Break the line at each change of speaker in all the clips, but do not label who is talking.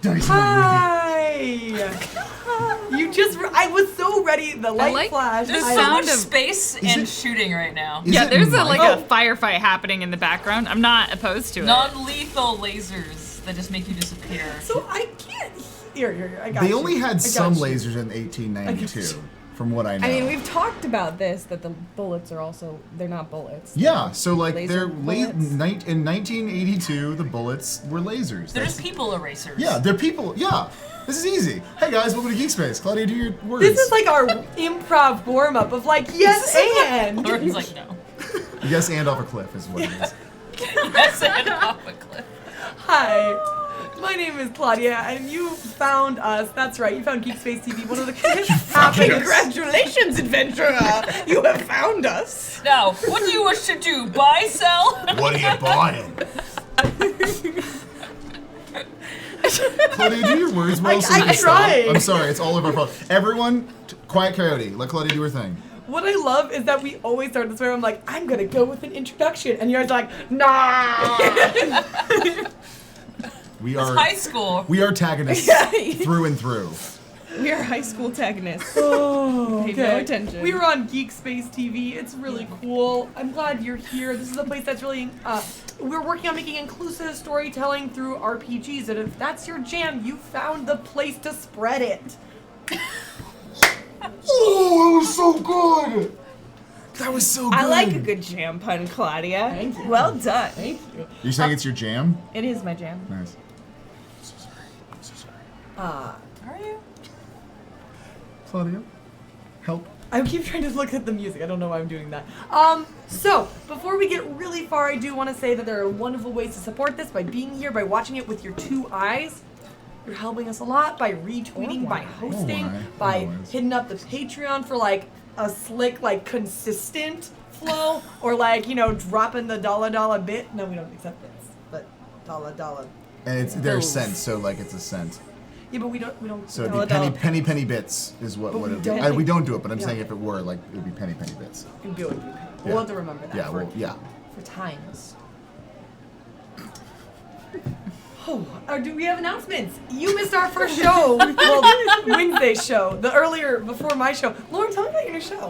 Hi! You just... I was so ready. The light flashed.
There's so much space and shooting right now.
Yeah, there's a firefight happening in the background. I'm not opposed to it.
Non-lethal lasers that just make you disappear.
So I can't... Here, I got
They only had some lasers in 1892, from what I know.
I mean, we've talked about this, that the bullets are also, they're not bullets.
Yeah, so like
Laser
in
bullets?
1982, the bullets were lasers.
They're just people erasers.
Yeah, they're people, yeah. This is easy. Hey guys, welcome to Geek Space. Claudia, do your words.
This is like our improv warm-up of like, yes and.
Lauren's like, no.
Yes and off a cliff is what it is.
Yes and off a cliff.
Hi. My name is Claudia, and you found us. That's right, you found GeekSpaceTV, one of the
Congratulations, adventurer! You have found us.
Now, what do you wish to do? Buy, sell?
What are you buying? Claudia, do your words well so we can stop. I'm sorry, it's all over our phone. Everyone, quiet coyote. Let Claudia do her thing.
What I love is that we always start this way. I'm like, I'm gonna go with an introduction, and you're like, nah.
We are
high school.
We are antagonists through and through.
We are high school antagonists.
Oh,
Pay no attention.
We were on GeekSpaceTV. It's really cool. I'm glad you're here. This is a place that's really, we're working on making inclusive storytelling through RPGs, and if that's your jam, you found the place to spread it.
Oh, it was so good. That was so good.
I like a good jam pun, Claudia.
Thank you.
Well done.
Thank you.
You're saying it's your jam?
It is my jam.
Nice.
Are you?
Claudia, help.
I keep trying to look at the music. I don't know why I'm doing that. So, before we get really far, I do want to say that there are wonderful ways to support this by being here, by watching it with your 2 eyes. You're helping us a lot by retweeting, by hosting, by hitting up the Patreon for like a slick, like consistent flow, or like, you know, dropping the dollar bit. No, we don't accept this, but dollar.
And it's they're cents, so like it's a cent.
Yeah, but we don't.
So it'd be penny bits is what would it be. We don't do it, but I'm saying if it were, like, it would be penny bits.
We'll have to remember that.
Yeah,
for times. Oh, do we have announcements? You missed our first show. Well, Wednesday show. The earlier, before my show. Lauren, tell me about your new show.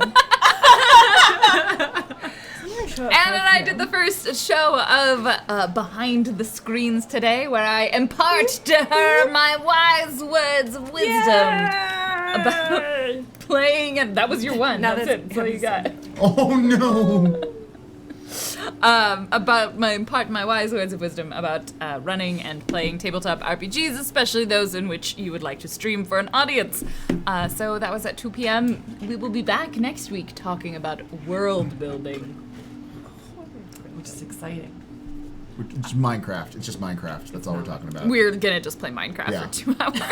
Anna and I did the first show of Behind the Screens today, where I impart to her my wise words of wisdom about playing, and that was your one. That's it. That's all you got.
Oh no!
About my wise words of wisdom about running and playing tabletop RPGs, especially those in which you would like to stream for an audience. So that was at 2 p.m. We will be back next week talking about world building.
Which is exciting.
It's Minecraft. It's just Minecraft. That's all we're talking about.
We're gonna just play Minecraft for 2 hours.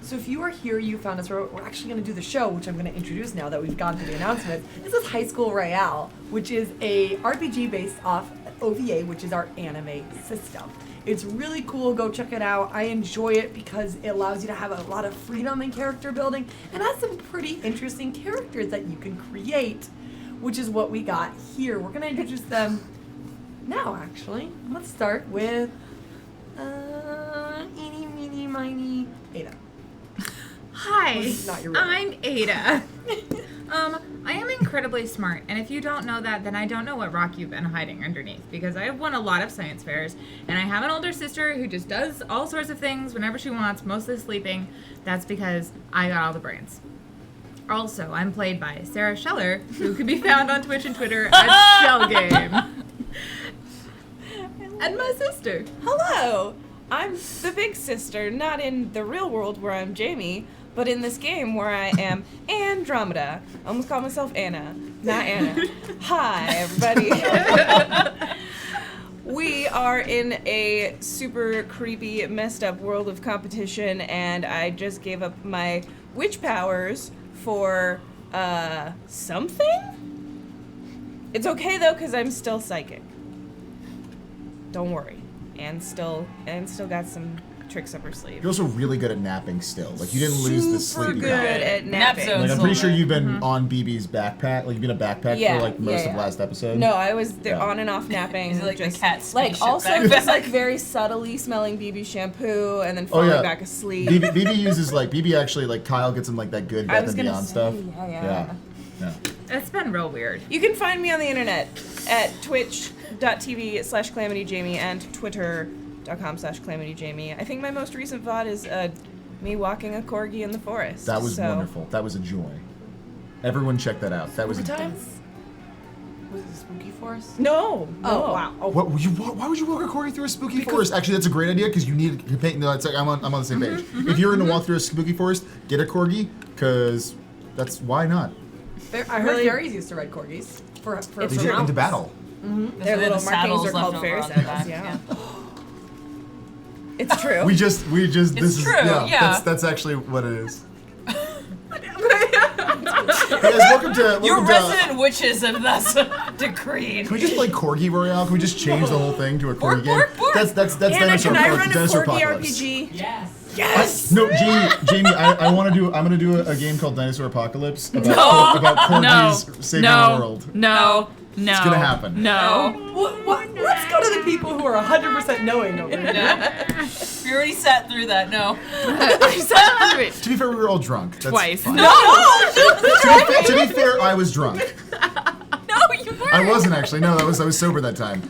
So if you are here, you found us, we're actually going to do the show, which I'm going to introduce now that we've gone through the announcements. This is High School Royale, which is a RPG based off OVA, which is our anime system. It's really cool. Go check it out. I enjoy it because it allows you to have a lot of freedom in character building and has some pretty interesting characters that you can create, which is what we got here. We're going to introduce them now, actually. Let's start with eeny, meeny, miny, Ada.
Hi,
Not your real
I'm Ada. I am incredibly smart, and if you don't know that, then I don't know what rock you've been hiding underneath, because I have won a lot of science fairs, and I have an older sister who just does all sorts of things whenever she wants, mostly sleeping. That's because I got all the brains. Also, I'm played by Sarah Scheller, who can be found on Twitch and Twitter at Shellgame. And my sister.
Hello! I'm the big sister, not in the real world where I'm Jamie, but in this game where I am Andromeda. I almost call myself Anna, not Anna. Hi, everybody. We are in a super creepy, messed up world of competition, and I just gave up my witch powers for, something? It's okay, though, because I'm still psychic. Don't worry. And still got some tricks up her sleeve.
You're also really good at napping still. Like, you didn't lose the
Super
sleeping
good
power.
at
Nap
napping.
zone.
Like, I'm pretty sure you've been
Mm-hmm.
on BB's backpack. Like, you've been a backpack for, like, most of last episode.
No, I was there
Yeah.
on and off napping.
Is it like the
just,
cat
like
spaceship
also
backpack?
just like very subtly smelling BB shampoo and then
Oh,
falling
yeah.
back asleep.
BB uses, like, BB actually, like, Kyle gets him, like, that good
I
Beth
was
and
gonna
Beyond
say,
stuff.
yeah.
Yeah.
It's been real weird.
You can find me on the internet at twitch.tv/calamityjamie and twitter.com/calamityjamie. I think my most recent VOD is me walking a corgi in the forest.
That was
so.
wonderful. That was a joy. Everyone check that out. That was
Spooky
a
times? Was it Spooky Forest?
No.
Oh, wow.
Oh.
What would you? Why would you walk a corgi through a spooky forest? Actually, that's a great idea because you need to paint. No, it's like I'm on the same page. If you're going to walk through a spooky forest, get a corgi because that's why not.
I heard fairies used to ride corgis for
It's
They
for
get
true.
into battle.
Their
The
little
saddles
markings are
left
called
over
fairy
on their
saddles.
back,
Yeah. It's true.
We just.
It's
This is
true,
yeah.
yeah.
That's actually what it is. Hey guys, welcome to.
Your
welcome to-
resident witches have thus decreed.
Can we just play Corgi Royale? Can we just change the whole thing to a Corgi game?
Bork.
That's
Anna,
dinosaur.
can I run a
dinosaur
corgi
apocalypse.
RPG?
Yes.
No, Jamie, I'm gonna do a game called Dinosaur Apocalypse about corgis saving the world.
No.
It's gonna happen.
No.
Let's go to the people who are 100% knowing over here.
No. We already sat through that. No.
To be fair, we were all drunk. That's
Twice.
fine.
No.
To be fair, I was drunk.
No, you weren't.
I wasn't actually. No, I was sober that time.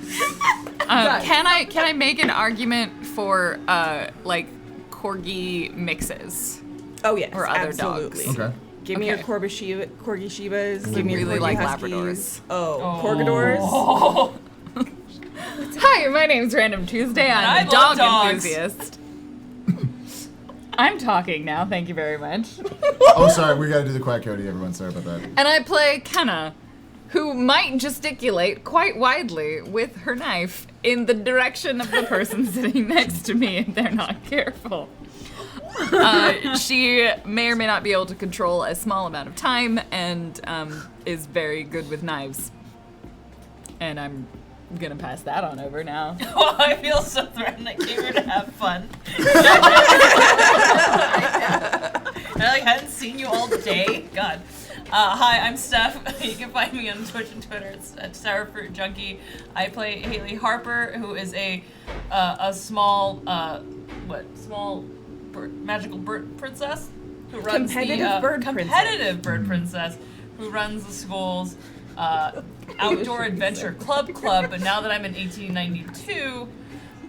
Can I make an argument for like corgi mixes?
Oh yes,
Or other
absolutely.
dogs.
Okay.
Give me your
Okay.
corgi shibas. Give me your
really
corgi
like
huskies.
Labradors.
Oh, corgadors.
Oh.
Hi, my name's Random Tuesday.
I
I'm a
love
dog
dogs.
enthusiast. I'm talking now. Thank you very much.
Oh, sorry. We gotta do the Quack Cody. Everyone, sorry about that.
And I play Kenna, who might gesticulate quite widely with her knife in the direction of the person sitting next to me if they're not careful. She may or may not be able to control a small amount of time and is very good with knives. And I'm gonna pass that on over now.
Oh, I feel so threatened. I came here to have fun. I hadn't seen you all day. God. Hi, I'm Steph. You can find me on Twitch and Twitter. It's at Sour Fruit Junkie. I play Haley Harper, who is a small magical bird princess who runs
Competitive bird
competitive bird princess who runs the school's outdoor adventure club. But now that I'm in 1892,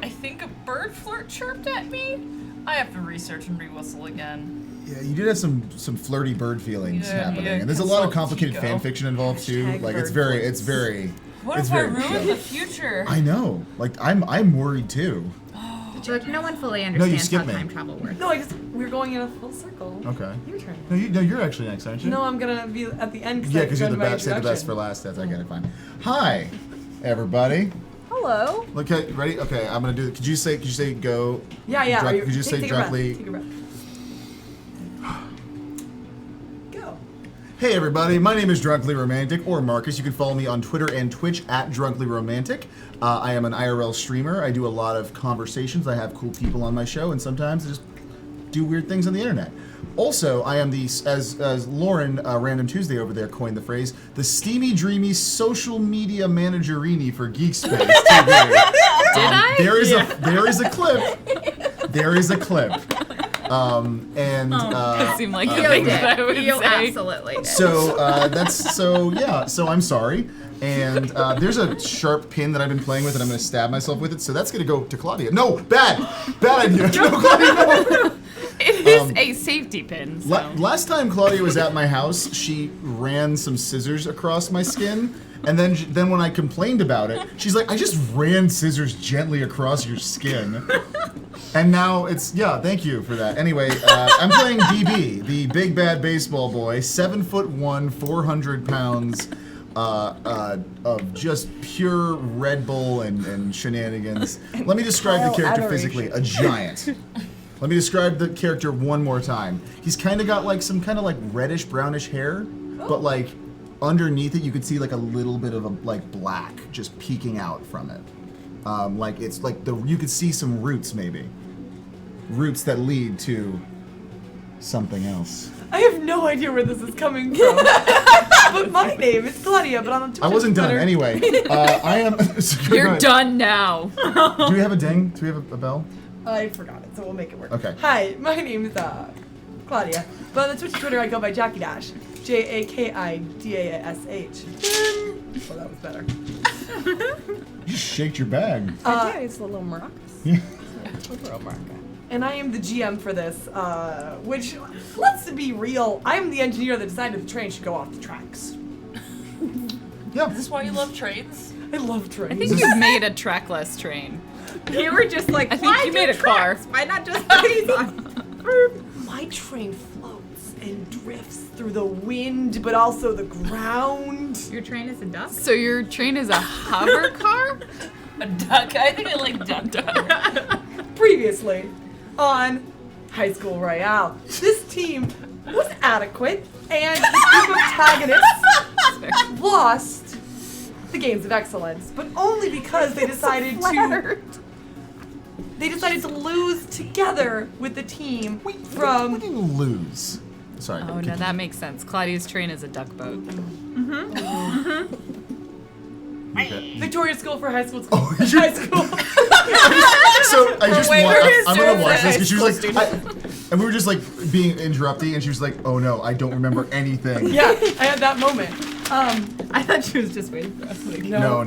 I think a bird flirt chirped at me. I have to research and re-whistle again.
Yeah, you did have some flirty bird feelings
Yeah,
happening,
yeah,
and there's a lot of
consult
complicated
Chico.
fan fiction involved too.
Hashtag
Like it's
bird
very.
What
it's
if I
very
ruin
chill.
the future?
I know. Like I'm worried too.
Look, no one fully
you
understands
skipped
how
me.
time travel works.
No, we're going in a full circle.
Okay.
Your turn.
No, you're actually next, aren't you?
No, I'm gonna be at the end.
Yeah, because you're the
my
best. Say the best for
introduction.
last. That's I get it. Fine. Hi, everybody.
Hello.
Okay, ready? Okay, I'm gonna do. Could you say go?
Yeah.
Drunk,
Are you-
could you say
take a breath,
directly?
Take a breath. Go.
Hey everybody, my name is Drunkly Romantic, or Marcus. You can follow me on Twitter and Twitch at Drunkly Romantic. I am an IRL streamer. I do a lot of conversations. I have cool people on my show, and sometimes I just do weird things on the internet. Also, I am the, as Lauren Random Tuesday over there coined the phrase, the steamy, dreamy social media managerini for GeekSpaceTV.
Did I?
There is a clip. There is a clip.
That seemed like the
You
thing
did.
that I would
You
say.
absolutely did.
So I'm sorry. And there's a sharp pin that I've been playing with, and I'm going to stab myself with it. So that's going to go to Claudia. No, bad idea. No, Claudia, no.
It is a safety pin. So.
Last time Claudia was at my house, she ran some scissors across my skin. And then when I complained about it, she's like, I just ran scissors gently across your skin. And now thank you for that. Anyway, I'm playing DB, the big bad baseball boy, 7'1", 400 pounds, of just pure Red Bull and shenanigans. Let me describe the character physically, a giant. Let me describe the character one more time. He's kind of got like some kind of like reddish brownish hair, but like underneath it you could see like a little bit of a like black just peeking out from it. Like it's like you could see some roots maybe. routes that lead to something else.
I have no idea where this is coming from. But my name is Claudia, but on Twitch.
I wasn't done.
Twitter.
Anyway, I am... Go
You're
ahead.
done now.
Do we have a ding? Do we have a bell?
I forgot it, so we'll make it work.
Okay.
Hi, my name is Claudia. But on the Twitch Twitter, I go by Jackie Dash. JAKIDASH. Oh, that was better.
You just shaked your bag.
Yeah, it's the little maracas.
Yeah.
Little maraca.
And I am the GM for this, which, let's be real, I'm the engineer that decided the train should go off the tracks.
Yeah.
Is this why you love trains?
I love trains.
I think you've made a trackless train.
You were just like,
I think
why
you
do
made a car.
tracks? Why not just trees on?
My train floats and drifts through the wind, but also the ground.
Your train is a duck?
So your train is a hover car?
A duck? I think I like duck.
Previously on High School Royale, this team was adequate, and the group of protagonists lost the Games of Excellence, but only because they decided to lose together with the team
What
from
do you lose? Sorry.
Oh no,
continue.
that makes sense. Claudia's train is a duck boat.
Okay.
Victoria School for High School.
Oh,
High School.
So I just
wayward
I'm gonna watch this
students.
because she was like, and we were just like being interrupting, and she was like, "Oh no, I don't remember anything."
Yeah, I had that moment.
I thought she was just waiting for us. Like,
No.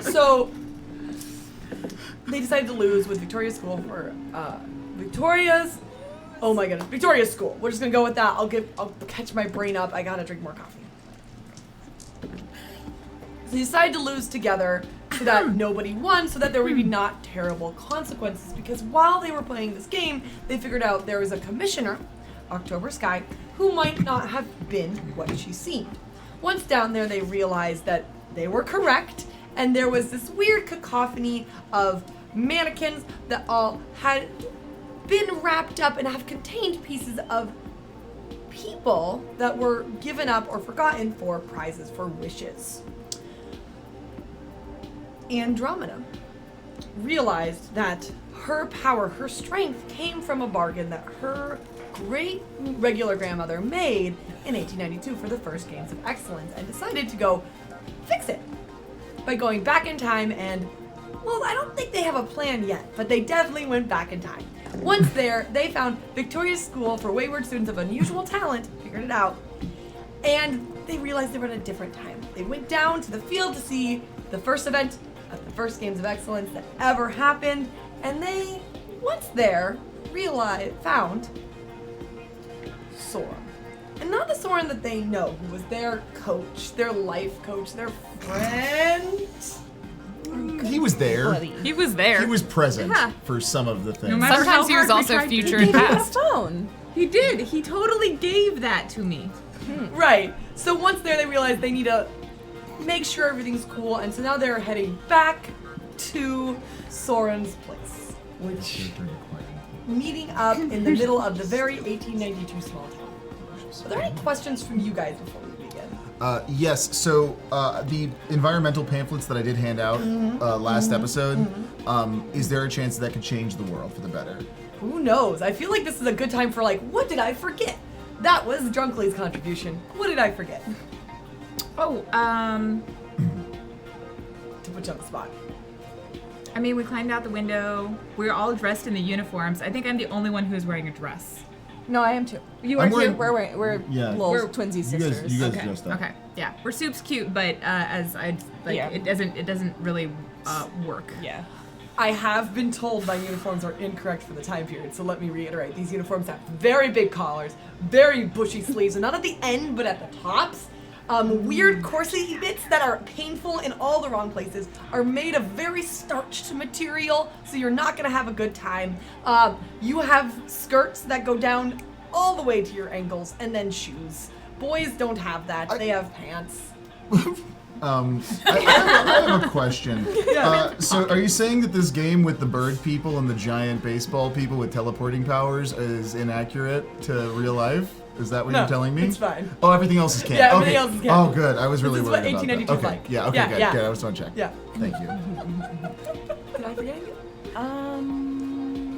So they decided to lose with Victoria's School for Victoria's. Oh my goodness, Victoria's School. We're just gonna go with that. I'll catch my brain up. I gotta drink more coffee. So they decided to lose together so that nobody won, so that there would be not terrible consequences. Because while they were playing this game, they figured out there was a commissioner, October Sky, who might not have been what she seemed. Once down there, they realized that they were correct, and there was this weird cacophony of mannequins that all had been wrapped up and have contained pieces of people that were given up or forgotten for prizes for wishes. Andromeda realized that her power, her strength, came from a bargain that her great regular grandmother made in 1892 for the first Games of Excellence, and decided to go fix it by going back in time. And, well, I don't think they have a plan yet, but they definitely went back in time. Once there, they found Victoria's School for Wayward Students of Unusual Talent, figured it out, and they realized they were at a different time. They went down to the field to see the first event of the first Games of Excellence that ever happened, and they, once there, found Soren. And not the Soren that they know, who was their coach, their life coach, their friend.
He was there.
He was there.
He was present
Yeah.
for some of the things.
No matter
Sometimes
how
he was
hard we
also
tried to
future
do
and
it.
past.
phone.
He did. He totally gave that to me.
Right. So once there, they realized they need to make sure everything's cool, and so now they're heading back to Soren's place, which meeting up in the middle of the very 1892 small town. Are there any questions from you guys before we begin?
Yes. So the environmental pamphlets that I did hand out last episode, is there a chance that could change the world for the better?
Who knows? I feel like this is a good time for, like, what did I forget? That was Drunkley's contribution. What did I forget?
Oh,
To put you on the spot.
I mean, we climbed out the window. We were all dressed in the uniforms. I think I'm the only one who's wearing a dress.
No, I am too. You
I'm
are too.
wearing-
We're
Yeah.
little
We're-
twinsy
You guys
sisters.
Okay.
dressed up.
Okay. Yeah. We're soup's cute, but as I like,
Yeah.
it doesn't really work.
Yeah.
I have been told my uniforms are incorrect for the time period, so let me reiterate. These uniforms have very big collars, very bushy sleeves, and not at the end, but at the tops. Weird corset bits that are painful in all the wrong places, are made of very starched material, so you're not gonna have a good time. You have skirts that go down all the way to your ankles, and then shoes. Boys don't have that, they have pants.
I have a question. So, are you saying that this game with the bird people and the giant baseball people with teleporting powers is inaccurate to real life? Is that what
No,
you're telling me?
it's fine.
Oh, everything else is canon.
Yeah, everything
okay.
else is canon.
Oh, good. I was really
This is what
worried about that.
1892 is
Okay.
like.
Yeah. Okay.
Yeah,
good.
yeah.
Good. I was on check.
Yeah.
Thank you.
Did I forget anything?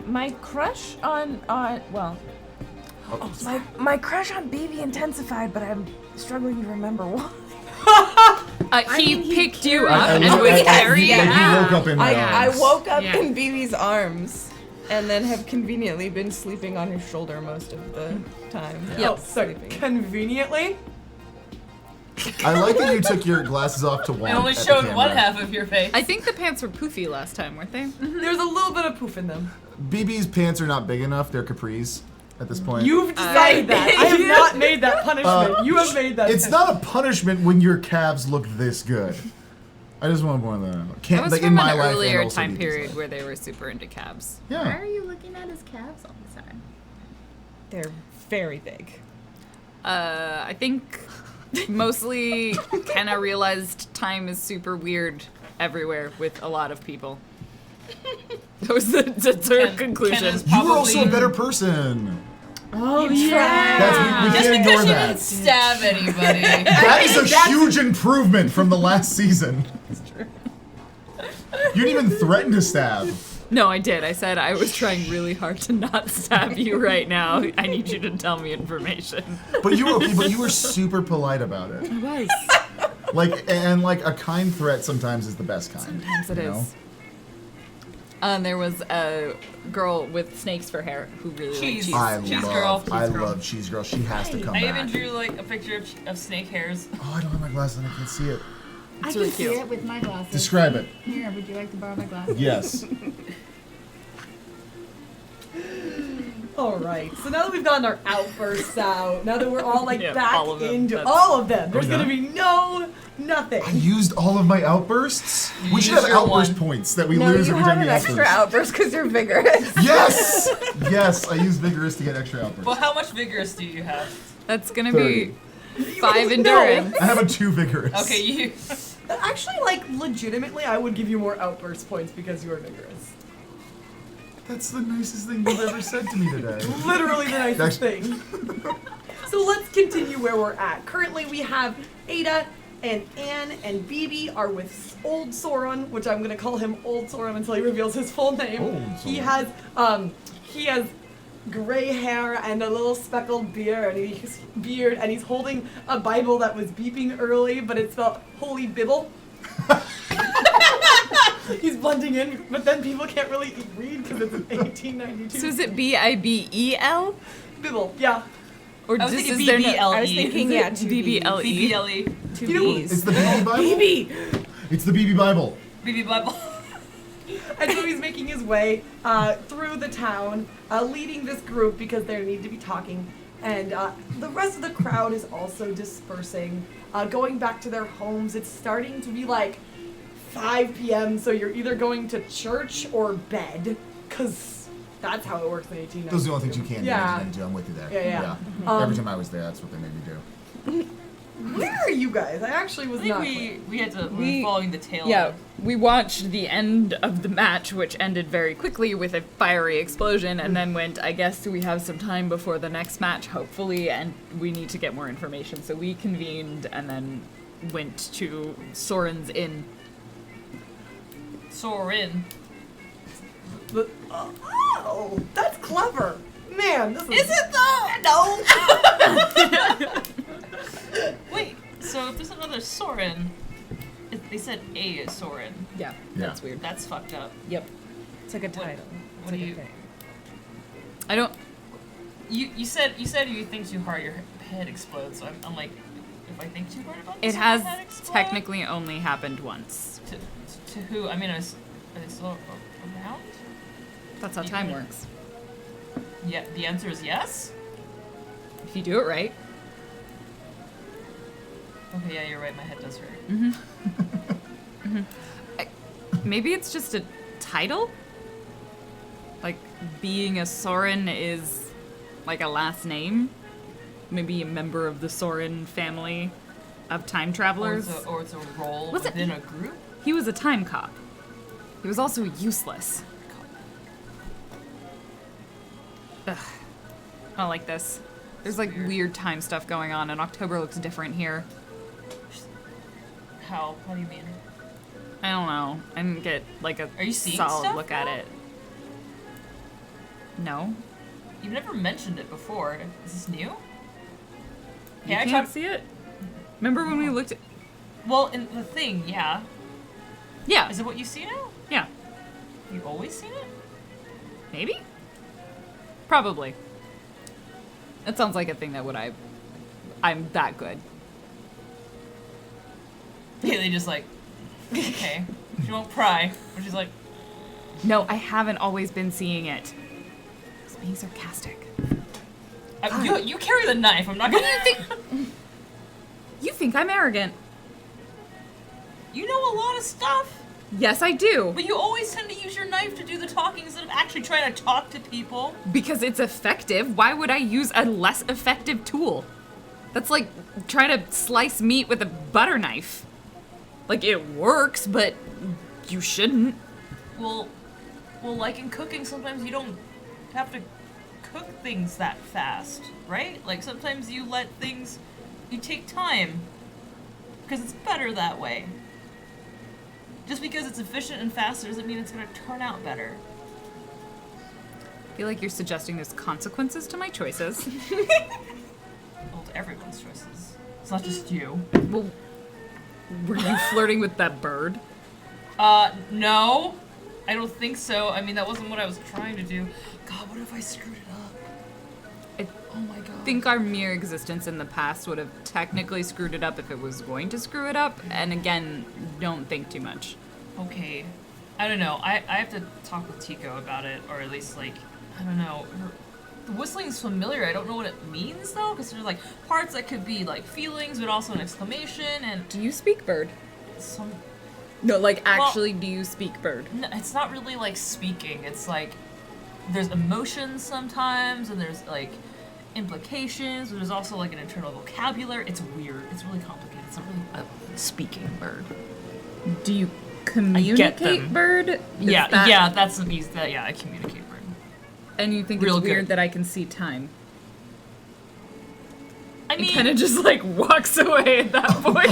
my crush on well, my crush on BB intensified, but I'm struggling to remember why.
He picked you up
I-
and
I-
was
I-
carrying
like,
you.
he woke up in my
I
arms.
woke up
Yeah.
in BB's arms, and then have conveniently been sleeping on his shoulder most of the time.
Oh, so
Sleeping.
conveniently.
I like that you took your glasses off to walk.
I only
at the
showed
camera.
one half of your face.
I think the pants were poofy last time, weren't they?
There's a little bit of poof in them.
BB's pants are not big enough. They're capris at this point.
You've decided that. I have not made that punishment. You have made that.
It's not a punishment when your calves look this good. I just want to point that out.
That
Can't,
was
like,
from
in my
an
life and
earlier
also
time
BB's
period
life.
where they were super into calves.
Why
Yeah.
are you looking at his calves all the time?
They're very big.
I think mostly Kenna realized time is super weird everywhere with a lot of people. That was that's her conclusion.
Kenna's
You were also a
probably-
better person.
Oh
That's, we
Just
can't
because
ignore
you
that.
didn't stab anybody.
That is a huge improvement from the last season. You didn't even threaten to stab.
No, I did. I said I was trying really hard to not stab you right now. I need you to tell me information.
But you were okay, but you were super polite about it.
I was.
Like a kind threat sometimes is the best kind.
Sometimes it
you know?
is. And there was a girl with snakes for hair who really liked
Cheese.
cheese.
Cheese girl.
I
Cheese girl.
love Cheese Girl. She has to come
I
back.
even drew like a picture of snake hairs.
Oh, I don't have my glasses and I can't see it.
It's really cute.
with my glasses.
Describe it.
Here, would you like to borrow my glasses?
Yes.
All right. So now that we've gotten our outbursts out, now that we're all like
Yeah,
back
all of them.
into
That's-
all of them, there's
Oh,
gonna
yeah?
be nothing.
I used all of my outbursts. We
used
should have
your
outburst
one.
points that we
No,
lose
you
every
have
time
an
we
extra
outburst.
outburst because you're vigorous.
Yes! Yes, I use Vigorous to get extra outbursts.
Well, how much vigorous do you have?
That's gonna
30.
be 5 endurance.
I have a 2 Vigorous.
Okay, you.
Actually, like, legitimately, I would give you more outburst points because you are vigorous.
That's the nicest thing you've ever said to me today.
Literally the nicest
That's-
thing. So let's continue where we're at. Currently, we have Ada and Anne and BB are with Old Sauron, which I'm gonna call him Old Sauron until he reveals his full name.
Old
He
Sauron.
has gray hair and a little speckled beard, and he's holding a Bible that was beeping early, but it's spelled Holy Bibble. He's blending in, but then people can't really read because it's 1892.
So is it BIBEL?
Bibble, yeah.
Or
I was
this
thinking
is there no
BBLE.
I was thinking,
Is
yeah,
it
2B.
BBLE?
BBLE.
Two
You know,
B's.
It's the BB Bible?
BB!
It's the BB Bible.
BB Bible.
And so he's making his way through the town, leading this group because they need to be talking. And the rest of the crowd is also dispersing, going back to their homes. It's starting to be like 5 p.m., so you're either going to church or bed, because that's how it works in 1892.
Those are the only things you can
Yeah.
do. I'm with you there.
Yeah.
Every time I was there, that's what they made me do.
Where are you guys? I actually was
I think
not.
we had to.
We-
We're following the tail.
Yeah, we watched the end of the match, which ended very quickly with a fiery explosion, and then went, I guess we have some time before the next match, hopefully, and we need to get more information. So we convened and then went to Soren's Inn.
Sorin.
But, oh, that's clever. Man, this is.
Is it though?
No.
Wait. So if there's another Sorin, they said A is Sorin.
Yeah,
Yeah.
that's weird.
That's fucked up.
Yep.
It's like a title.
What do you?
I don't.
You said you think too hard, your head explodes. So I'm like, if I think too hard about
It
this, will
has
my head explode?
technically only happened once.
To who? I mean, are they still around?
That's how
You
time
could-
works.
Yeah. The answer is yes.
If you do it right.
Okay. Yeah, you're right. My head does hurt.
Maybe it's just a title? Like, being a Soren is like a last name? Maybe a member of the Soren family of time travelers?
Or it's a role
Was it-
within a group.
He was a time cop. He was also useless. Ugh. I don't like this. There's like weird time stuff going on, and October looks different here.
How? What do you mean?
I don't know. I didn't get like a
Are you seeing
solid
stuff
look at
now?
it. No.
You've never mentioned it before. Is this new?
You
I
can't
tried.
see it? Remember when we looked at...
Well, in the thing, yeah.
Yeah.
Is it what you see now?
Yeah.
You always seen it?
Maybe? Probably. That sounds like a thing that I'm that good.
Yeah, they just like, okay. She won't pry. But she's like,
No, I haven't always been seeing it. It's being sarcastic.
you carry the knife. I'm not
What
gonna.
do you think? You think I'm arrogant?
You know a lot of stuff.
Yes, I do.
But you always tend to use your knife to do the talking instead of actually trying to talk to people.
Because it's effective. Why would I use a less effective tool? That's like trying to slice meat with a butter knife. Like, it works, but you shouldn't.
Well, like in cooking, sometimes you don't have to cook things that fast, right? Like sometimes you take time. Because it's better that way. Just because it's efficient and fast doesn't mean it's going to turn out better.
I feel like you're suggesting there's consequences to my choices.
Well, to everyone's choices. It's not just you.
Well, were you flirting with that bird?
No. I don't think so. I mean, that wasn't what I was trying to do. God, what if I screwed it up? Oh my god.
I think our mere existence in the past would have technically screwed it up if it was going to screw it up. And again, don't think too much.
Okay. I don't know. I have to talk with Tico about it, or at least, like, I don't know. The whistling's familiar. I don't know what it means, though, because there's, like, parts that could be, like, feelings, but also an exclamation, and
Do you speak bird?
some...
No, like, actually, do you speak bird?
No, it's not really, like, speaking. It's, like, there's emotions sometimes, and there's, like, implications, but there's also, like, an internal vocabulary. It's weird. It's really complicated. It's not really a speaking bird.
Do you
them.
communicate bird? Is that-
Yeah, that's the piece that, yeah, I communicate bird.
And you think
Real
it's weird
good.
that I can see time?
I
And
mean,
kind of just, like, walks away at that point.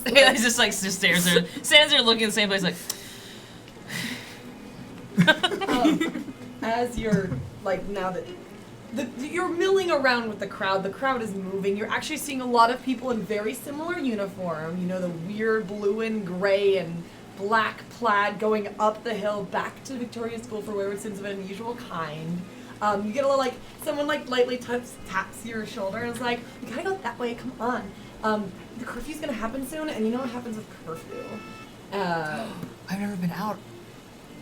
he's just, like, just stares there, stands there looking in the same place, like,
As you're like now that you're milling around with the crowd is moving. You're actually seeing a lot of people in very similar uniform. You know, the weird blue and gray and black plaid going up the hill back to Victoria School for wayward sins of an unusual kind. You get a little like someone like lightly taps your shoulder and is like, "We gotta go that way. Come on. The curfew's gonna happen soon, and you know what happens with curfew."
I've never been out,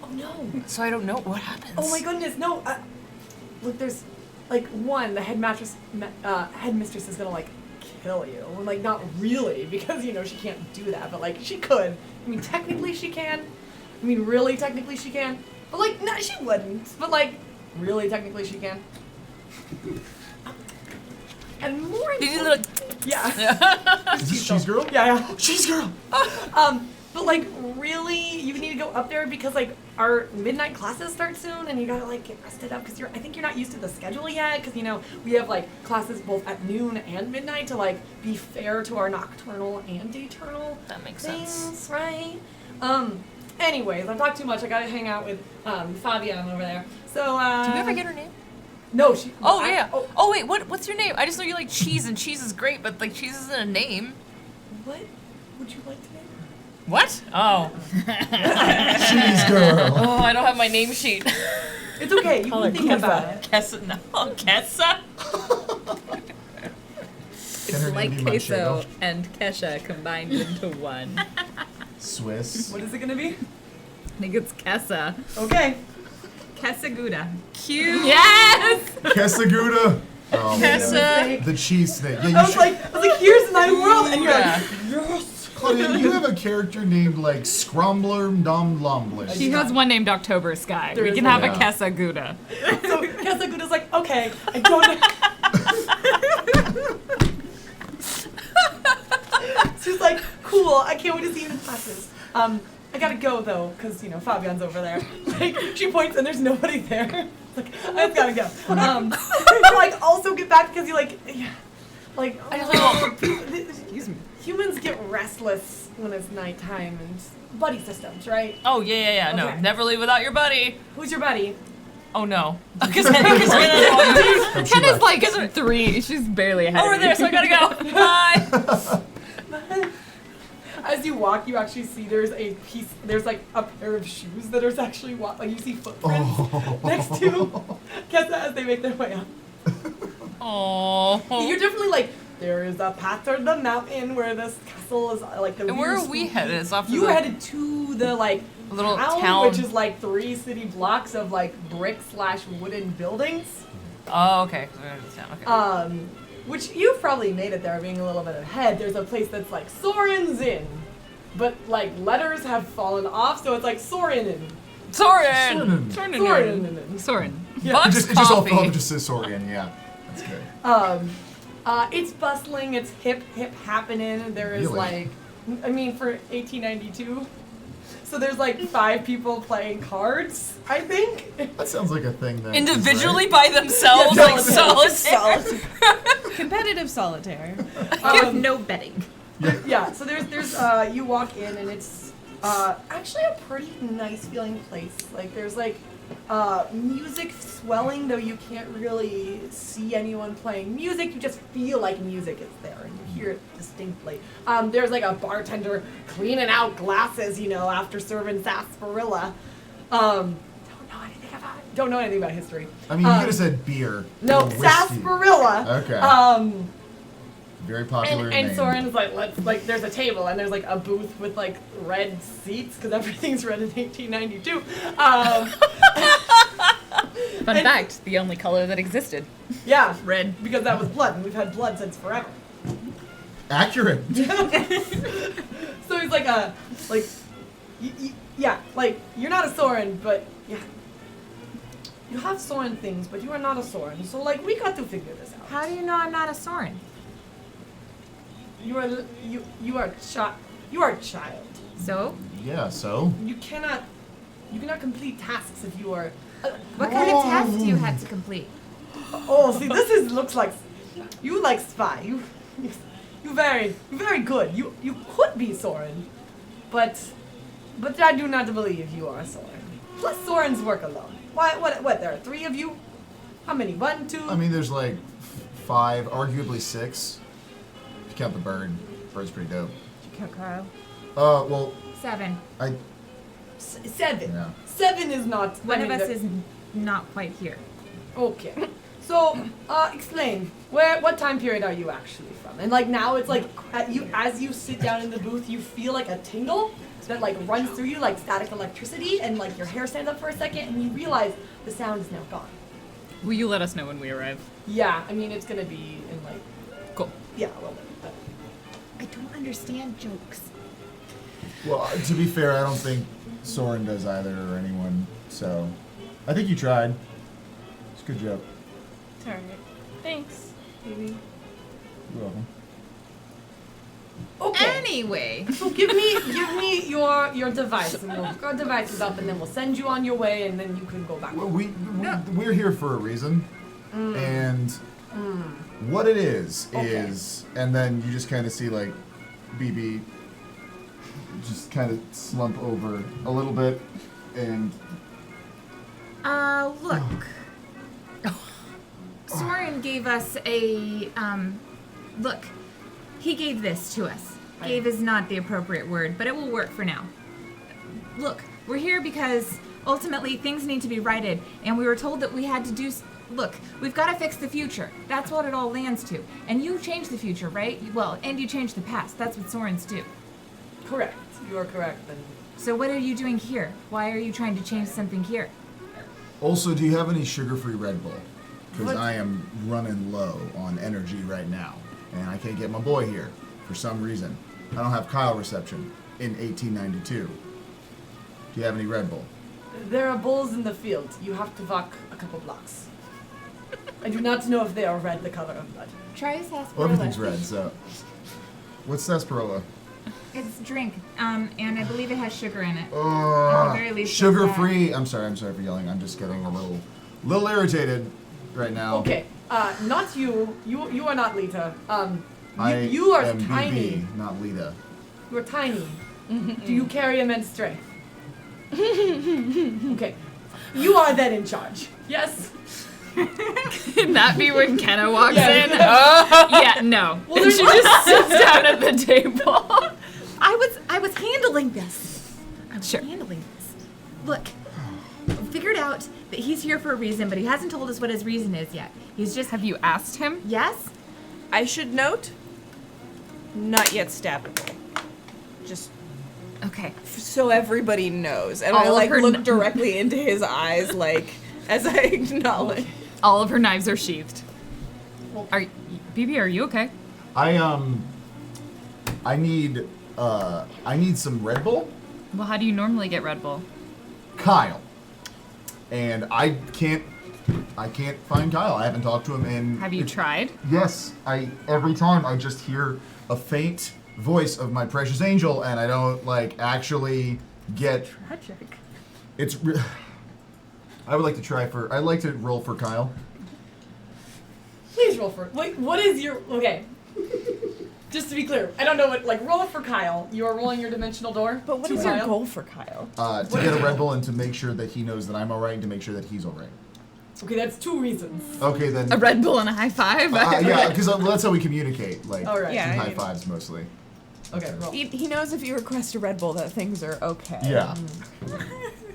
Oh no.
so I don't know what happens.
Oh my goodness, no. Look, there's like the headmistress is gonna like kill you. And, like, not really, because you know she can't do that, but like she could. I mean, technically she can. I mean, really, technically she can. But like, no, she wouldn't. But like, really, technically she can. And more important, yeah.
Is this Cheese Girl?
Yeah.
Cheese Girl!
But like, really, you need to go up there because like our midnight classes start soon, and you gotta like get rested up because I think you're not used to the schedule yet. Because you know we have like classes both at noon and midnight to like be fair to our nocturnal and diurnal
That makes
things,
sense.
right? Anyways, I've talked too much. I gotta hang out with Fabian over there. So
Do you ever get her name?
No, she.
Oh yeah. Oh wait, what's your name? I just know you like cheese, and cheese is great, but like cheese isn't a name.
What would you like to name her?
What? Oh.
Cheese Girl!
Oh, I don't have my name sheet.
It's okay. You can think about it.
Kessa, no, Kessa.
Can her
It's like
name be
queso
Manchego?
and Kesha combined into one.
Swiss.
What is it gonna be?
I think it's Kessa.
Okay.
Kesaguda.
Cute.
Yes!
Kesaguda! Oh,
Kessa.
man. The cheese snake. Yeah, you
I was
should,
like, here's the night world, and you're
Yeah.
like, yes.
Claudia, you have a character named like Scrumbler Dom Lombler.
She has one named October Sky.
There
We
is
can
one.
have a
Yeah.
Kessa Gouda.
So Kesaguda's like, okay, I don't know. She's like, cool, I can't wait to see you in classes. I gotta go though, because, you know, Fabian's over there. Like, she points and there's nobody there. Like, I just gotta go. Like, also get back because you like, yeah. Like,
I just
humans get restless when it's nighttime and buddy systems, right?
Oh, yeah. No,
Okay.
never leave without your buddy.
Who's your buddy?
Oh, no. Because Henna's gonna
Kenna's like 3. She's barely ahead
over
of
there,
me.
so I gotta go. Bye.
As you walk, you actually see there's like a pair of shoes that are actually like you see footprints next to Kessa as they make their way up.
Oh.
You're definitely like, there is a path toward the mountain where this castle is like the.
And where
weird
are we
spooky-
headed? It's off to
You
the-
were headed to the like
Little
town,
town.
which is like 3 city blocks of like brick/wooden buildings.
Oh, okay. So we're going to town. Okay.
Which you've probably made it there, being a little bit ahead. There's a place that's like Soren's Inn, but like letters have fallen off, so it's like Soren Inn.
Soren!
Soren Inn.
Soren.
Bucks
It just all
coffee.
just says Sorian, yeah. That's good.
It's bustling, it's hip happening. There is
Really?
like, I mean, for 1892. So there's like 5 people playing cards, I think.
That sounds like a thing that.
Individually
is right.
by themselves,
Yeah,
like solitaire.
Competitive solitaire.
No betting.
Yeah, so there's you walk in and it's actually a pretty nice feeling place. Like there's like music swelling, though you can't really see anyone playing music. You just feel like music is there and you hear it distinctly. There's like a bartender cleaning out glasses, after serving sarsaparilla. Don't know anything about history.
I mean, you could have said beer.
No,
or whiskey.
sarsaparilla.
Okay. Very popular
And
name.
Soren's like, there's a table and there's like a booth with like red seats because everything's red in 1892.
Fun fact, the only color that existed.
Yeah,
Red.
because that was blood, and we've had blood since forever.
Accurate.
So he's like yeah, like you're not a Soren, but yeah, you have Soren things, but you are not a Soren. So like we got to figure this out.
How do you know I'm not a Soren?
You are a child.
So,
Yeah, so?
You cannot complete tasks if you are.
what kind of test do you have to complete?
Oh, see, looks like you like spy. You very good. You could be Soren, but I do not believe you are a Soren. Plus, Sorens work alone. Why? What? There are 3 of you. How many? 1, 2.
I mean, there's like 5, arguably 6. If you count the bird. Bird's pretty dope.
Did you count Carl?
Well,
7.
7.
Yeah.
7 is not.
One of us is not quite here.
Okay. So, explain. What time period are you actually from? And like now, it's like as you sit down in the booth, you feel like a tingle that like runs through you like static electricity, and like your hair stands up for a second, and you realize the sound is now gone.
Will you let us know when we arrive?
Yeah, I mean it's gonna be in like
Cool.
a little bit. But
I don't understand jokes.
well, to be fair, I don't think Soren does either or anyone. So, I think you tried. It's a good joke.
It's alright. Thanks, baby.
You're welcome.
okay.
Anyway,
So give me your device, and we'll hook our devices up, and then we'll send you on your way, and then you can go back.
Well, we're here for a reason, and what it is, and then you just kind of see like BB just kind of slump over a little bit, and
look. Soren gave us a, look. He gave this to us. Gave is not the appropriate word, but it will work for now. Look, we're here because ultimately things need to be righted, and we were told that we had to do. Look, we've got to fix the future. That's what it all lands to. And you change the future, right? Well, and you change the past. That's what Sorens do.
Correct. You are correct. Then.
So what are you doing here? Why are you trying to change something here?
also, do you have any sugar-free Red Bull? Because
What?
I am running low on energy right now, and I can't get my boy here for some reason. I don't have Kyle reception in 1892. Do you have any Red Bull?
There are bulls in the field. You have to walk a couple blocks. I do not know if they are red, the color of blood.
Try a sarsaparilla.
Well, everything's red, so. What's sarsaparilla?
It's a drink, and I believe it has sugar in it. At the very least,
Sugar-free. I'm sorry for yelling. I'm just getting a little irritated right now.
Okay, not you. You are not Lita.
I
You are
am
tiny.
BB, not Lita.
You are tiny. Do you carry immense strength? Okay. You are then in charge. Yes?
Can that be when Kenna walks
Yeah.
in? Oh, yeah, no.
Well,
And she just sits down at the table.
I was handling this. I was handling this. Look, I figured out that he's here for a reason, but he hasn't told us what his reason is yet. He's just
Have you asked him?
yes.
I should note, not yet stabbable. Just
Okay.
so everybody knows. And
All
I
of
like
her
look
n-
directly into his eyes, like as I acknowledge.
All of her knives are sheathed. BB, are you okay?
I need some Red Bull.
Well, how do you normally get Red Bull?
Kyle. And I can't find Kyle. I haven't talked to him in.
Have you tried?
Yes, every time I just hear a faint voice of my precious angel, and I don't actually get.
Tragic.
I would like to try for. I'd like to roll for Kyle.
Please roll for. Wait, what is your. Okay. Just to be clear, I don't know what. Roll for Kyle. You are rolling your dimensional door.
But what
to
is your
Kyle.
goal for Kyle?
To get a Red Bull and to make sure that he knows that I'm alright, and to make sure that he's alright.
Okay, that's 2 reasons.
Okay, then.
A Red Bull and a high five?
Yeah, because that's how we communicate.
All right.
Yeah.
High fives mostly.
Okay, roll.
He knows if you request a Red Bull that things are okay.
Yeah.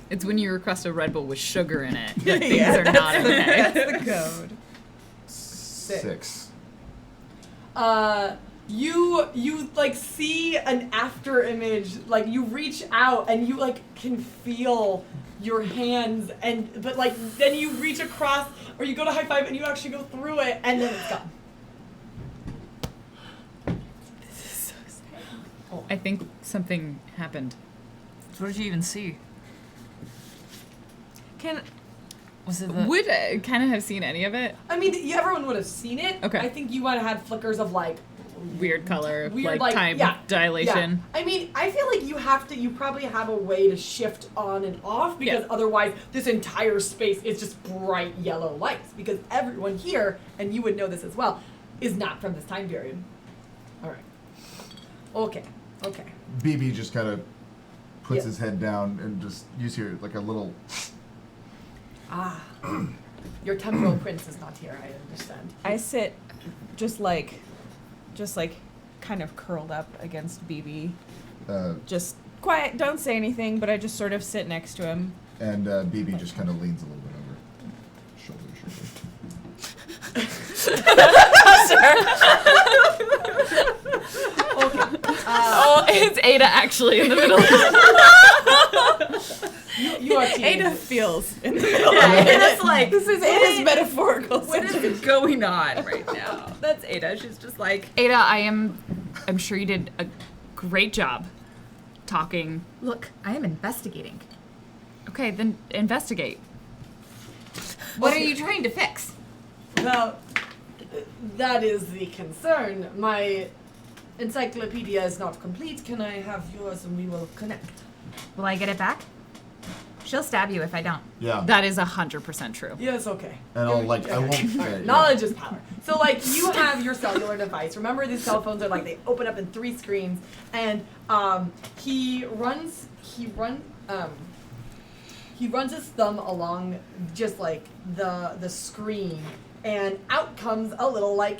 It's when you request a Red Bull with sugar in it that things
Yeah,
are not okay.
That's the code.
6.
You see an after image, you reach out and you can feel your hands but then you reach across or you go to high five and you actually go through it and then it's gone. This is so sad.
I think something happened.
What did you even see? Was it the...
Would Kenna have seen any of it?
I mean, everyone would have seen it.
Okay.
I think you might have had flickers of
Weird color,
weird
time
yeah,
dilation.
Yeah. I mean, I feel like you probably have a way to shift on and off because
Yeah.
otherwise this entire space is just bright yellow lights because everyone here, and you would know this as well, is not from this time period. All right. Okay.
BB just kind of puts
Yeah.
his head down and just you hear a little.
Your temporal prince is not here, I understand.
I sit just kind of curled up against BB. Just quiet, don't say anything, but I just sort of sit next to him.
And BB just kind of leans a little bit over. Shoulder to shoulder.
Oh, it's Ada actually in the middle.
You are
Ada
teased.
feels in the middle.
Ada's like,
This is Ada's metaphorical
what is going on right now? That's Ada. She's just like,
Ada, I'm sure you did a great job talking.
look, I am investigating.
Okay, then investigate.
What are you trying to fix?
Well, that is the concern. My encyclopedia is not complete. Can I have yours and we will connect?
Will I get it back? She'll stab you if I don't.
Yeah.
That is 100% true.
Yes, okay.
And I'll I won't.
Alright, knowledge is power. So you have your cellular device. Remember these cell phones are they open up in 3 screens and he runs his thumb along just the screen and out comes a little a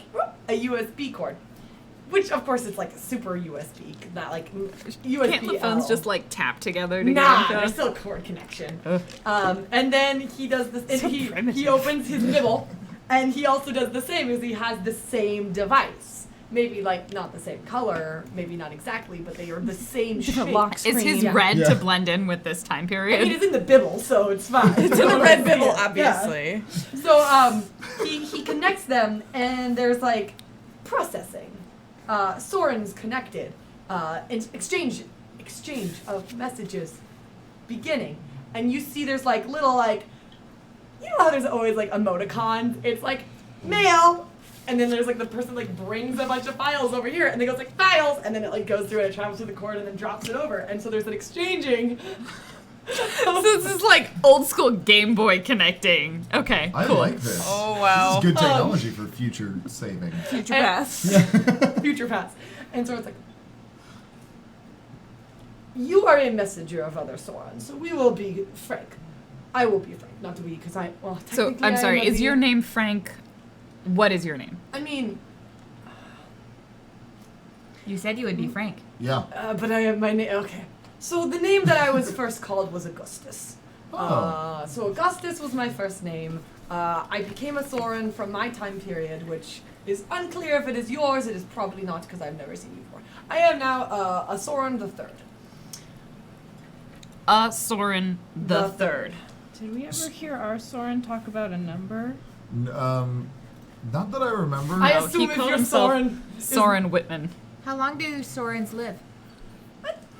USB cord. Which of course is a super USB, not USB.
Can't the phones just tap together to
Nah,
get
there's
into?
still a cord connection. And then he does this, and
So
he
primitive.
opens his nibble, and he also does the same, as he has the same device. Maybe not the same color, maybe not exactly, but they are the same shape.
lock
Is
screen.
his
Yeah.
red
Yeah.
to blend in with this time
I
period?
mean, it's in the bibble, so it's fine.
It's in the red bibble,
Yeah.
obviously.
So he connects them, and there's processing. Soren's connected. Exchange of messages beginning, and you see there's little you know how there's always emoticons. It's mail, and then there's the person brings a bunch of files over here, and they goes files, and then it goes through and it travels through the cord and then drops it over, and so there's an exchanging.
So this is old school Game Boy connecting. Okay,
I
cool.
like this.
Oh, wow.
This is good technology for future saving.
Future past.
Future past. And so it's you are a messenger of other Soren, so we will be frank. I will be frank, not we, because
So,
technically
I'm sorry,
I am
is your name Frank? What is your name?
I mean,
You said you would be Frank.
Yeah.
but I have my name, okay. So the name that I was first called was Augustus.
Oh.
So Augustus was my first name. I became a Soren from my time period, which is unclear if it is yours. It is probably not, because I've never seen you before. I am now a Soren the Third.
Soren the Third.
Did we ever hear our Soren talk about a number?
Not that I remember.
I
No,
assume
he
if
called
you're
himself
Soren,
Soren Whitman.
How long do Sorens live?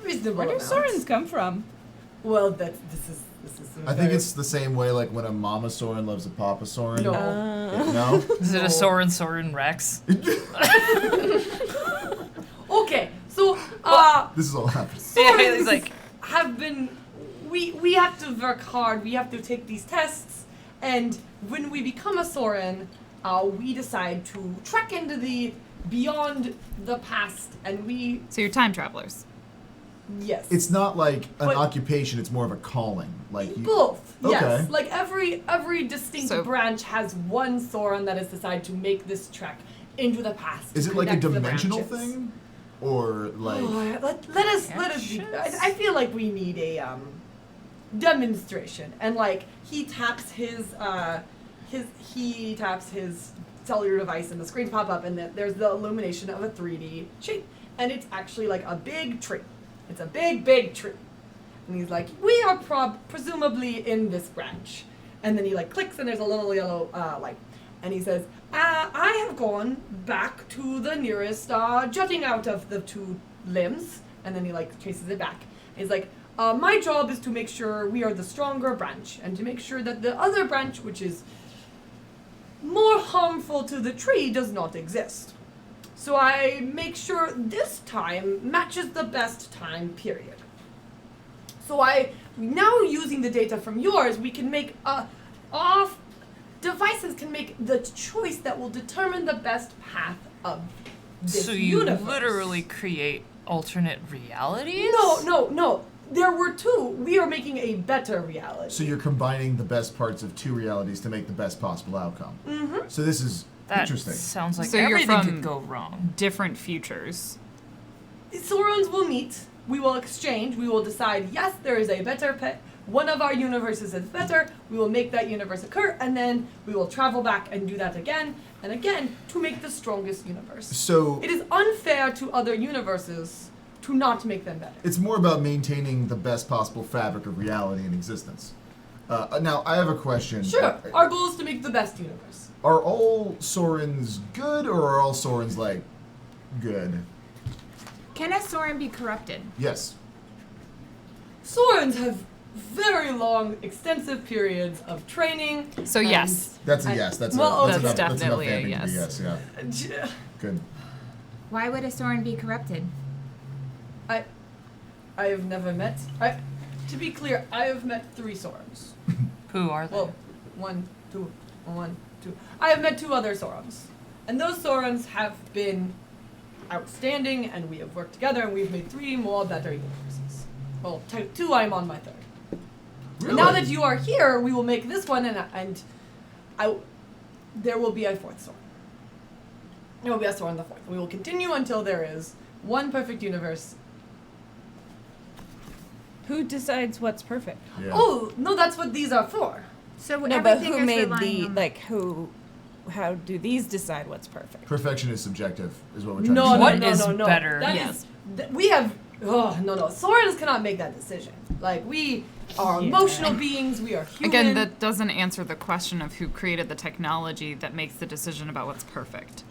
reasonable
Where do
amount.
Sorens come from?
Well, this is.
I think it's the same way like when a Mama Soren loves a Papa Soren.
No.
No?
Is it a Soren Rex?
Okay, so
This is all happening.
Yeah, he's like,
have been we have to work hard. We have to take these tests, and when we become a Soren, we decide to trek into the beyond the past, and we
So you're time travelers.
yes.
It's not like an
But-
occupation, it's more of a calling. Like you,
Both, yes.
Okay.
Like every distinct
So-
branch has one Soren that has decided to make this trek into the past.
is
to
it like a
connect the
dimensional
branches.
thing? Or like
Oh, let us be, I feel like we need a demonstration, and like he taps his cellular device and the screens pop up, and there's the illumination of a 3D shape, and it's actually like a big tree. It's a big tree, and he's like, we are presumably in this branch, and then he like clicks, and there's a little yellow light, and he says, I have gone back to the nearest jutting out of the two limbs, and then he like traces it back. He's like, my job is to make sure we are the stronger branch, and to make sure that the other branch, which is more harmful to the tree, does not exist. So I make sure this time matches the best time period. So now using the data from yours, we can make devices can make the choice that will determine the best path of this
so you
universe.
literally create alternate realities?
No. There were two. We are making a better reality.
so you're combining the best parts of two realities to make the best possible outcome.
Mm-hmm.
So this is
That
interesting.
sounds like
So you're
everything
from-
could go wrong.
Different futures.
Sorons will meet. We will exchange. We will decide, yes, there is a better one of our universes is better. We will make that universe occur, and then we will travel back and do that again and again to make the strongest universe.
So
It is unfair to other universes to not make them better.
it's more about maintaining the best possible fabric of reality in existence. Now, I have a question.
Sure. Our goal is to make the best universe.
Are all Sorens good, or are all Sorens, like, good?
Can a Soren be corrupted?
Yes.
Sorons have very long, extensive periods of training.
So
and-
yes.
That's a
I-
yes. That's
well,
enough,
that's
that's enough
definitely a
ending to be
yes.
yes, yeah. Good.
Why would a Soren be corrupted?
I have never met. To be clear, I have met 3 Sorons.
Who are they?
Well, 1, 2. I have met 2 other Sorons, and those Sorons have been outstanding, and we have worked together, and we've made 3 more better universes. Well, 2. I'm on my 3rd.
Really?
And now that you are here, we will make this one, and there will be a 4th Soren. There will be a Soren the 4th. We will continue until there is one perfect universe.
Who decides what's perfect?
Yeah.
Oh, no, that's what these are for.
So
No, but
everything
who
is
made
relying
the
on-
like who? How do these decide what's perfect?
Perfection is subjective, is what we're trying
No,
to
What
no,
is
no, no.
better?
That
Yes.
is- we have. Oh no. Sorens cannot make that decision. Like we are
Yeah.
emotional beings. We are human.
Again, that doesn't answer the question of who created the technology that makes the decision about what's perfect.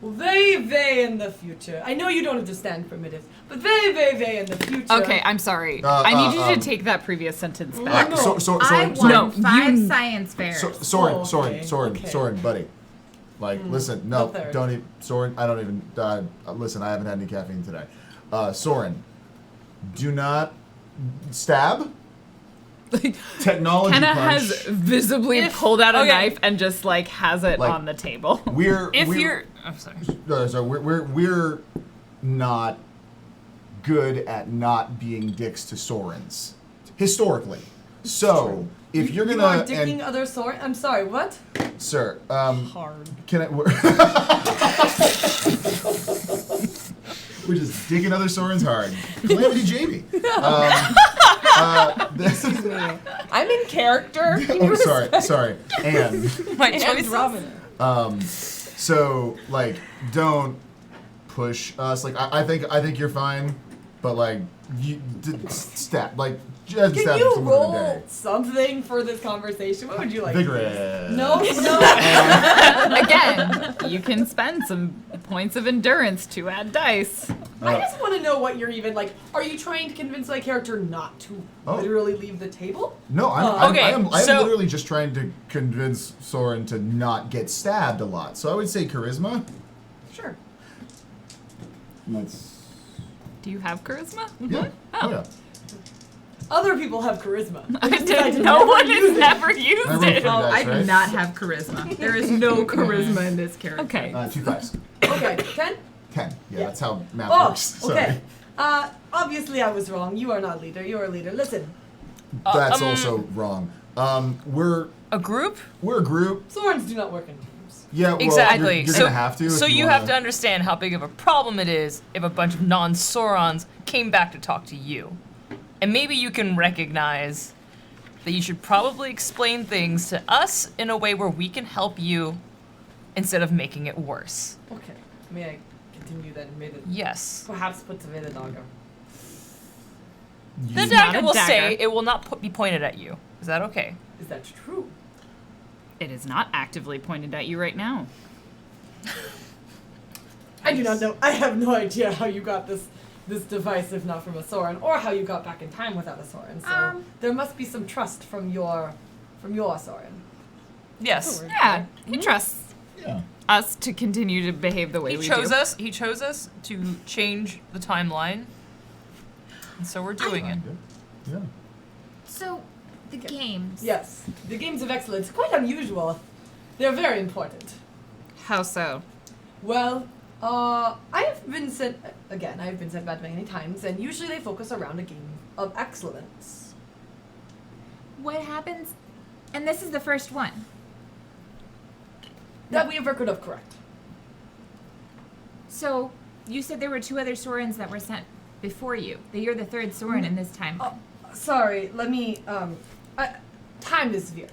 Way in the future. I know you don't understand primitives, but way in the future.
Okay, I'm sorry. I need you to take that previous sentence back.
No.
So,
I
Soren,
won
No,
5
you-
science fairs.
Soren,
Oh,
Soren,
okay,
Soren,
okay.
Soren, buddy. Like, listen, no,
the 3rd.
don't even, Soren, I don't even, listen, I haven't had any caffeine today. Soren, do not stab. Technology
Kenna
punch.
has visibly
If-
pulled out a
okay.
knife and just like has it
Like-
on the table.
We're,
If
we're,
you're, I'm sorry.
No, so we're not good at not being dicks to Sorens, historically. So if you're
You
gonna
are dicking other Soren. I'm sorry. What?
sir,
Hard.
can I? We're just digging other Sorens hard. Calamity Jamie.
I'm in character.
Oh, sorry. And
My
And
choices.
Andromeda.
so like, don't push us. Like, I think you're fine, but like, you stab like. Just
Can
stab
you
someone in the
roll
day.
something for this conversation? What would you like?
Vigorous.
No.
Again, you can spend some points of endurance to add dice.
I just want to know what you're even like. Are you trying to convince my character not to literally leave the table?
No, I'm
Okay,
I'm
so-
literally just trying to convince Soren to not get stabbed a lot. So I would say charisma.
Sure.
That's
Do you have charisma?
yeah. Oh yeah.
Other people have charisma.
I
just decide to
didn't. No
never
one
use
has
it.
never used
I rolled
it.
for
Oh,
dice,
I do
right?
not have charisma. There is no charisma in this character.
Okay.
2 5s.
Okay, 10?
10. Yeah, that's how math
Oh,
works. Sorry.
okay. Obviously I was wrong. You are not leader. You are leader. Listen,
That's also wrong. We're
A group?
a group.
Sorens do not work in teams.
Yeah, well,
Exactly.
You're
so
gonna have to.
So
if
you
wanna-
have to understand how big of a problem it is if a bunch of non-Saurons came back to talk to you. And maybe you can recognize that you should probably explain things to us in a way where we can help you instead of making it worse.
Okay. May I continue then? May the,
Yes.
perhaps put away the dagger.
The
It's
dagger
not a
will
dagger.
say it will not be pointed at you. Is that okay?
Is that true?
It is not actively pointed at you right now.
I do not know. I have no idea how you got this device, if not from a Soren, or how you got back in time without a Soren. So there must be some trust from your Soren.
Yes.
Yeah, he trusts
Yeah.
us to continue to behave the way
He
we
chose
do.
us. He chose us to change the timeline, and so we're doing it.
Yeah.
So, the games.
Yes, the games of excellence, quite unusual. They're very important.
How so?
Well, I've been sent back many times, and usually they focus around a game of excellence.
What happens? And this is the first one.
That we have record of, correct.
So, you said there were 2 other Sorens that were sent before you. That you're the 3rd Soren in this time.
Oh, sorry, let me, time is weird.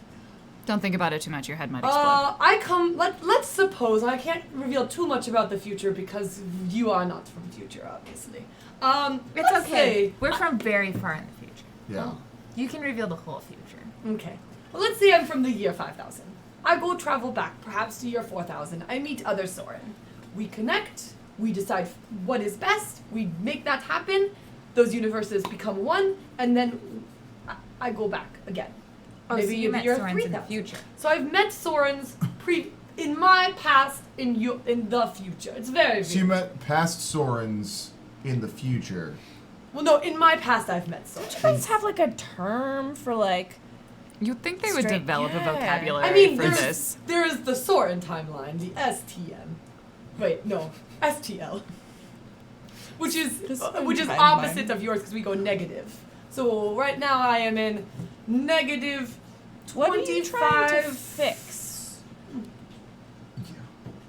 Don't think about it too much. Your head might explode.
Let's suppose, I can't reveal too much about the future because you are not from future, obviously.
It's
let's
okay.
say-
We're from very far in the future.
Yeah.
You can reveal the whole future.
Okay. Well, let's say I'm from the year 5000. I go travel back, perhaps to year 4000. I meet other Soren. We connect. We decide what is best. We make that happen. Those universes become one, and then I go back again.
Oh, so you
in the
met
year
Sorens in the
3000.
future.
So I've met Sorens in my past, in the future. It's very
So you
weird.
met past Sorens in the future.
Well, no, in my past I've met Sorens.
You guys have like a term for like.
You'd think they would
Straight-
develop a
yeah.
vocabulary
I mean,
for this.
there is the Soren timeline, the STM. Wait, no, STL. Which is
timeline.
opposite of yours because we go negative. So right now I am in negative
What are you trying to
25.
fix?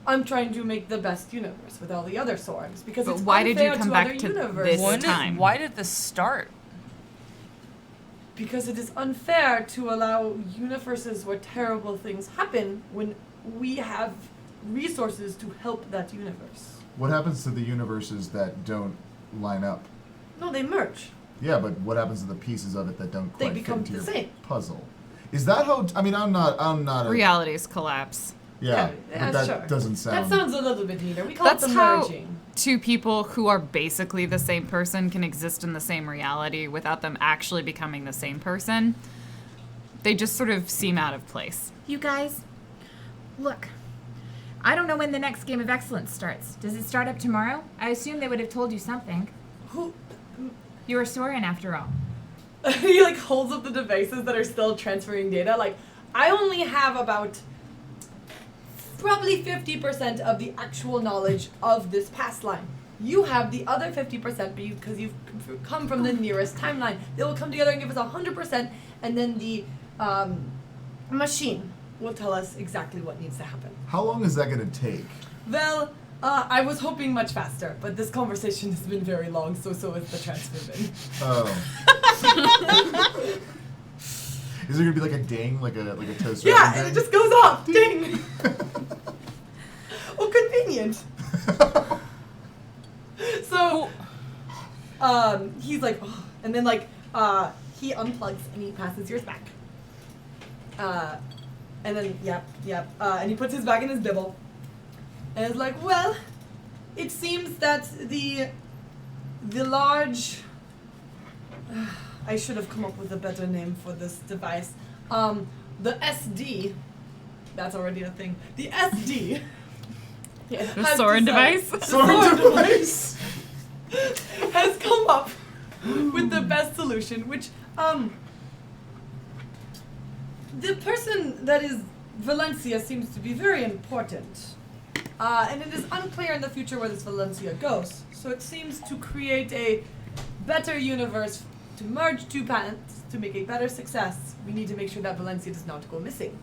I'm trying to make the best universe with all the other Sorens because
But
it's
why did you
unfair
come
to
back
other
to
universes.
this time?
Why did this start?
Because it is unfair to allow universes where terrible things happen when we have resources to help that universe.
What happens to the universes that don't line up?
No, they merge.
Yeah, but what happens to the pieces of it that don't
They
quite
become
fit into
the
your
same.
puzzle? Is that how? I mean, I'm not. A,
Realities collapse.
Yeah,
Yeah,
but that
sure.
doesn't
That
sound.
sounds a little bit neater. We call
That's
it the
how
merging.
two people who are basically the same person can exist in the same reality without them actually becoming the same person. They just sort of seem out of place.
You guys, look. I don't know when the next game of excellence starts. Does it start up tomorrow? I assume they would have told you something.
Who?
You're a Soren after all.
He like holds up the devices that are still transferring data. Like, I only have about probably 50% of the actual knowledge of this past line. You have the other 50% because you've come from the nearest timeline. They will come together and give us 100%, and then the machine will tell us exactly what needs to happen.
How long is that going to take?
Well, I was hoping much faster, but this conversation has been very long, so is the transfer bin.
Oh. Is there gonna be like a ding, like a toaster?
Yeah, and it just goes off. Ding. Oh, convenient. So, he's like, oh, and then like, he unplugs and he passes yours back. And then, yep, and he puts his back in his bibble. And it's like, well, it seems that the large, I should have come up with a better name for this device. The SD, that's already a thing. The SD.
The Soren device?
Soren device has come up with the best solution, which, the person that is Valencia seems to be very important. And it is unclear in the future where this Valencia goes. So it seems to create a better universe, to merge two planets, to make a better success. We need to make sure that Valencia does not go missing.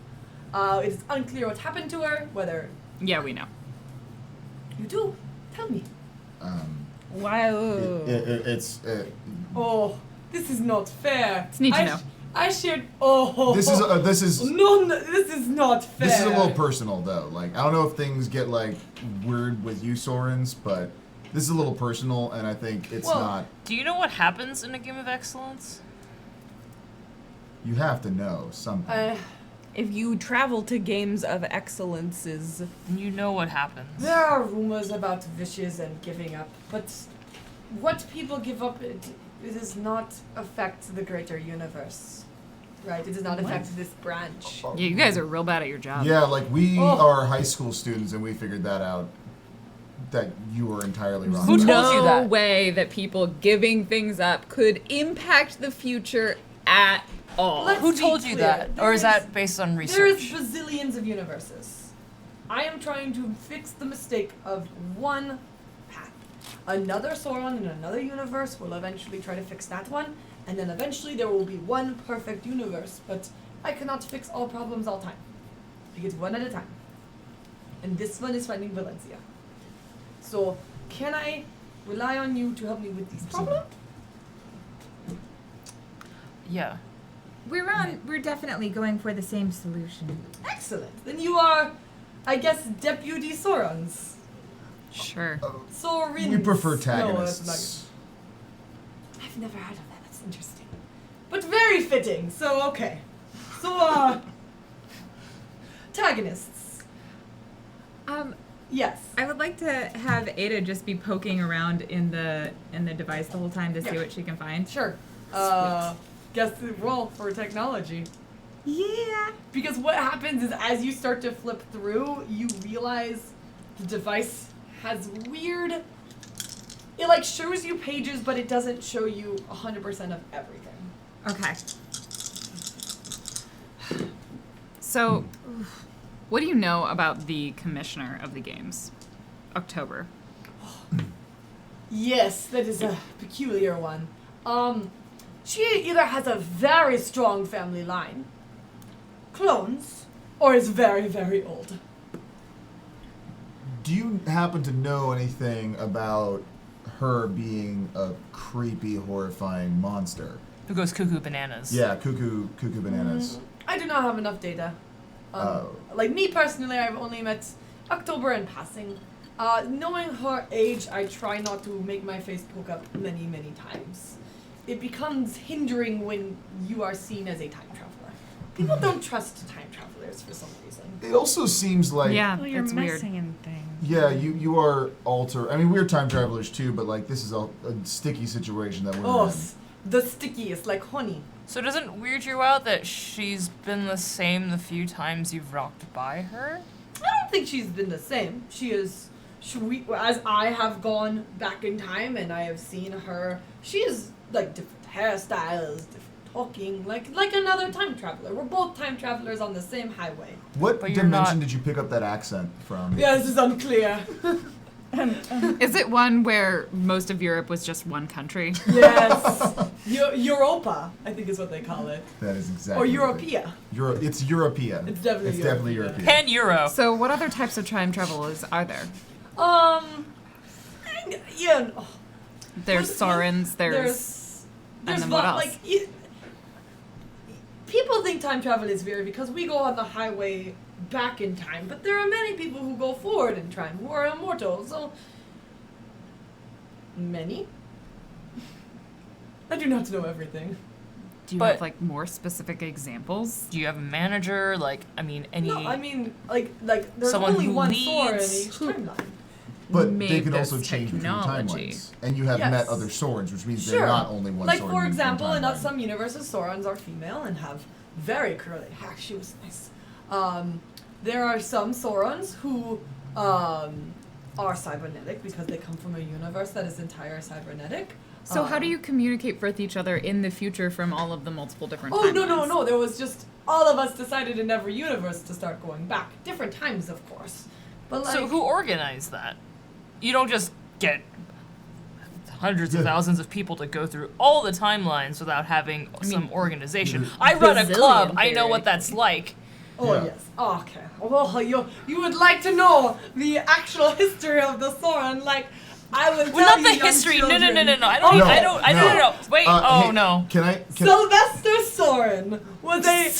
It is unclear what happened to her, whether...
Yeah, we know.
You do? Tell me.
Wow.
It's.
Oh, this is not fair.
It's neat to know.
I shared... Oh.
This is.
No, this is not fair.
This is a little personal, though. Like, I don't know if things get, like, weird with you, Sorens, but this is a little personal, and I think it's not...
Do you know what happens in a game of excellence?
You have to know something.
If you travel to games of excellences,
You know what happens.
There are rumors about wishes and giving up, but what people give up, it does not affect the greater universe. Right? It does not affect this branch.
Yeah, you guys are real bad at your job.
Yeah, like, we
Oh.
are high school students, and we figured that out. That you were entirely wrong.
Who
about.
told you
No
that?
way that people giving things up could impact the future at all.
Let's
Who
be
told you
clear.
that? Or is that based on
There is
research?
bazillions of universes. I am trying to fix the mistake of one path. Another Sauron in another universe will eventually try to fix that one, and then eventually there will be one perfect universe, but I cannot fix all problems all time. I get one at a time. And this one is finding Valencia. So, can I rely on you to help me with these problems?
Yeah.
We're definitely going for the same solution.
Excellent. Then you are, I guess, Deputy Saurons.
Sure.
Sorins.
We prefer
No, that's not
antagonists.
good. I've never heard of that. That's interesting. But very fitting. So, okay. So, antagonists. Yes.
I would like to have Ada just be poking around in the device the whole time to see
Yeah.
what she can find.
Sure. Guess the roll for technology.
Yeah.
Because what happens is as you start to flip through, you realize the device has weird... It, like, shows you pages, but it doesn't show you 100% of everything.
Okay.
So, what do you know about the commissioner of the games? October.
Yes, that is a peculiar one. She either has a very strong family line, clones, or is very, very old.
Do you happen to know anything about her being a creepy, horrifying monster?
Who goes cuckoo bananas?
Yeah, cuckoo bananas.
I do not have enough data.
Oh.
Like me personally, I've only met October in passing. Knowing her age, I try not to make my face poke up many, many times. It becomes hindering when you are seen as a time traveler. People don't trust time travelers for some reason.
It also seems like
Yeah,
Well, you're
it's weird.
messing in things.
yeah, you are I mean, we're time travelers too, but like this is a sticky situation that we're
Oh,
in.
the stickiest, like honey.
So doesn't it weird you out that she's been the same the few times you've rocked by her?
I don't think she's been the same. As I have gone back in time and I have seen her, she is like different hairstyles, different talking, like another time traveler. We're both time travelers on the same highway.
What
But you're
dimension
not-
did you pick up that accent from?
Yeah, this is unclear.
Is it one where most of Europe was just one country?
Yes. Europa, I think is what they call it.
That is exactly.
Or
what it-
Europea.
It's Europea.
It's definitely Europea.
European.
Pan-Euro.
So what other types of time travelers are there?
Yeah.
There's Saurons,
There's
then what else?
People think time travel is weird because we go on the highway back in time, but there are many people who go forward in time who are immortal. So many. I do not know everything.
Do you
But-
have like more specific examples?
Do you have a manager? Like, I mean, any...
No, I mean like there's
Someone
only
who
one Sora in
leads.
each timeline.
But they
Made
can also
this
change between
technology.
timelines. And you have
Yes.
met other Sorens, which means
Sure.
they're not only one
Like
Soren
for
in one
example, in
timeline.
some universes, Sorons are female and have very curly hair. She was nice. There are some Sorons who are cybernetic because they come from a universe that is entirely cybernetic.
So how do you communicate with each other in the future from all of the multiple different
Oh
timelines?
no! There was just all of us decided in every universe to start going back, different times, of course. But like,
So who organized that? You don't just get hundreds of thousands of people to go through all the timelines without having some organization. I run a club. I know what that's like.
Oh
Yeah.
yes. Okay. Well, you would like to know the actual history of the Soren, like I will tell
Well, not
you,
the
young
history.
children.
No. I don't.
No,
I don't. No. Wait. Oh
hey,
no.
Can I?
Sylvester Soren was a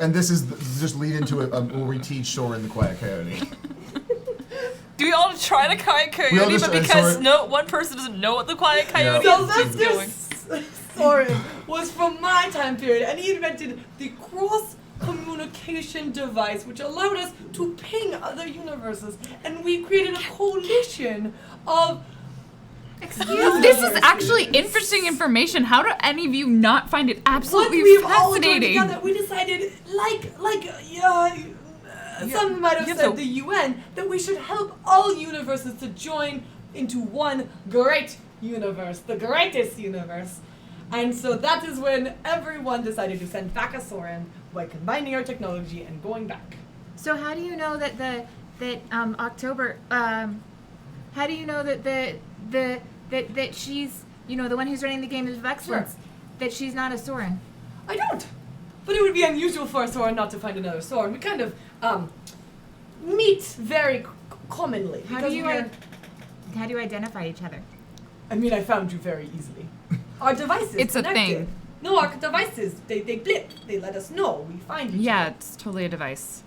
And this is just lead into it where we teach Soren the Quiet Coyote.
Do we all try to Quiet
We all
Coyote,
just-
but because
Soren-
no one person doesn't know what the Quiet Coyote is, it's going.
Sylvester Soren was from my time period, and he invented the cross communication device, which allowed us to ping other universes, and we created a coalition of.
This is actually interesting information. How do any of you not find it absolutely
Once we've all joined
fascinating?
together, we decided, some might have
you
said
have to-
the UN, that we should help all universes to join into one great universe, the greatest universe. And so that is when everyone decided to send back a Soren by combining our technology and going back.
So how do you know that October? How do you know that she's the one who's running the game of excellence?
Sure.
That she's not a Soren.
I don't. But it would be unusual for a Soren not to find another Soren. We kind of meet very commonly.
How
because
do you
we are-
how do you identify each other?
I mean, I found you very easily. Our devices
It's a
connected.
thing.
No, our devices, they blip. They let us know. We find each
Yeah,
other.
it's totally a device.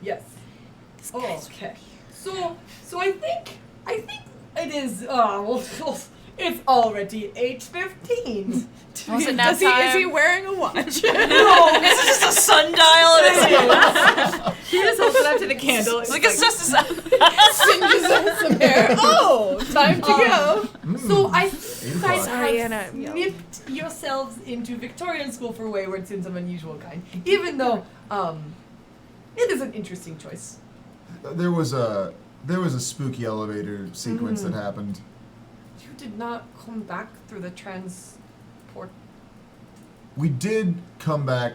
Yes. Okay. So I think it is, it's already 8:15.
Was it nap
Is he
time?
wearing a watch?
No.
Is it just a sundial?
He just holds it up to the candle.
It's like it's just a sun.
singes in some hair. Oh, time to go.
So I
8
think you
o'clock.
guys
Sorry,
have
Anna, I'm yelling.
snipped yourselves into Victorian school for wayward sins of unusual kind. Even though, it is an interesting choice.
There was a spooky elevator sequence that happened.
You did not come back through the transport.
We did come back.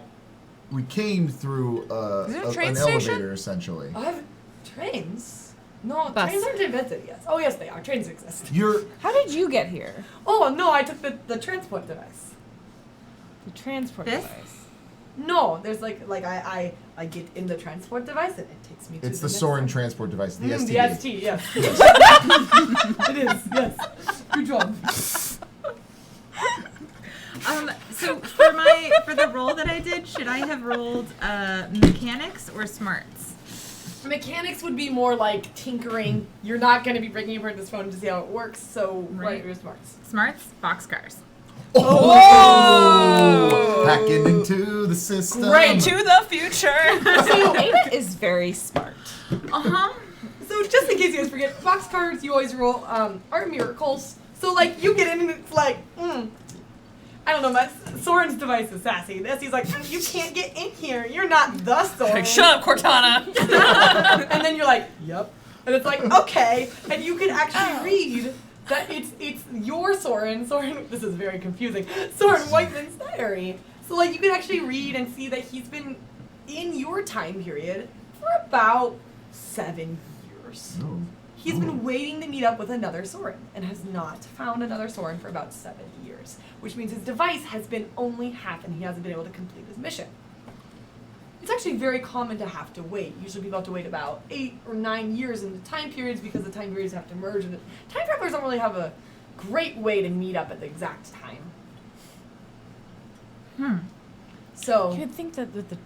We came through
Is it a train
an
station?
elevator essentially.
I have trains. No,
Bus.
trains aren't invented yet. Oh yes, they are. Trains exist.
You're
How did you get here?
Oh no, I took the transport device.
The transport
This?
device.
No, there's like I get in the transport device and it takes me to
it's the
next
Soren
one.
transport device, the STD.
The ST, yes. It is, yes. Good job.
So for the role that I did, should I have rolled mechanics or smarts?
Mechanics would be more like tinkering. You're not going to be breaking apart this phone to see how it works, so
Right.
write your smarts.
Smarts, boxcars.
Oh! Hacking into the system.
Right to the future.
So Ada is very smart.
So just in case you guys forget, boxcars you always roll are miracles. So like you get in and it's like, I don't know, my Soren's device is sassy. The SE's like, you can't get in here. You're not the Soren.
Like, shut up, Cortana.
And then you're like, yep. And it's like, okay. And you can actually read that it's your Soren. This is very confusing. Soren Whiteman's diary. So like you can actually read and see that he's been in your time period for about 7 years.
Oh.
He's been waiting to meet up with another Soren and has not found another Soren for about 7 years, which means his device has been only half and he hasn't been able to complete his mission. It's actually very common to have to wait. Usually people have to wait about 8 or 9 years in the time periods because the time periods have to merge, and time travelers don't really have a great way to meet up at the exact time. So
You'd think that the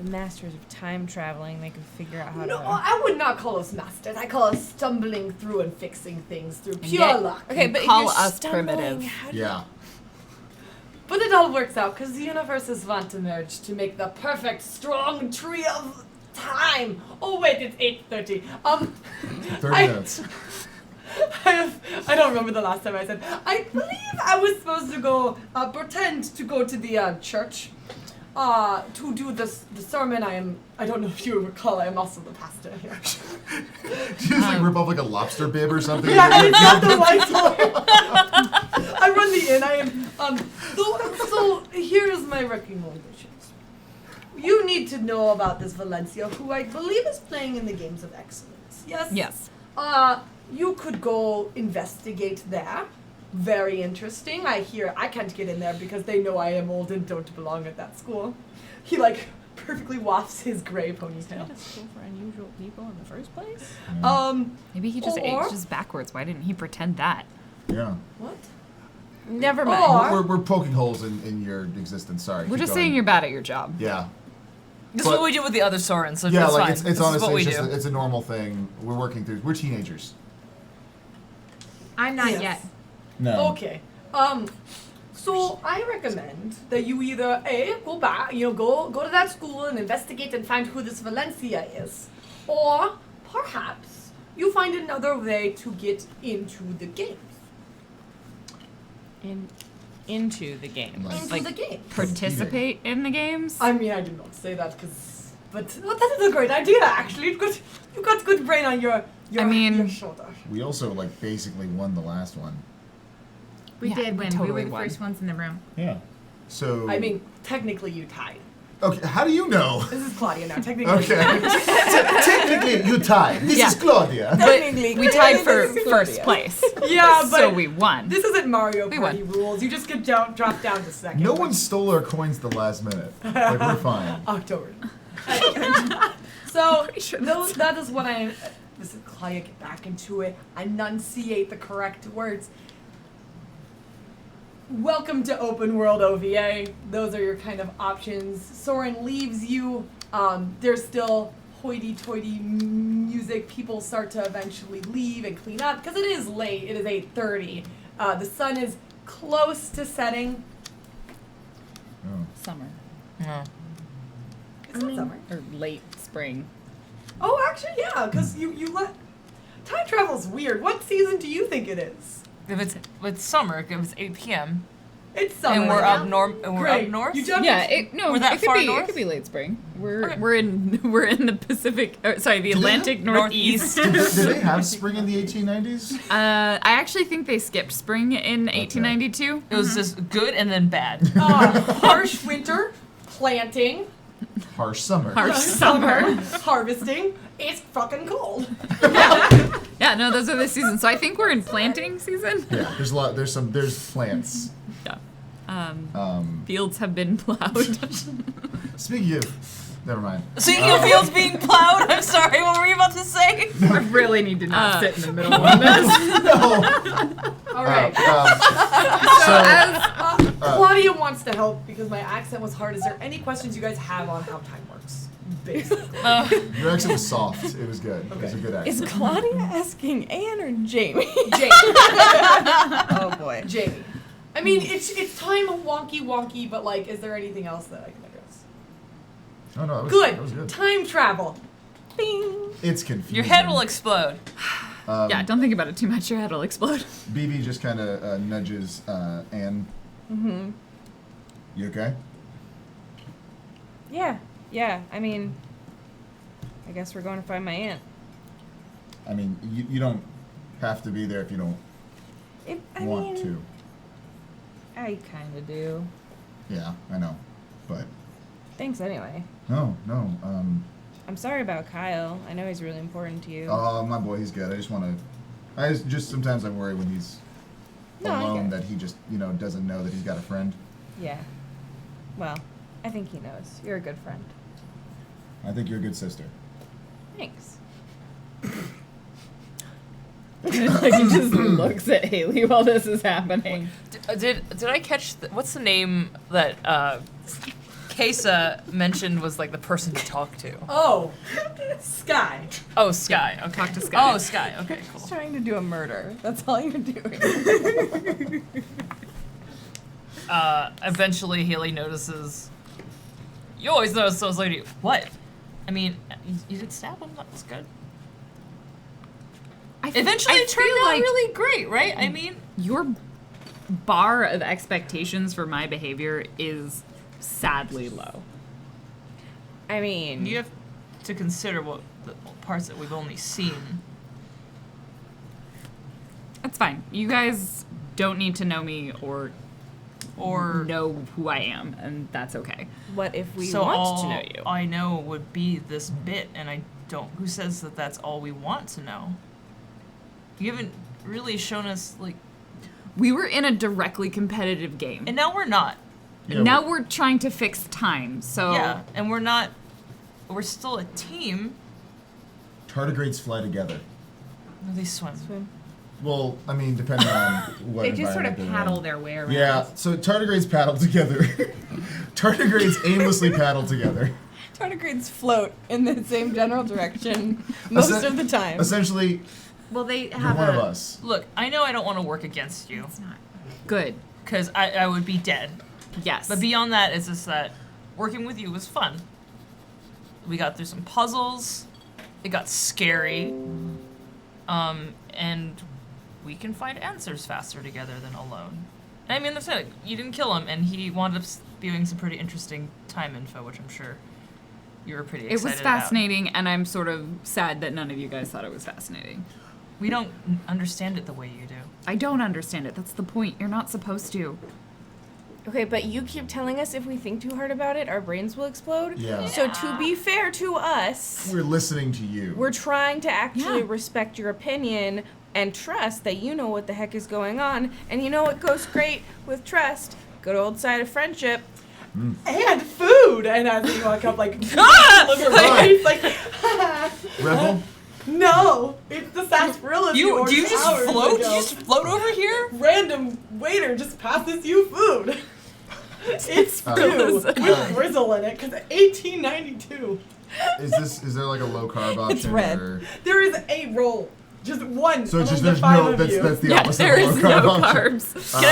masters of time traveling, they could figure out how
no,
to.
I would not call us masters. I call us stumbling through and fixing things through pure
yet-
luck.
Okay,
You
but
call
if you're
us
stumbling,
primitive.
how do
Yeah.
But it all works out because the universes want to merge to make the perfect strong tree of time. Oh wait, it's 8:30.
30
I-
minutes.
I don't remember the last time I said. I believe I was supposed to go pretend to go to the church to do the sermon. I don't know if you recall. I am also the pastor here.
Did you just like rip off like a lobster bib or something?
Yeah, I got the white one. I run the inn. I am so here's my recommendations. You need to know about this Valencia, who I believe is playing in the Games of Excellence. Yes?
Yes.
You could go investigate there. Very interesting. I hear I can't get in there because they know I am old and don't belong at that school. He like perfectly wafts his gray ponytail.
a school for unusual people in the first place?
Maybe he just
Or-
ages backwards. Why didn't he pretend that?
Yeah.
What?
Never mind.
Or-
We're poking holes in your existence. Sorry.
We're
keep
just
going.
saying you're bad at your job.
Yeah.
This is
But-
what we do with the other Soren, so
Yeah,
it's
like
fine.
it's
This is
honestly
what we
it's,
do.
just it's a normal thing. We're working through. We're teenagers.
I'm not
Yes.
yet.
No.
Okay. So I recommend that you either go back, go to that school and investigate and find who this Valencia is, or perhaps you find another way to get into the game.
Into the game.
Like-
Into the game.
Participate in the games?
I mean, I did not say that but that is a great idea. Actually, you got good brain on your
I mean-
your shoulder.
We also like basically won the last one.
We
Yeah,
did
we
win.
totally
we were the
won.
first ones in the room.
Yeah. So.
I mean, technically you tied.
Okay. How do you know?
This is Claudia now. Technically.
Okay. Technically, you tied. This
Yeah.
is Claudia.
But we tied for
This is
first
Claudia.
place.
Yeah, but
So we won.
this isn't Mario
We
Party
won.
rules. You just get dropped down to second.
No one stole our coins the last minute. Like we're fine.
October. So
pretty sure
that is what I. This is Claudia. Get back into it. Enunciate the correct words. Welcome to Open World OVA. Those are your kind of options. Soren leaves you. There's still hoity-toity music. People start to eventually leave and clean up because it is late. It is 8:30. The sun is close to setting.
Oh.
Summer.
No.
It's not summer.
Or late spring.
Oh, actually, yeah, because you let. Time travel's weird. What season do you think it is?
If it's summer, if it's 8 p.m.
It's summer.
and we're
right
up
now.
north. And we're
Great.
up north.
You jumped.
Yeah,
We're that
it could
far
be
north?
it could be late spring. We're
Okay.
we're in the Pacific. Sorry, the
Do they
Atlantic
have-
Northeast.
Did they have spring in the 1890s?
I actually think they skipped spring in 1892.
It was just good and then bad.
Harsh winter, planting,
Harsh summer.
Harsh summer.
harvesting. It's fucking cold.
Yeah, no, those are the seasons. So I think we're in planting season.
Yeah, there's a lot. There's plants.
Yeah.
Fields
Fields have been plowed.
Speaking of, never mind.
Speaking of fields being plowed, I'm sorry, what were you about to say?
I really need to not sit in the middle of
No.
All right. Claudia wants to help because my accent was hard. Is there any questions you guys have on how time works? Basically.
Your accent was soft. It was good. It was a good
Is
accent.
Claudia asking Anne or Jamie?
Jamie.
Oh boy.
Jamie. I mean, it's time wonky, but like, is there anything else that I can address?
Oh no, that was
Good.
That was good.
Time travel. Bing.
It's confusing.
Your head will explode.
Yeah, don't think about it too much. Your head will explode.
BB just kind of nudges Anne.
Mm-hmm.
You okay?
Yeah. I mean, I guess we're going to find my aunt.
I mean, you don't have to be there if you don't
I
want
mean,
to.
I kind of do.
Yeah, I know, but
Thanks anyway.
no.
I'm sorry about Kyle. I know he's really important to you.
Oh, my boy, he's good. Sometimes I worry when he's
No, I get
alone
it.
that he just, doesn't know that he's got a friend.
Yeah. Well, I think he knows. You're a good friend.
I think you're a good sister.
Thanks.
Like he just looks at Haley while this is happening.
Did I catch what's the name that Kesa mentioned was like the person to talk to?
Oh, Sky.
Oh, Sky. Okay.
Talk to Sky.
Oh, Sky. Okay, cool.
He's trying to do a murder. That's all you're doing.
Eventually, Haley notices. You always notice those lady. What? I mean, you did stab him. That was good. Eventually, it turned out really great, right? I mean,
your bar of expectations for my behavior is sadly low.
I mean,
you have to consider what the parts that we've only seen.
That's fine. You guys don't need to know me or know who I am, and that's okay.
what if we
So
want to know
all
you?
I know would be this bit, and I don't. Who says that that's all we want to know? You haven't really shown us like.
We were in a directly competitive game.
And now we're not.
Yeah,
now we're trying to fix time, so...
Yeah, and we're not. We're still a team.
Tardigrades fly together.
No, they swim.
Well, I mean, depending on what
They just sort of
environment they're
paddle
in.
their way around.
Yeah, so tardigrades paddle together. Tardigrades aimlessly paddle together.
Tardigrades float in the same general direction most of the time.
Essentially,
Well, they
you're
have
one of us.
Look, I know I don't want to work against you,
It's not.
Good.
because I would be dead.
Yes.
But beyond that, it's just that working with you was fun. We got through some puzzles. It got scary. And we can find answers faster together than alone. And I mean, that's it. You didn't kill him, and he wound up spewing some pretty interesting time info, which I'm sure you were pretty
It
excited
was fascinating, and I'm sort of sad that none of you guys thought it was fascinating.
about. We don't understand it the way you do.
I don't understand it. That's the point. You're not supposed to.
Okay, but you keep telling us if we think too hard about it, our brains will explode.
Yeah.
So to be fair to us,
We're listening to you.
we're trying to actually
Yeah.
respect your opinion and trust that you know what the heck is going on. And you know what goes great with trust? Good old side of friendship.
And food. And as you walk up, like, look at her face, like,
Rebel?
no, it's the sarsaparilla.
Do you
ordered
just
hours
float?
ago.
Do you just float over here?
Random waiter just passes you food. It's stew with grizzle in it because 1892.
Is there like a low carb option?
It's red.
Or?
There is a roll, just one.
So it's just
among the
there's
five
no
of
that's
you.
that's the
Yeah,
opposite
there
of
is
low carb
no
option.
carbs.
Can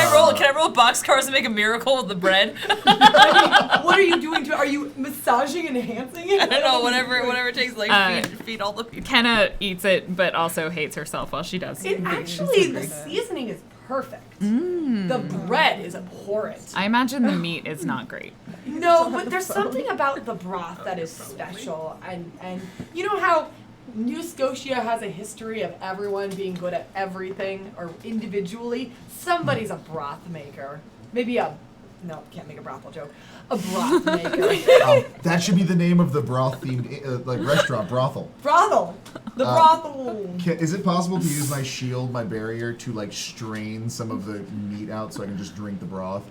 I roll boxcars and make a miracle with the bread?
What are you doing to? Are you massaging and enhancing it?
I don't know, whatever it takes, like feed all the people.
Kenna eats it, but also hates herself while she does.
It actually, the seasoning is perfect. The bread is abhorrent.
I imagine the meat is not great.
No, but there's something about the broth that is special, and you know how New Scotia has a history of everyone being good at everything, or individually. Somebody's a broth maker. Maybe can't make a brothel joke. A broth maker.
That should be the name of the broth themed like restaurant brothel.
Brothel. The brothel.
Is it possible to use my shield, my barrier, to like strain some of the meat out so I can just drink the broth?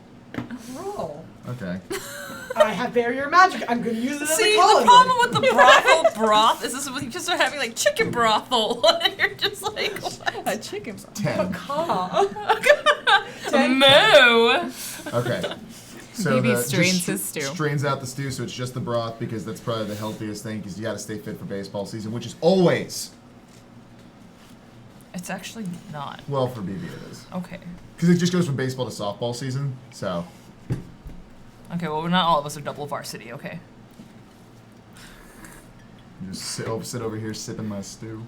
Roll.
Okay.
I have barrier magic. I'm gonna use it as
See,
a color.
the problem with the brothel broth is this when you just start having like chicken brothel, and you're just like, what?
A chicken broth.
10.
Moo.
Okay. So
Maybe
the-
strains
just
his stew.
Strains out the stew, so it's just the broth because that's probably the healthiest thing because you got to stay fit for baseball season, which is always
It's actually not.
well for BB it is
Okay.
because it just goes from baseball to softball season. So
Okay, well, not all of us are double varsity, okay?
you just sit over here sipping my stew.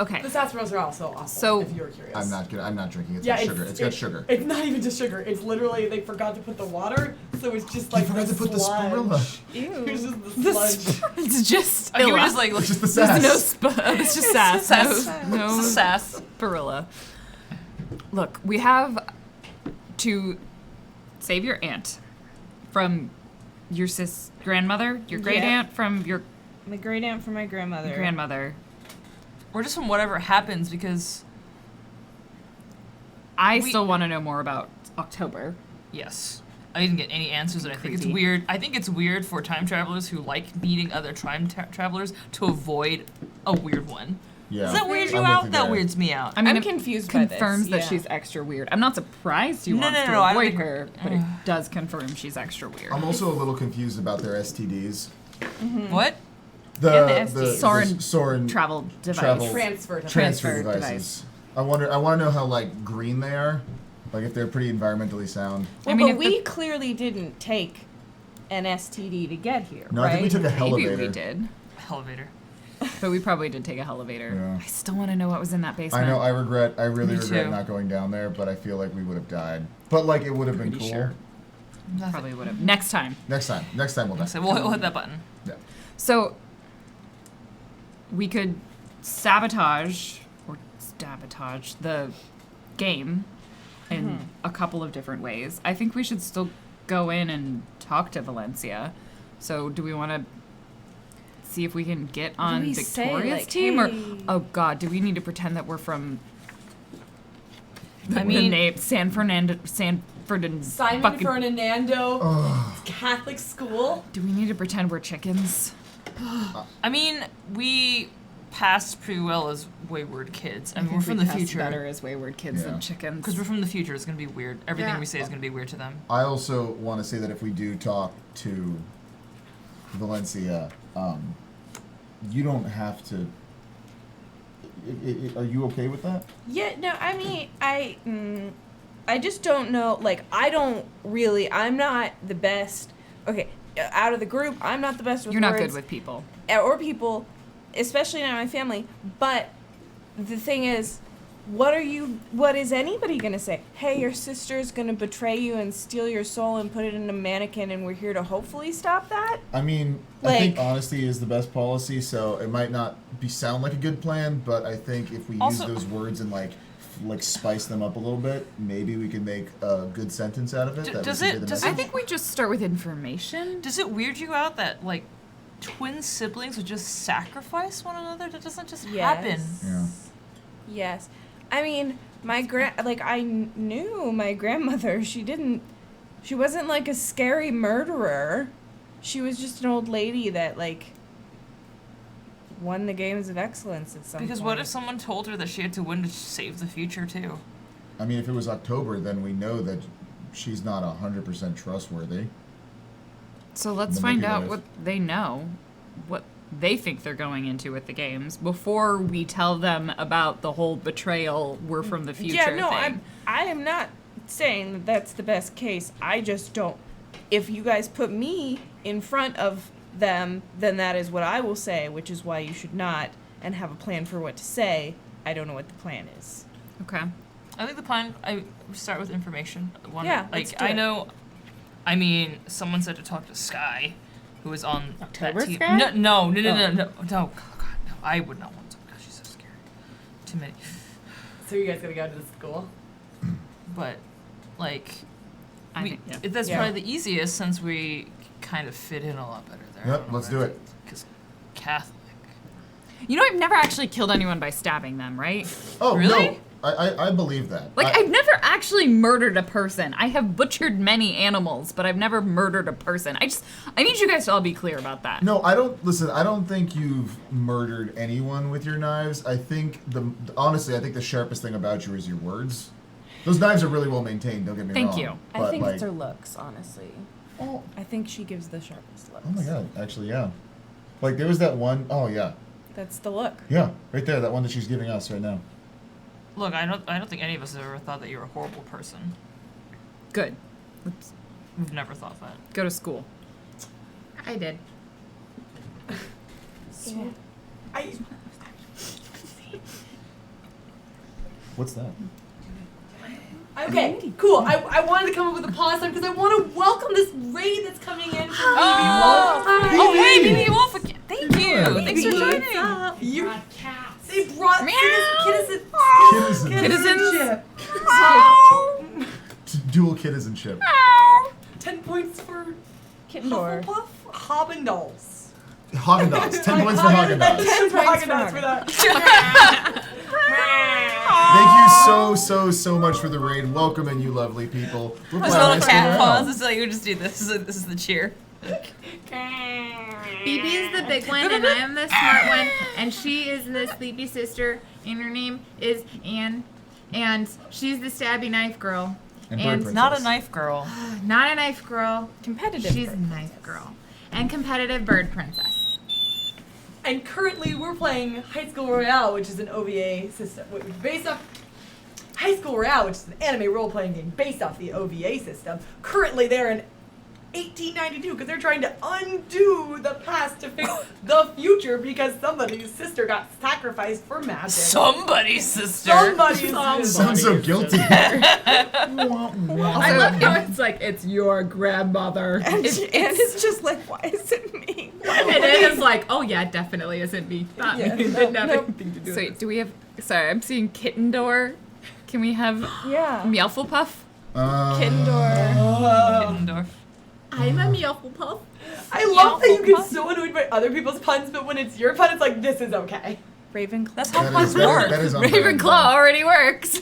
Okay.
The sarsaparillas are also awesome.
So-
if you're curious.
I'm not drinking. It's
Yeah,
got sugar. It's got sugar.
It's not even just sugar. It's literally they forgot to put the water, so it's just
You
like
forgot
the
to put the
sludge.
spirilla.
It's just the sludge.
It's just
Okay, we're
Spilla.
just like,
It's just the
There's
sass.
no it's just sass.
sass.
No
sass.
Spirilla. Look, we have to save your aunt from your grandmother, your great aunt from your
The great aunt for my grandmother.
Grandmother.
Or just from whatever happens, because
I still want to know more about October.
yes, I didn't get any answers, and I think it's
Creepy.
weird. I think it's weird for time travelers who like meeting other time travelers to avoid a weird one.
Yeah.
Does that weird you
I'm with
out?
you
That
there.
weirds me out.
I mean,
I'm
it
confused by this.
confirms that
yeah.
she's extra weird. I'm not surprised he
No,
wants
no,
to
no, I don't
avoid
think-
her, but it does confirm she's extra weird.
I'm also a little confused about their STDs.
What?
And the STDs.
Soren
Travel device.
travel
Transfer to
transfer
Transfer
devices. I want to know how like green they are, like if they're pretty environmentally sound.
Well,
I mean,
but
if
we
the-
clearly didn't take an STD to get here,
No,
right?
I think we took a
Maybe
elevator.
we did,
Elevator.
but we probably did take a elevator.
Yeah.
I still want to know what was in that basement.
I know. I really
Me
regret
too.
not going down there, but I feel like we would have died. But like it would have been
Pretty
cool.
sure. Probably would have. Next time.
Next time we'll die.
So we'll hit that button.
Yeah.
So we could sabotage the game in a couple of different ways. I think we should still go in and talk to Valencia. So do we want to see if we can get on
we say,
Victoria's
like,
team,
hey?
or oh god, do we need to pretend that we're from
I
the
mean-
name Sanford
Simon
fucking,
Fernando Catholic school.
do we need to pretend we're chickens?
I mean, we passed pretty well as wayward kids. I mean, we're
think
from
we
the
passed
future.
better as wayward kids
Yeah.
than chickens.
Because we're from the future, it's gonna be weird. Everything
Yeah.
we say is gonna be weird to them.
I also want to say that if we do talk to Valencia, you don't have to. Are you okay with that?
Yeah, no, I mean, I just don't know. Like, I'm not the best. Okay, out of the group, I'm not the best with
You're not
words.
good with people.
Or people, especially not my family. But the thing is, what is anybody gonna say? Hey, your sister's gonna betray you and steal your soul and put it in a mannequin, and we're here to hopefully stop that?
I mean, I think
Like-
honesty is the best policy, so it might not sound like a good plan, but I think if we
Also-
use those words and like spice them up a little bit, maybe we can make a good sentence out of it.
D-
that
does
we
it-
can get the
does
I
message.
think we just start with information.
Does it weird you out that, like, twin siblings would just sacrifice one another? That doesn't just happen.
Yeah.
Yes. I mean, I knew my grandmother. She wasn't like a scary murderer. She was just an old lady that like won the games of excellence at some
Because
point.
what if someone told her that she had to win to save the future, too?
I mean, if it was October, then we know that she's not 100% trustworthy.
So let's find out what they know, what they think they're going into with the games before we tell them about the whole betrayal, we're from the future
Yeah, no,
thing.
I am not saying that that's the best case. I just don't. If you guys put me in front of them, then that is what I will say, which is why you should not and have a plan for what to say. I don't know what the plan is.
Okay.
I think the plan, I start with information.
Yeah, let's
like,
do
I
it.
know, I mean, someone said to talk to Sky, who was on
October
that team.
Sky?
No, no, oh, God, no. I would not want to. God, she's so scary. Too many.
So you guys gonna go to the school?
But, like,
I think, yeah.
that's
Yeah.
probably the easiest since we kind of fit in a lot better there.
Yep, let's do it.
Because Catholic.
You know, I've never actually killed anyone by stabbing them, right?
Oh,
Really?
no. I believe that.
Like, I've never actually murdered a person. I have butchered many animals, but I've never murdered a person. I need you guys to all be clear about that.
No, I don't think you've murdered anyone with your knives. I think honestly, I think the sharpest thing about you is your words. Those knives are really well maintained, don't get me
Thank
wrong.
you.
I
But,
think
like,
it's her looks, honestly.
oh,
I think she gives the sharpest looks.
oh my god, actually, yeah. Like, there was that one, oh yeah.
That's the look.
Yeah, right there, that one that she's giving us right now.
Look, I don't think any of us have ever thought that you're a horrible person.
Good. Let's
We've never thought that.
go to school.
I did.
So, I
What's that?
okay, cool. I wanted to come up with a pause time because I want to welcome this raid that's coming in. From
Oh, hey, BB Wolf again. Thank you.
Yeah.
Thanks for joining.
You, they brought
Citizens.
Dual citizenship.
10 points for
Kittendor.
Hufflepuff Hobbendolls.
Haagen-Dazs. 10 points for Haagen-Dazs.
10 points for
Haagen-Dazs for that.
Thank you so much for the raid. Welcome in, you lovely people. We're
There's a
playing
little
High School
cat
Royale.
pause. So you just do this. This is the cheer.
Phoebe is the big one, and I am the smart one, and she is the sleepy sister, and her name is Anne, and she's the stabby knife girl.
And
And
Bird
Not a
Princess.
knife girl.
Not a knife girl.
Competitive.
She's a knife girl. And competitive bird princess.
And currently we're playing High School Royale, which is an OVA system, which is based off High School Royale, which is an anime role-playing game based off the OVA system. Currently they're in 1892 because they're trying to undo the past to fix the future because somebody's sister got sacrificed for magic.
Somebody's sister.
Somebody's
Sounds so guilty.
I love how it's like, it's your grandmother.
And it's just like, why is it me?
And it is like, oh yeah, it definitely isn't me. Not
Yeah.
me. It didn't have
Nope.
anything to do
So
with
wait, do we have? Sorry, I'm seeing Kitten Door. Can we have
Yeah.
Meowflepuff?
Kitten door.
Kittendorf.
I'm a Meowflepuff.
I love that you get so annoyed by other people's puns, but when it's your pun, it's like, this is okay.
Ravenclaw.
That's how
That
puns
is, that,
work.
that is unfair.
Ravenclaw already works.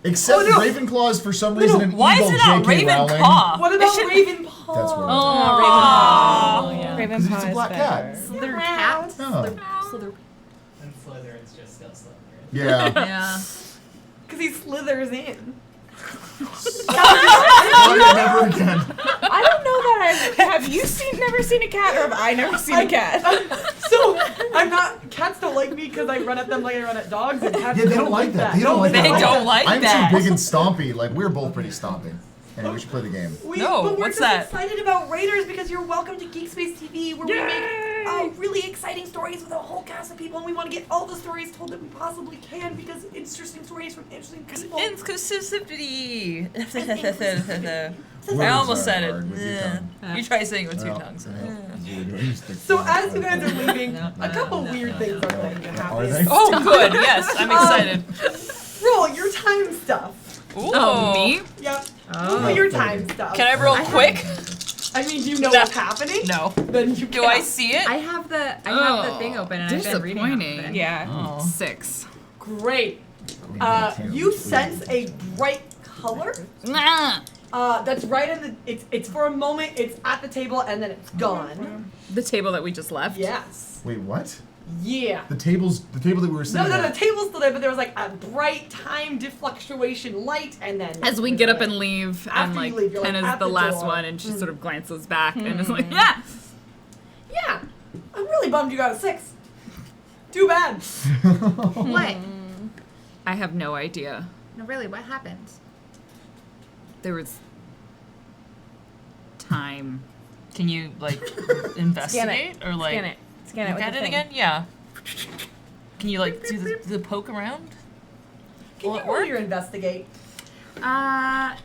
Except
Oh, no.
Ravenclaw is for some reason an
Why
evil
is it not
J.K. Rowling.
Ravenclaw?
What about Ravenpaw?
That's what
Oh, yeah.
Ravenclaw
Because it's a
is
black
better.
cat.
Slither cat.
Oh.
Slither.
And Slytherin's just still Slytherin.
Yeah.
Yeah.
Because he slithers in.
Never again.
I don't know that have you never seen a cat, or have I never seen a cat?
So I'm not. Cats don't like me because I run at them like I run at dogs, and cats
Yeah, they don't like that. They don't like
They
that.
don't like
I'm
that.
too big and stompy. Like, we're both pretty stompy. Anyway, we should play the game.
No,
but we're
what's
just
that?
excited about Raiders because you're welcome to GeekSpaceTV, where we make really exciting stories with a whole cast of people, and we want to get all the stories told that we possibly can because interesting stories from interesting people.
Inclusivity. I
Words
almost
are
said it.
hard with your
Yeah.
tongue.
You try saying it with two
Well,
tongues.
So as you guys are leaving, a couple weird things are going to happen.
Are they?
Oh, good. Yes, I'm excited.
Roll your time stuff.
Ooh.
Oh, me?
Yep.
Oh.
Roll your time stuff.
Can I roll quick?
I mean, do you know
No.
what's happening?
No.
Then you
Do I
can't.
see it?
I have the thing open, and I've been reading
disappointing.
off of it.
Yeah.
Oh.
6.
Great. You sense a bright color.
Nah.
That's right in the. It's for a moment. It's at the table and then it's gone.
The table that we just left.
Yes.
Wait, what?
Yeah.
The table that we were
No,
sitting
no,
at.
the table's still there, but there was like a bright time defluctuation light, and then
As we get up and leave,
After
and
you
like
leave, you're, like,
Ken is
at
the
the
last
door.
one, and she sort of glances back and is like, yeah.
Yeah, I'm really bummed you got a 6. Too bad.
What?
I have no idea.
No, really, what happened?
There was time.
Can you like investigate or like
Scan it. Scan it
look
with
at
the
it
thing.
again? Yeah. Can you like do the poke around?
Can
Will
you
it
roll
work?
your investigate?
I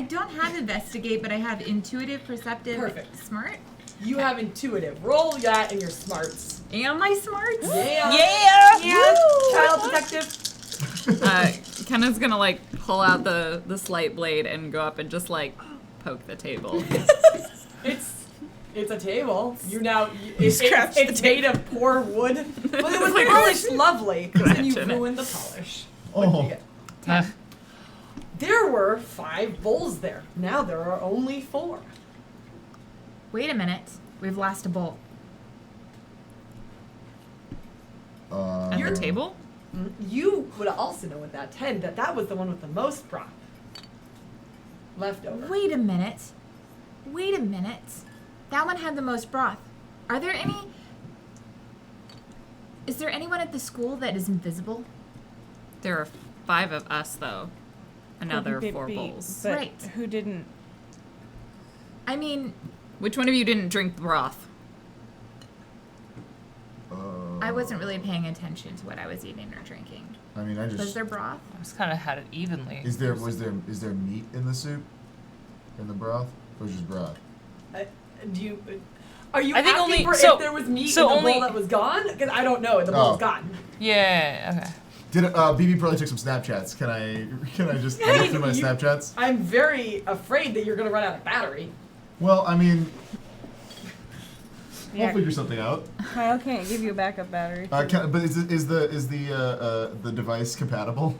don't have investigate, but I have intuitive, perceptive,
Perfect.
smart.
You have intuitive. Roll that and your smarts.
Am I smart?
Yeah.
Yeah.
Yeah. Child detective.
Kenna's gonna like pull out the slight blade and go up and just like poke the table.
It's a table. You now
scratched
it's made of poor wood, but it was polished lovely. And then you
Scratching it.
ruined the polish.
Oh.
There were 5 bowls there. Now there are only 4.
Wait a minute. We've lost a bowl.
At the table?
You would also know with that 10 that was the one with the most broth left over.
Wait a minute. Wait a minute. That one had the most broth. Are there any... Is there anyone at the school that is invisible?
There are 5 of us though, and now there are 4
Beep, beep,
bowls.
But
Right.
who didn't?
I mean,
Which one of you didn't drink the broth?
I wasn't really paying attention to what I was eating or drinking.
I mean, I
Was
just.
there broth?
I just kind of had it evenly.
Is there meat in the soup? In the broth? Or just broth?
Do you? Are you
I think
asking
only-
for
so-
if there was meat
so
in the
only-
bowl that was gone? Because I don't know. The bowl's
Oh.
gone.
Yeah. Okay.
Did BB probably took some Snapchats? Can I just look through my
You-
Snapchats?
I'm very afraid that you're gonna run out of battery.
Well, I mean, We'll figure something out.
Kyle can't give you a backup battery.
But is the device compatible?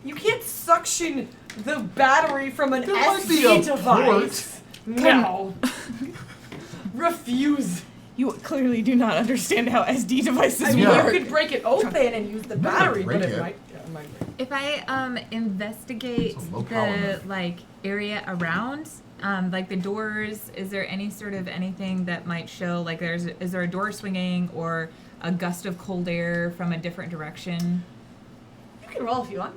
You can't suction the battery from an
There might be
SD
a
device. No. Refuse.
You clearly do not understand how SD devices
I mean,
Yeah.
you could break it open and use the battery, but
break
it
it.
might. Yeah, it might break.
If I investigate
It's a low power
the
move.
like area around, like the doors, is there any sort of anything that might show like is there a door swinging or a gust of cold air from a different direction?
You can roll if you want.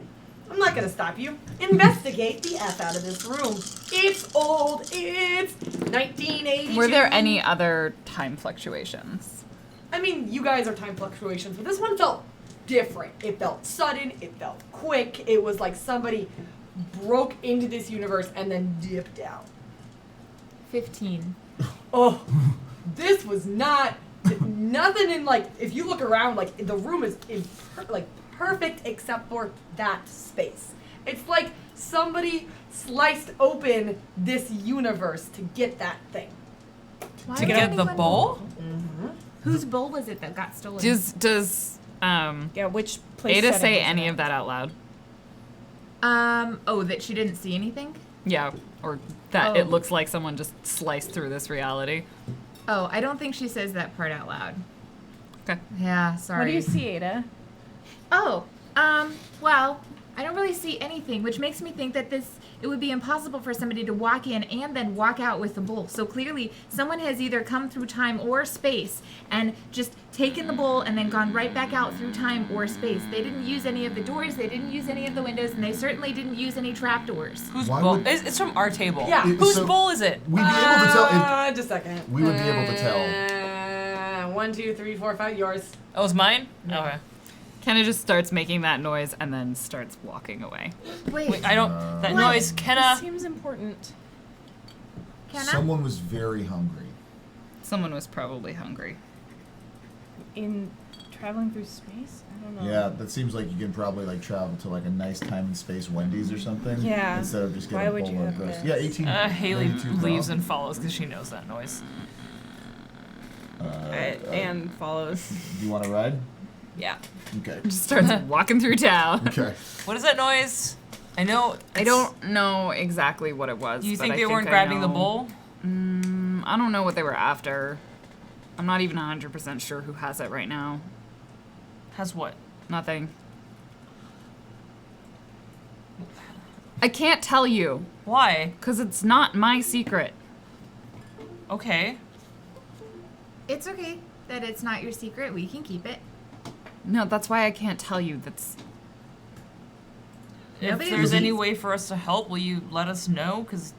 I'm not gonna stop you. Investigate the F out of this room. It's old. It's 1982.
Were there any other time fluctuations?
I mean, you guys are time fluctuations, but this one felt different. It felt sudden. It felt quick. It was like somebody broke into this universe and then dipped out.
15.
Oh, this was not nothing in like. If you look around, like the room is perfect except for that space. It's like somebody sliced open this universe to get that thing.
Why
To
would
get the
anyone-
bowl?
Whose bowl was it that got stolen?
Does
Yeah, which place?
Ada
setting
say
is
any
it?
of that out loud?
Oh, that she didn't see anything?
Yeah, or that
Oh.
it looks like someone just sliced through this reality.
Oh, I don't think she says that part out loud.
Okay.
Yeah, sorry.
What do you see, Ada?
Oh, well, I don't really see anything, which makes me think that it would be impossible for somebody to walk in and then walk out with the bowl. So clearly, someone has either come through time or space and just taken the bowl and then gone right back out through time or space. They didn't use any of the doors, they didn't use any of the windows, and they certainly didn't use any trapdoors.
Whose
Why
bowl?
would-
It's from our table.
Yeah.
Whose
So-
bowl is it?
We'd be able to tell.
Just a second.
We would be able to tell.
1, 2, 3, 4, 5. Yours.
Oh, it's mine?
No.
Okay.
Kenna just starts making that noise and then starts walking away.
Wait, I don't. That
What?
noise, Kenna.
Seems important.
Kenna?
Someone was very hungry.
Someone was probably hungry.
In traveling through space? I don't know.
Yeah, that seems like you can probably like travel to like a nice time and space Wendy's or something.
Yeah.
Instead of just
Why
getting a
would
bowl
you
of
have
gross.
this?
Yeah, 18.
Haley
92
leaves
raw.
and follows because she knows that noise.
And follows.
Do you want to ride?
Yeah.
Okay.
Just starts walking through town.
Okay.
What is that noise? I know.
I don't know exactly what it was.
Do you
but
think
I
they weren't
I
grabbing the
know-
bowl?
I don't know what they were after. I'm not even 100% sure who has it right now.
Has what?
Nothing. I can't tell you,
Why?
because it's not my secret.
Okay.
It's okay that it's not your secret. We can keep it.
No, that's why I can't tell you. That's
If
Nobody-
there's any way for us to help, will you let us know? Because,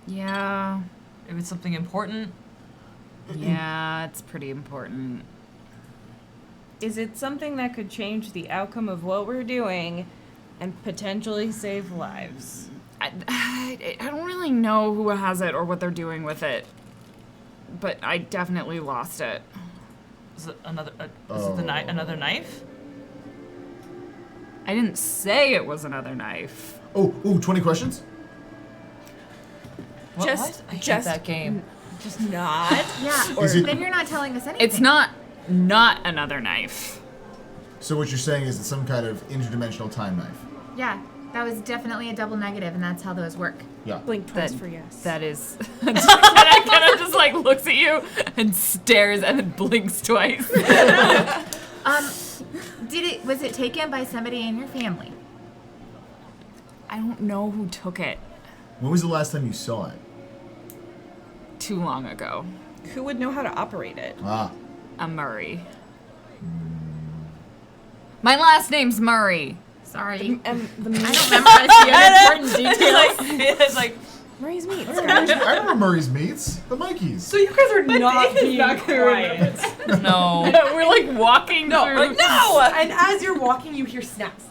yeah,
if it's something important.
yeah, it's pretty important.
Is it something that could change the outcome of what we're doing and potentially save lives?
I don't really know who has it or what they're doing with it, but I definitely lost it.
Is it another? Is it another knife?
I didn't say it was another knife.
Oh, 20 questions?
What?
Just-
I hate
just-
that game.
Just not.
Yeah,
Is it-
then you're not telling us anything.
It's not another knife.
So what you're saying is it's some kind of interdimensional time knife.
Yeah, that was definitely a double negative, and that's how those work.
Yeah.
Blink twice
That-
for yes.
That is. Kenna just like looks at you and stares and then blinks twice.
Was it taken by somebody in your family?
I don't know who took it.
When was the last time you saw it?
Too long ago.
Who would know how to operate it?
Ah.
A Murray. My last name's Murray.
Sorry.
And the
I don't memorize the important details.
It's like
Murray's meat.
I remember Murray's Meats. The Mikeys.
So you guys are not being quiet.
no.
We're like walking
No,
through.
no! And as you're walking, you hear snaps.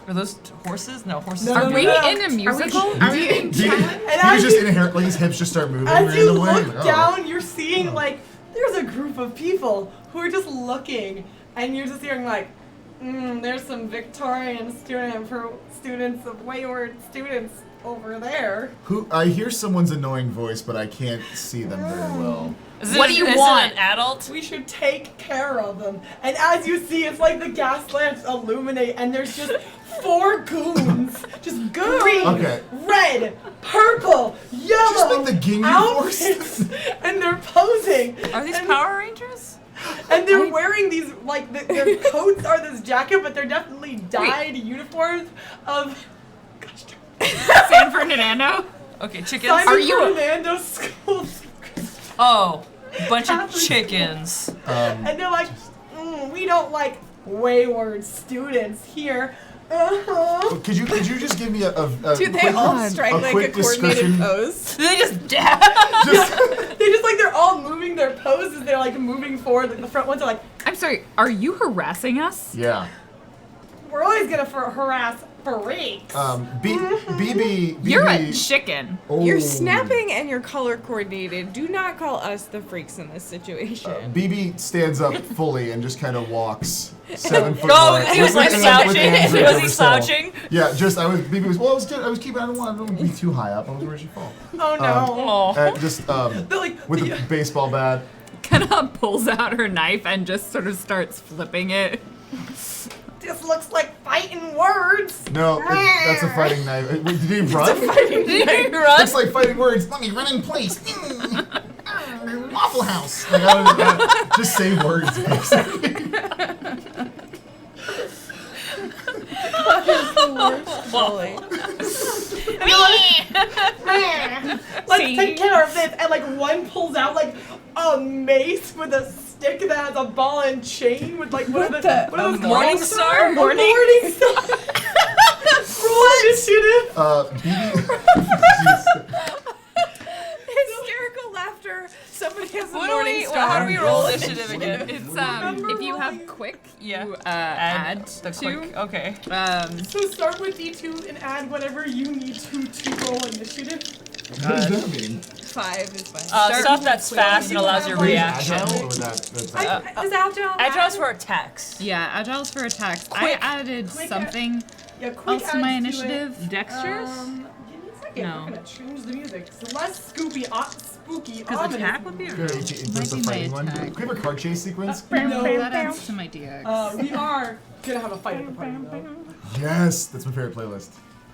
Are those horses? No, horses.
No,
are
Are we
no.
in a musical?
Are we in
He
And
was
as
just
you,
inherently, his hips just start moving
as you
randomly.
look
Oh.
down, you're seeing like there's a group of people who are just looking, and you're just hearing like, there's some Victorian students of wayward students over there.
Who? I hear someone's annoying voice, but I can't see them very well.
What do you want?
An adult?
We should take care of them. And as you see, it's like the gas lamps illuminate, and there's just 4 goons. Just green,
Okay.
red, purple, yellow
Just like the Ginyu
outfits. And they're posing.
Are these
and,
Power Rangers?
And they're wearing these, like, their coats are this jacket, but they're definitely dyed uniforms of...
San Fernando?
Okay, chickens.
Simon
Are you-
Fernando School.
Oh, bunch of chickens.
And they're like, we don't like wayward students here. Uh-huh.
Could you just give me a
Do they
quick,
all strike like a
quick
coordinated
description?
pose?
They just
Just,
They just like they're all moving their poses. They're like moving forward. Like, the front ones are like,
I'm sorry, are you harassing us?
yeah.
we're always gonna harass freaks.
BB.
You're a chicken.
Oh.
You're snapping and you're color coordinated. Do not call us the freaks in this situation.
BB stands up fully and just kind of walks 7 foot.
Oh,
wide.
he was like
With
slouching.
hands
Was
over
he
his stall.
slouching?
Yeah, just BB was. Well, I was good. I was keeping. I don't want to be too high up. I was worried she'd fall.
Oh no.
Oh.
Just
They're like,
with a baseball bat.
Kana pulls out her knife and just sort of starts flipping it.
this looks like fighting words.
No, that's a fighting knife. Wait, did he run?
Did he run?
That's like fighting words. Let me run in place. Waffle House. Like, I don't know, just say words, basically.
Fully.
Let's take care of this. And like one pulls out like a mace with a stick that has a ball and chain with like what are those
Morning
called?
Star?
A Morning Star. Roll initiative.
BB.
Hysterical laughter. Somebody has a
What do
morning
we?
star.
How do we roll initiative again?
It's if you have quick,
Yeah.
you add
the
to.
quick. Okay.
So start with D2 and add whatever you need to roll initiative.
What does that mean?
5 is fine.
Stuff that's fast and allows your reaction.
Agile? Or that's
Is agile?
Agile's for attacks.
Yeah, agile's for attacks.
Quick.
I added
Quick
something
Yeah, quick
else to my
adds
initiative.
Dexterous?
Give me a second.
No.
We're gonna change the music. So less spooky, spooky.
Because
ominous.
attack would be
Good. There's the
Might be my
fighting one.
attack.
Can we have a card chase sequence?
No.
That adds to my DX.
We are gonna have a fight at the party though.
Yes, that's my favorite playlist.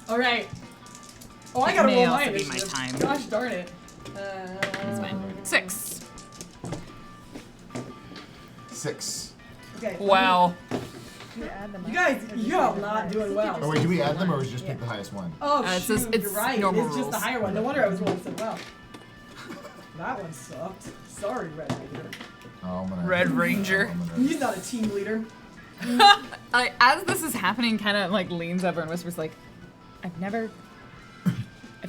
All right. Oh, I
It
gotta
may
roll my
also be my
initiative.
time.
Gosh darn it.
That's fine. 6.
6.
Okay.
Wow.
You guys, you're not doing well.
Oh wait, do we add them or just pick the highest one?
Oh,
it's
shoot,
just- it's
you're right.
normal
It's just the
rules.
higher one. No wonder I was rolling so well. That one sucked. Sorry, Red Ranger.
Oh, I'm gonna
Red Ranger.
I'm gonna-
He's not a team leader.
As this is happening, kind of like leans over and whispers like, I've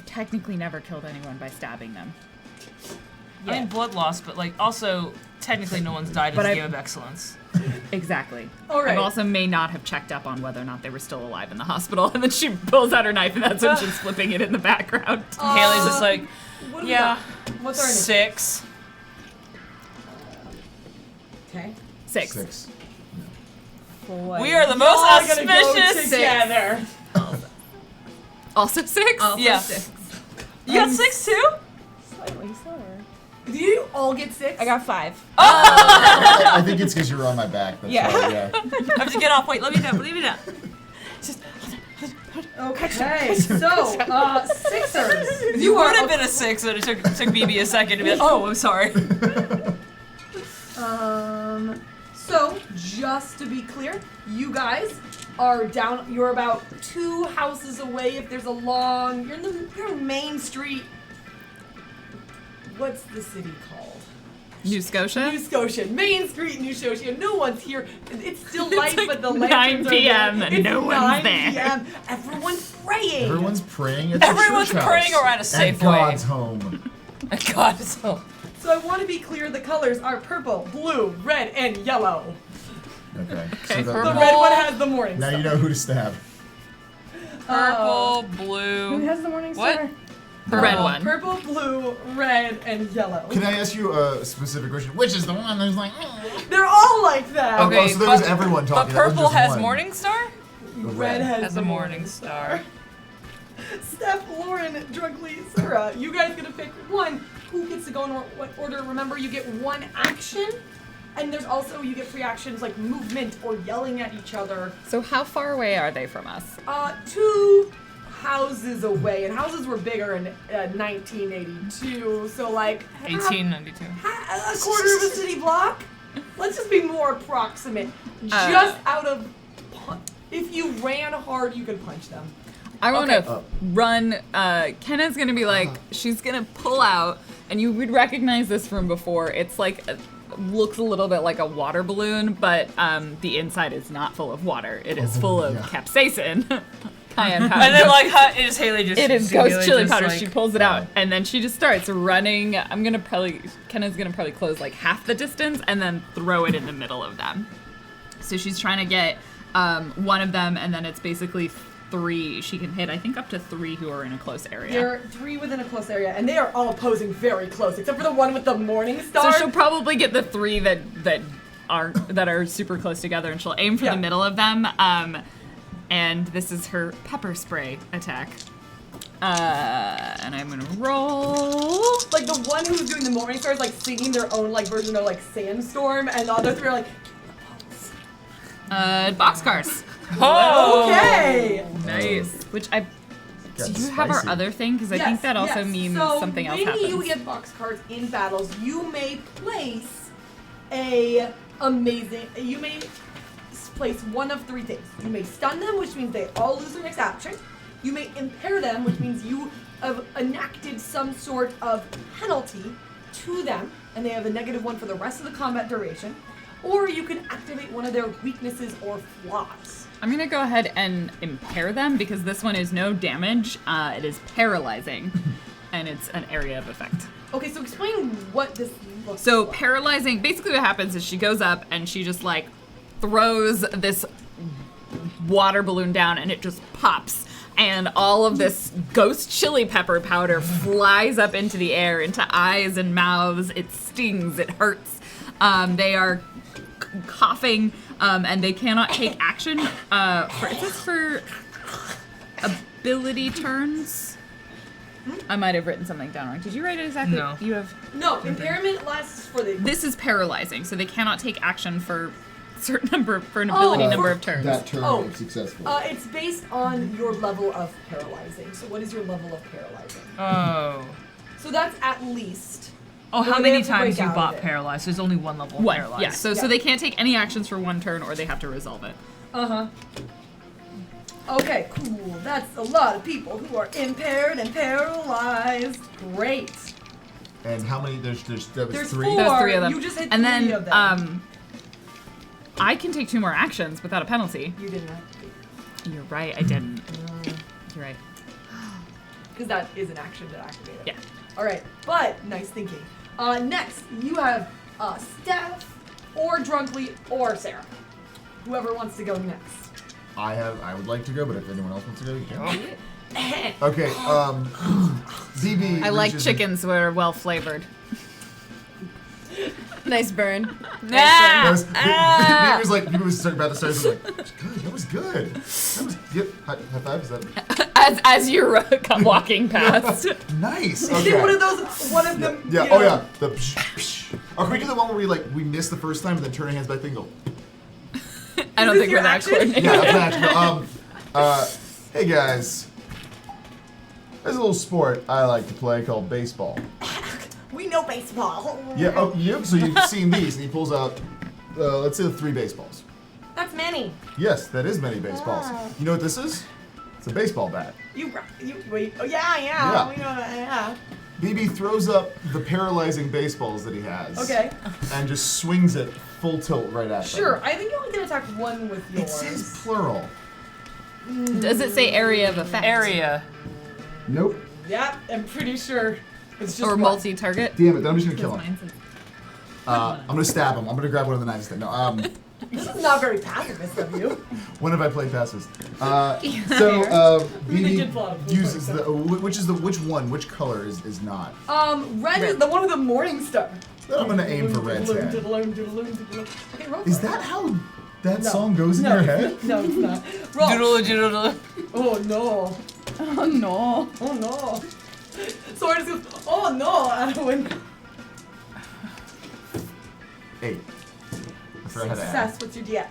technically never killed anyone by stabbing them.
I mean, blood loss, but like also technically no one's died in
But
the
I-
game of excellence.
Exactly.
All right.
I also may not have checked up on whether or not they were still alive in the hospital, and then she pulls out her knife, and that's when she's flipping it in the background.
Haley's just like,
What do we
yeah,
got? What's our initiative?
6.
Okay.
6.
6.
We are the most
All gonna go
auspicious.
together.
Also 6?
Yeah. You got 6 too?
Slightly slower.
Do you all get 6?
I got 5.
I think it's because you were on my back. That's
Yeah.
why, yeah.
I have to get off. Wait, let me down. Leave me down.
Okay, so, Sixers.
You would have been a 6, but it took BB a second to be like, oh, I'm sorry.
So, just to be clear, you guys are down, you're about 2 houses away if there's a long, you're in Main Street. What's the city called?
New Scotia?
New Scotia. Main Street, New Scotia. No one's here. It's still
It's
light,
like
but the
9
lanterns are
p.m.
there.
and
It's
no one's
9
there.
p.m. Everyone's praying.
Everyone's praying at the
Everyone's
church
praying
house.
or at a
At
Safeway.
God's home.
God, so.
So I want to be clear, the colors are purple, blue, red, and yellow.
Okay.
Okay,
The
purple.
red one has the morning
Now
star.
you know who to stab.
Purple, blue.
Who has the morning
What?
star?
The red one.
Purple, blue, red, and yellow.
Can I ask you a specific question? Which is the one that's like?
They're all like that.
Okay,
Oh, so there was everyone
But
talking. that wasn't
purple
just
has
one.
Morning Star?
Red has
Has
the
a Morning Star.
Steph, Lauren, Drunkly, Sarah, you guys get to pick one. Who gets to go in what order? Remember, you get one action, and there's also, you get free actions like movement or yelling at each other.
So how far away are they from us?
2 houses away, and houses were bigger in 1982, so like
1892.
a quarter of a city block. Let's just be more approximate. Just out of, if you ran hard, you could punch them.
I want to
Okay.
run. Kenna's gonna be like, she's gonna pull out, and you would recognize this from before. It's like, looks a little bit like a water balloon, but the inside is not full of water. It is full of capsaicin. Cayenne powder.
And then like, it is Haley just.
It is ghost chili powder.
Like,
She pulls it out, and then she just starts running. Kenna's gonna probably close like half the distance, and then throw it in the middle of them. So she's trying to get one of them, and then it's basically 3. She can hit, I think, up to 3 who are in a close area.
There are 3 within a close area, and they are all posing very close, except for the one with the morning star.
So she'll probably get the 3 that are super close together, and she'll aim for the middle of them. And this is her pepper spray attack. And I'm gonna roll.
Like the one who's doing the morning star is like singing their own like version of like Sandstorm, and the other 3 are like,
Boxcars.
Oh!
okay.
Nice. Which I.
That's
Do you have our
spicy.
other thing? Because I think that also means
so
something else
when
happens.
you get box cards in battles, you may place place one of 3 things. You may stun them, which means they all lose their next action. You may impair them, which means you have enacted some sort of penalty to them, and they have a -1 for the rest of the combat duration. Or you can activate one of their weaknesses or flaws.
I'm gonna go ahead and impair them because this one is no damage. It is paralyzing, and it's an area of effect.
Okay, so explain what this looks
So
like.
paralyzing, basically what happens is she goes up and she just like throws this water balloon down and it just pops. And all of this ghost chili pepper powder flies up into the air, into eyes and mouths. It stings, it hurts. They are coughing, and they cannot take action. Is this for ability turns? I might have written something down wrong. Did you write it exactly?
No.
You have.
No, impairment lasts for the...
This is paralyzing, so they cannot take action for certain number for an ability number of turns.
That turn
Oh.
is successful.
It's based on your level of paralyzing. So what is your level of paralyzing?
Oh.
So that's at least...
Oh, how
Well, they
many
have to break
times you
out of
bought
it.
paralyzed? There's only one level of
One,
paralyzed.
yeah. So
Yeah.
they can't take any actions for 1 turn, or they have to resolve it.
Uh-huh. Okay, cool. That's a lot of people who are impaired and paralyzed. Great.
And how many? There's
There's
3.
4.
There's 3 of them.
You just hit
and
3
then
of them.
I can take 2 more actions without a penalty.
You didn't.
You're right, I didn't. You're right.
Because that is an action to activate it.
Yeah.
All right, but nice thinking. Next, you have Steph, or Drunkly, or Sarah. Whoever wants to go next.
I would like to go, but if anyone else wants to go, you can. Okay, BB.
I like
reaches-
chickens that are well flavored.
Nice burn.
That was, BB was like, BB was talking about the stars. I was like, that was good. That was good. High five. Is that
As you're walking past.
nice?
Is
Okay.
it one of those? One of them.
Yeah.
you
Oh
know-
yeah. The. Psh, psh. Or can we do the one where we miss the first time and then turn our hands back and go?
I don't
Is this
think
your
we're that
action?
coordinated.
Yeah, that's actually. Hey guys. There's a little sport I like to play called baseball.
We know baseball.
Yeah. Oh, yep. So you've seen these, and he pulls out, let's say, 3 baseballs.
That's many.
Yes, that is many baseballs. You know what this is? It's a baseball bat.
You wait. Oh yeah.
Yeah.
We know that, yeah.
BB throws up the paralyzing baseballs that he has.
Okay.
And just swings it full tilt right at them.
Sure. I think you only can attack one with yours.
It says plural.
Does it say area of effect?
Area.
Nope.
Yep. I'm pretty sure. It's just
Or
one.
multi-target?
Damn it, then I'm just gonna kill him.
Mine says-
I'm gonna stab him. I'm gonna grab one of the knives then. No,
This is not very pacifist of you.
when have I played pacifist?
They did pull out a
BB
full
uses
point,
the, which color is not?
Red is the one with the morning star.
Then I'm gonna aim for red's head.
Okay, roll
Is
for it.
that how that
No.
song goes in
No.
your head?
No, it's not. Roll.
Doodle doodle.
Oh no.
Oh no.
Oh no. Sword just goes, oh no, out of window.
8. I forgot how to add.
Success, what's your DX?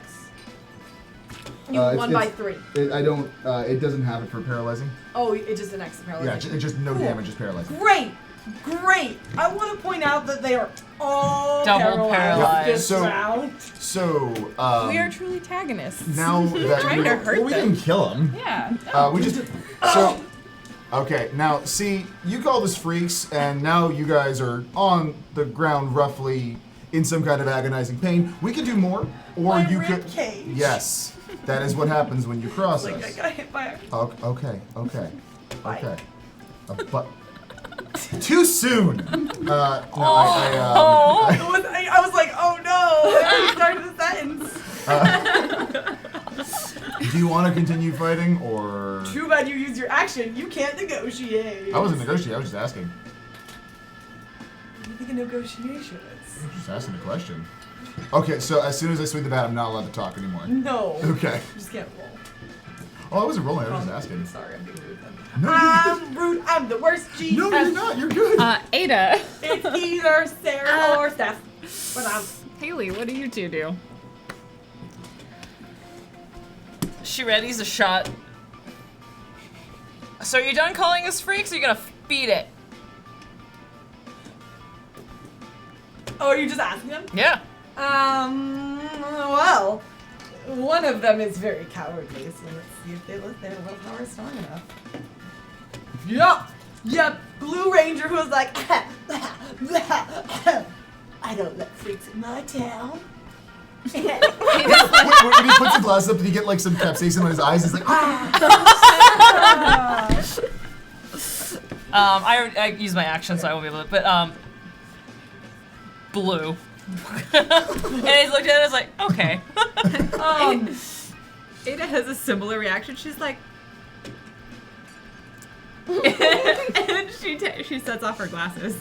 You
It's-
won by
it's-
3.
I don't. It doesn't have it for paralyzing.
Oh, it's just an X
Yeah,
paralyzation.
it's just no
Cool.
damage, just paralyzing.
Great! Great! I want to point out that they are all
Double paralyzed.
this
So-
round.
So
We are truly antagonists.
now that
Trying to hurt
well, we
them.
didn't kill him.
Yeah.
We just so. Okay, now see, you call this freaks, and now you guys are on the ground, roughly in some kind of agonizing pain. We could do more, or
My
you
rib
could.
cage.
Yes, that is what happens when you cross
Like, I
us.
got hit by a
Okay.
Bye.
Okay. But too soon. No, I
was like, oh no! I started the sentence.
do you want to continue fighting, or?
Too bad you used your action. You can't negotiate.
I wasn't negotiating. I was just asking.
What do you think a negotiation is?
I was just asking a question. Okay, so as soon as I swing the bat, I'm not allowed to talk anymore.
No.
Okay.
You just can't roll.
Oh, I wasn't rolling. I was just asking.
Sorry, I'm being rude then.
No,
I'm rude. I'm the worst G.
No, you're not. You're good.
Ada.
It's either Sarah or Steph. But
Haley, what do you two do?
She readies a shot. So are you done calling us freaks, or are you gonna beat it?
Oh, are you just asking them?
Yeah.
Well, one of them is very cowardly, so let's see if their willpower is strong enough. Yep, Blue Ranger who was like, I don't let freaks in my town.
when he puts the glasses up, did he get like some capsaicin on his eyes? He's like,
I use my action, so I won't be able to. But Blue. And he's looked at it and is like, okay.
Ada has a similar reaction. She's like, and she sets off her glasses.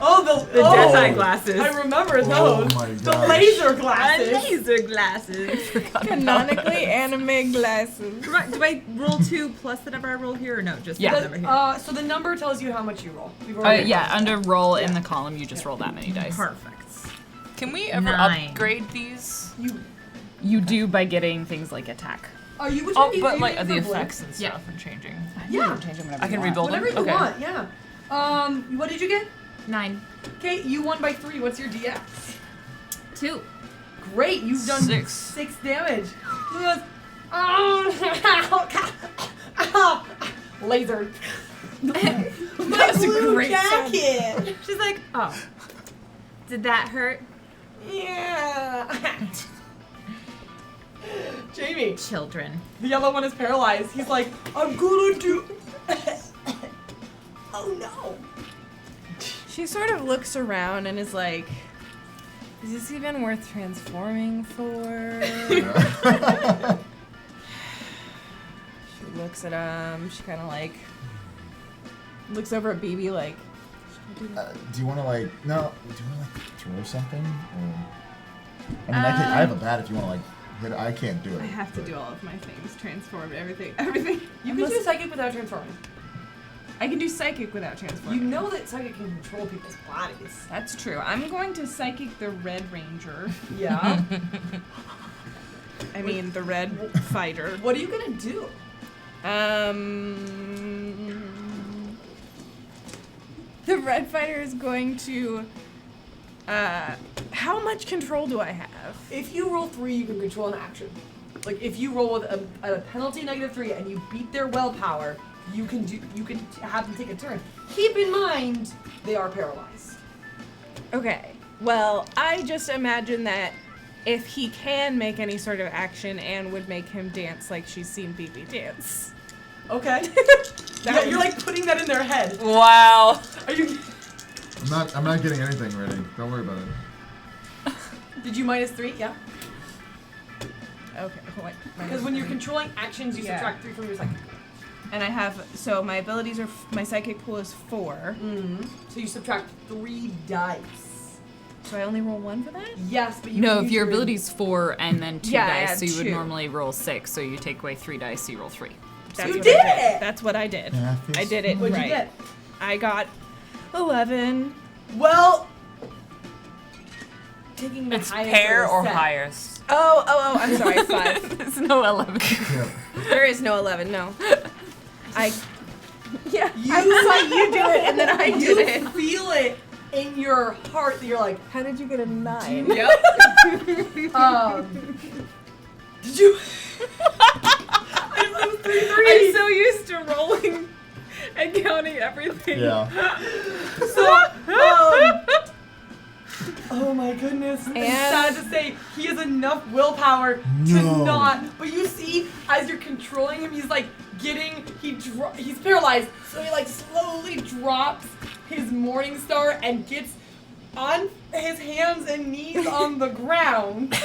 Oh,
The Jedi glasses.
I remember
Oh
those.
my
The
gosh.
laser glasses.
Laser glasses.
Canonically anime glasses.
Do I roll 2 plus the number I roll here, or no? Just
Yeah.
the number here.
So the number tells you how much you roll. We've already
Yeah, under roll in the column, you just roll that many dice.
Perfect.
Can we ever
9.
upgrade these?
You do by getting things like attack.
Are you?
Oh,
you-
but
you
like
looking
the
for blue?
effects and stuff and changing.
Yeah.
Change them whenever
I can
you want.
rebuild them.
Whatever you
Okay.
want. Yeah. What did you get?
9.
Okay, you won by 3. What's your DX?
2.
Great, you've done
6
damage. Blue goes, oh, laser. My blue
great sound.
jacket.
She's like, oh. Did that hurt?
Yeah. Jamie,
Children.
the yellow one is paralyzed. He's like, I'm gonna do. Oh no.
She sort of looks around and is like, is this even worth transforming for? She looks at him. She kind of like looks over at BB like,
do you want to like? No. Do you want to like throw something? Or... I mean, I have a bat if you want to like hit. I can't do it.
I have to do all of my things, transform everything.
You can do psychic without transforming.
I can do psychic without transforming.
You know that psychic can control people's bodies.
That's true. I'm going to psychic the Red Ranger.
Yeah.
I mean, the Red Fighter.
What are you gonna do?
The Red Fighter is going to. How much control do I have?
If you roll 3, you can control an action. Like if you roll with a penalty -3 and you beat their willpower, you can have them take a turn. Keep in mind they are paralyzed.
Okay. Well, I just imagine that if he can make any sort of action, Anne would make him dance like she's seen BB dance.
Okay. Yeah, you're like putting that in their head.
Wow.
Are you?
I'm not getting anything ready. Don't worry about it.
Did you -3? Yeah.
Okay.
Because when you're controlling actions, you
Yeah.
subtract 3 from your psychic.
And I have, so my abilities are, my psychic pool is 4.
So you subtract 3 dice.
So I only roll 1 for that?
Yes, but you
No,
can
if
use
your ability's 4 and then 2
Yeah, I
dice,
had
so you would
2.
normally roll 6, so you take away 3 dice, so you roll 3.
That's
You
what
did
I
it!
That's what I did.
Math is
I did it
What'd
right.
you get?
I got 11.
Well, taking the
It's
highest
pair
of the
or
set.
highest.
Oh, I'm sorry, 5.
There's no 11.
Yeah.
There is no 11, no. Yeah,
You
I saw you do it, and then I did
You
it.
feel it in your heart that you're like,
How did you get a 9?
did you? I was 3-3.
I'm so used to rolling and counting everything.
Yeah.
So, oh my goodness. And sad to say, he has enough willpower to
No.
not. But you see, as you're controlling him, he's like getting, he's paralyzed. So he like slowly drops his Morning Star and gets on his hands and knees on the ground.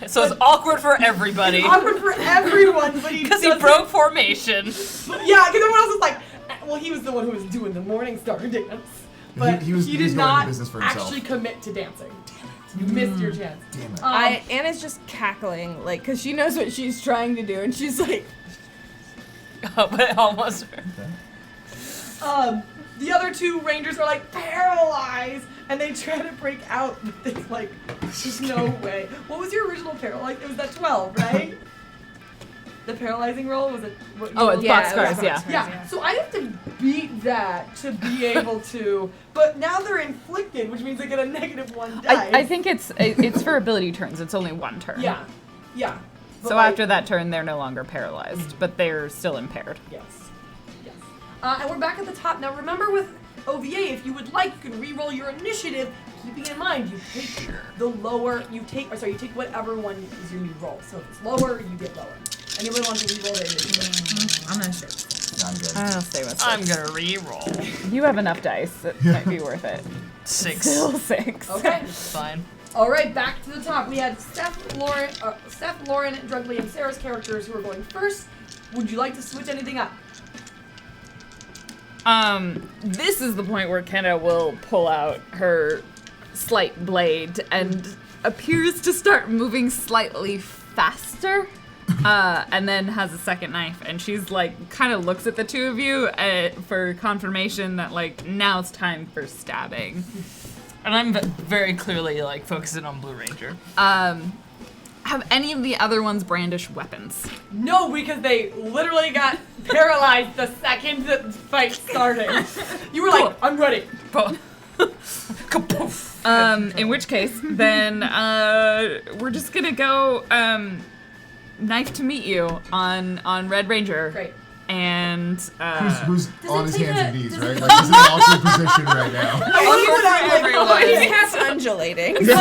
So it's awkward for everybody.
It's awkward for everyone, but he
Because he
doesn't-
broke formation.
Yeah, because everyone else was like, well, he was the one who was doing the Morning Star dance. But
He was
did
going into
not
business for himself.
actually commit to dancing. You missed your chance.
Damn it.
Anna's just cackling, like, because she knows what she's trying to do, and she's like,
But it almost.
The other two rangers are like paralyzed, and they try to break out, but it's like, there's no way. What was your original paralyze? It was that 12, right? The paralyzing roll was it? What,
Oh, it's
Yeah,
boxcars,
it was
yeah.
boxcars.
yeah. So I have to beat that to be able to, but now they're inflicted, which means they get a -1 dice.
I think it's for ability turns. It's only one turn.
Yeah, yeah. But
So
like-
after that turn, they're no longer paralyzed, but they're still impaired.
Yes. Yes. And we're back at the top. Now remember with OVA, if you would like, you can re-roll your initiative, keeping in mind you take the lower, you take whatever one is your new roll. So if it's lower, you get lower. Anybody want to re-roll their initiative?
I'm gonna shoot.
Yeah, I'm good.
I'll stay with
I'm
6.
gonna re-roll.
You have enough dice. It might be worth it.
6.
Still 6.
Okay.
Fine.
All right, back to the top. We had Steph, Lauren, Drugley, and Sarah's characters who are going first. Would you like to switch anything up?
This is the point where Kenna will pull out her slight blade and appears to start moving slightly faster. And then has a second knife, and she's like, kind of looks at the two of you for confirmation that like now it's time for stabbing.
And I'm very clearly like focusing on Blue Ranger.
Have any of the other ones brandish weapons?
No, because they literally got paralyzed the second the fight started. You were like, I'm ready.
Kapoof.
In which case, then we're just gonna go knife to meet you on Red Ranger.
Great.
And
Who's on
it
his
take
hands
a-
and knees,
does
right?
it-
Like he's in an awkward position right now.
he has undulating.
Is he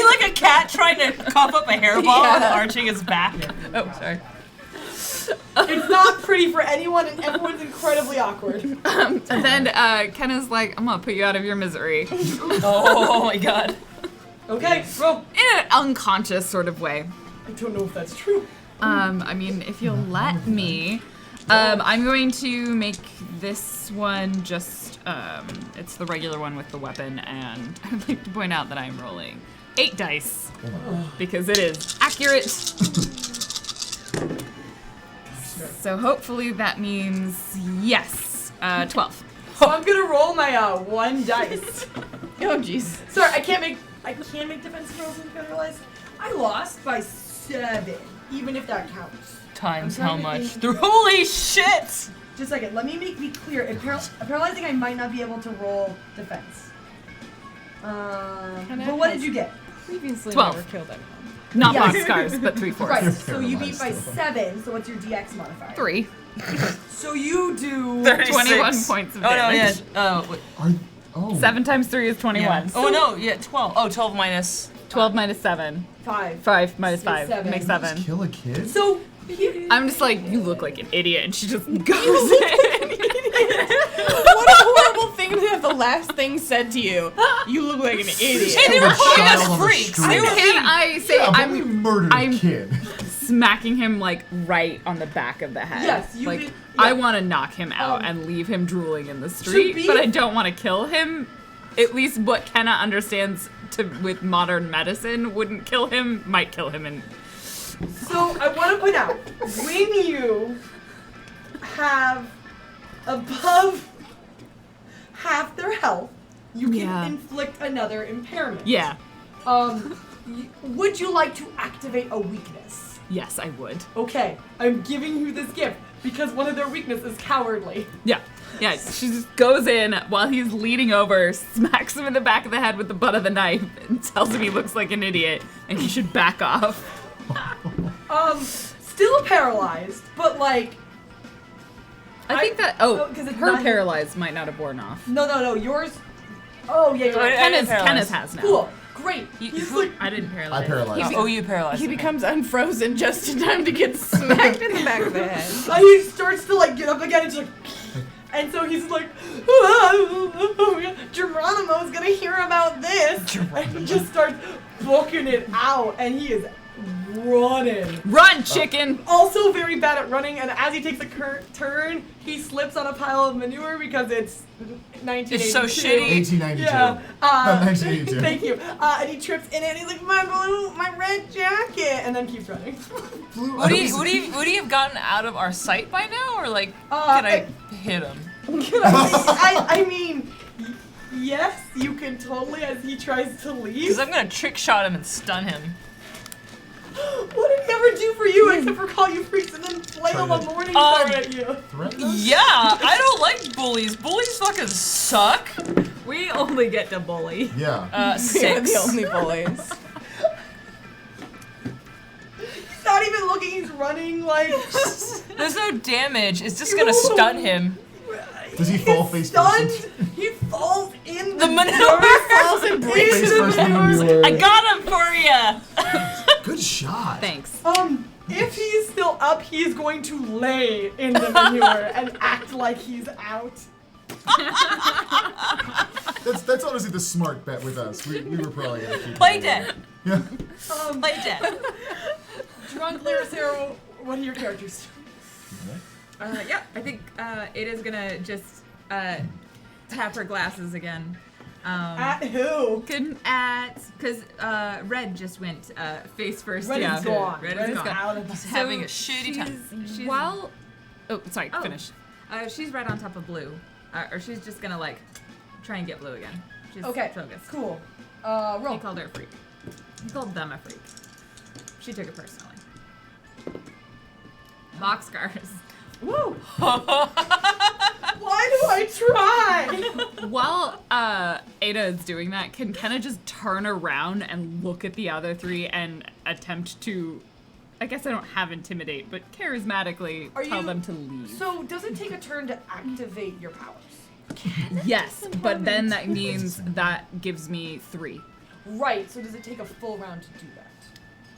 like a cat trying to cough up a hairball and arching his back? Oh, sorry.
It's not pretty for anyone, and everyone's incredibly awkward.
and then Kenna's like, I'm gonna put you out of your misery.
Oh my god.
Okay, roll.
In an unconscious sort of way.
I don't know if that's true.
I mean, if you'll let me, I'm going to make this one just, it's the regular one with the weapon, and I'd like to point out that I'm rolling 8 dice, because it is accurate. So hopefully that means yes, 12.
So I'm gonna roll my 1 dice.
Oh, jeez.
Sorry, I can't make defensive rolls in paralyzed. I lost by 7, even if that counts.
Times
I'm
how
trying to
much?
think.
Holy shit!
Just a second, let me be clear. In paralyzing, I might not be able to roll defense. But what did you get?
Previously
12.
never killed anyone.
Not
Yes.
boxcars, but 3/4.
Right,
You're
so you beat by
paralyzed,
7, so what's your DX modifier?
3.
So you do...
21 points of
Oh no, yeah.
damage.
Wait.
7 times 3 is 21.
Yeah. Oh no, yeah, 12. Oh, 12 minus.
12 minus 7.
5.
5 minus 5
7.
makes
Just
7.
kill a kid?
So...
I'm just like, you look like an idiot, and she just goes in.
What a horrible thing to have the last thing said to you. You look like an idiot.
Hey, they
Killed
were
a
calling
child
us
on the
freaks.
street.
They were
Can I say
Yeah, but we murdered
I'm-
a kid.
smacking him like right on the back of the head?
Yes, you
like
could-
I
yeah.
want to knock him out
Um,
and leave him drooling in the street,
be-
but I don't want to kill him. At least what Kenna understands with modern medicine wouldn't kill him, might kill him. And
So I want to point out, when you have above half their health, you can
Yeah.
inflict another impairment.
Yeah.
Would you like to activate a weakness?
Yes, I would.
Okay, I'm giving you this gift because one of their weaknesses is cowardly.
Yeah. Yeah, she just goes in while he's leaning over, smacks him in the back of the head with the butt of the knife, and tells him he looks like an idiot and he should back off.
Still paralyzed, but like,
I think that,
'cause it's
her
not-
paralyzed might not have worn off.
no, yours. Oh yeah, you're right.
Kenneth has now.
Cool, great. He's
who-
like,
I didn't paralyze.
I paralyzed.
Oh, you paralyzed.
He
me.
becomes unfrozen just in time to get smacked in the back of the head.
he starts to like get up again and just like, and so he's like, oh my God, Geronimo's gonna hear about this, and he just starts booking it out, and he is running.
Run, chicken!
Also very bad at running, and as he takes a turn, he slips on a pile of manure because it's 1982.
It's so shitty.
1892.
Yeah.
1982.
Thank you. And he trips in it, and he's like, my red jacket, and then keeps running.
Blue
Would
eyes.
he have gotten out of our sight by now, or like,
Uh,
can I hit him?
I mean, yes, you can totally, as he tries to leave.
Because I'm gonna trick shot him and stun him.
What did he ever do for you except for call you freaks and then flail a morning star at you?
Threaten us?
Yeah, I don't like bullies. Bullies fucking suck.
We only get to bully.
Yeah.
6.
They're the only bullies.
He's not even looking, he's running like.
There's no damage. It's just gonna stun him.
Does he fall face
Stunned!
first?
He falls in
The manure
falls and breaks
Face
into
first
the
in the
manure.
manure.
I got him for ya.
Good shot.
Thanks.
If he's still up, he's going to lay in the manure and act like he's out.
That's honestly the smart bet with us. We were probably gonna keep
Play
it.
dead.
Yeah.
Play dead.
Drunk Lyricero, what are your characters?
Yeah, I think Ada's gonna just tap her glasses again.
At who?
Because Red just went face first.
Red
into-
is gone.
Red
Red
is
is
gone.
out of the
Having a shitty time.
She's,
While... Oh, sorry,
Oh.
finish.
she's right on top of Blue, or she's just gonna like try and get Blue again. She's
Okay,
focused.
cool.
He
Roll.
called her a freak. He called them a freak. She took it personally. Boxcars.
Woo! Why do I try?
While Ada is doing that, can Kenna just turn around and look at the other three and attempt to, I guess I don't have intimidate, but charismatically tell them to leave?
So, does it take a turn to activate your powers?
Yes, but then that means that gives me 3.
Right, so does it take a full round to do that?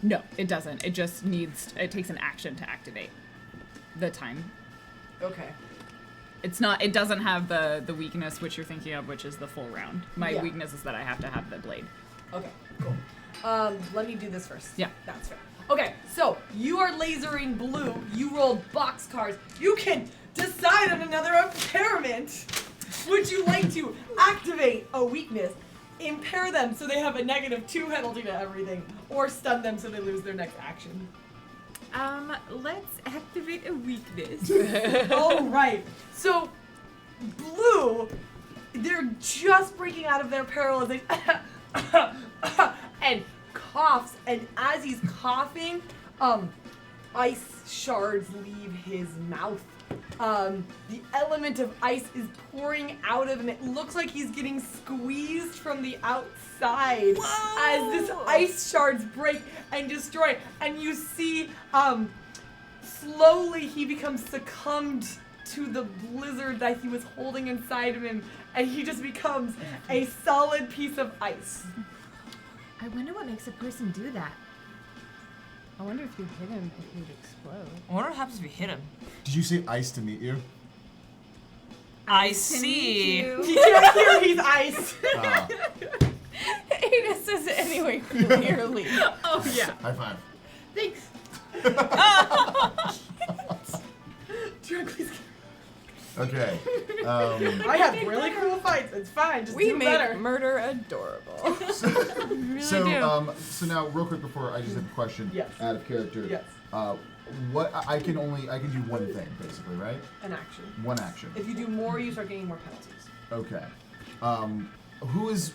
No, it doesn't. It just it takes an action to activate the time.
Okay.
It doesn't have the weakness which you're thinking of, which is the full round. My
Yeah.
weakness is that I have to have the blade.
Okay, cool. Let me do this first.
Yeah.
That's fair. Okay, so you are lasering Blue. You rolled boxcars. You can decide on another impairment. Would you like to activate a weakness, impair them so they have a -2 penalty to everything, or stun them so they lose their next action?
Let's activate a weakness.
All right. So, Blue, they're just breaking out of their paralyzation and coughs. And as he's coughing, ice shards leave his mouth. The element of ice is pouring out of him. It looks like he's getting squeezed from the outside as this ice shards break and destroy. And you see, slowly he becomes succumbed to the blizzard that he was holding inside of him, and he just becomes a solid piece of ice.
I wonder what makes a person do that.
I wonder if you hit him, if he would explode.
I wonder what happens if we hit him.
Did you say ice to meet you?
I see.
You can't hear he's ice.
Ah,
Ada says it anyway, clearly.
Oh yeah.
high five.
Thanks. Drunk,
Okay.
I have really cool fights. It's fine. Just
We
do
make
better.
murder adorable.
So now, real quick before I just have a question.
Yes.
Out of character.
Yes.
what I can do one thing basically, right?
An action.
One action.
If you do more, you start getting more penalties.
Okay. Who is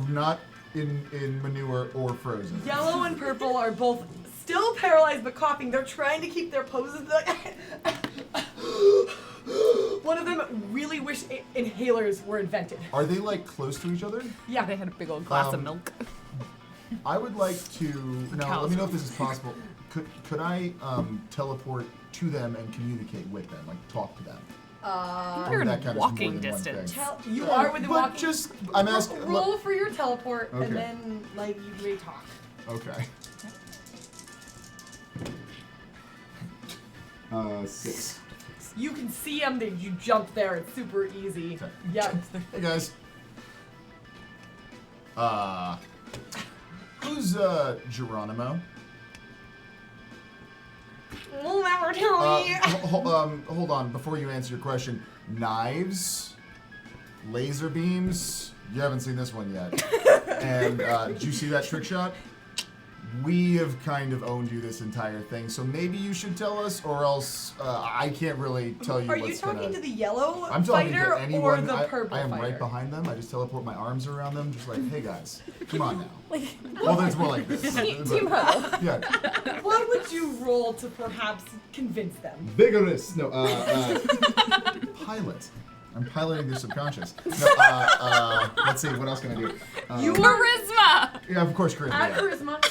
not in manure or frozen?
Yellow and purple are both still paralyzed but coughing. They're trying to keep their poses. One of them really wish inhalers were invented.
Are they like close to each other?
Yeah.
They had a big old glass of
Um,
milk.
I would like to. Now,
cows.
let me know if this is possible. Could I teleport to them and communicate with them, like talk to them?
You're
Or
in
that counts as
walking
more than one
distance.
thing?
You are within
But
walking.
just, I'm asking.
Roll for your teleport,
Okay.
and then like you may talk.
Okay. 6.
You can see them. You jump there. It's super easy.
Okay.
Yeah.
Hey guys. Who's Geronimo?
We'll never tell me.
Hold on. Before you answer your question, knives, laser beams. You haven't seen this one yet. And did you see that trick shot? We have kind of owned you this entire thing, so maybe you should tell us, or else I can't really tell you
Are
what's
you talking
gonna...
to the yellow
I'm talking
fighter
to anyone.
or the purple
I am
fighter?
right behind them. I just teleport my arms around them, just like, hey guys, come on now. Well, then it's more like this.
Team huddle.
Yeah.
What would you roll to perhaps convince them?
Vigorous. No, pilot. I'm piloting their subconscious. No, let's see, what else can I do?
Charisma!
Yeah, of course, charisma.
Add
Yeah.
charisma.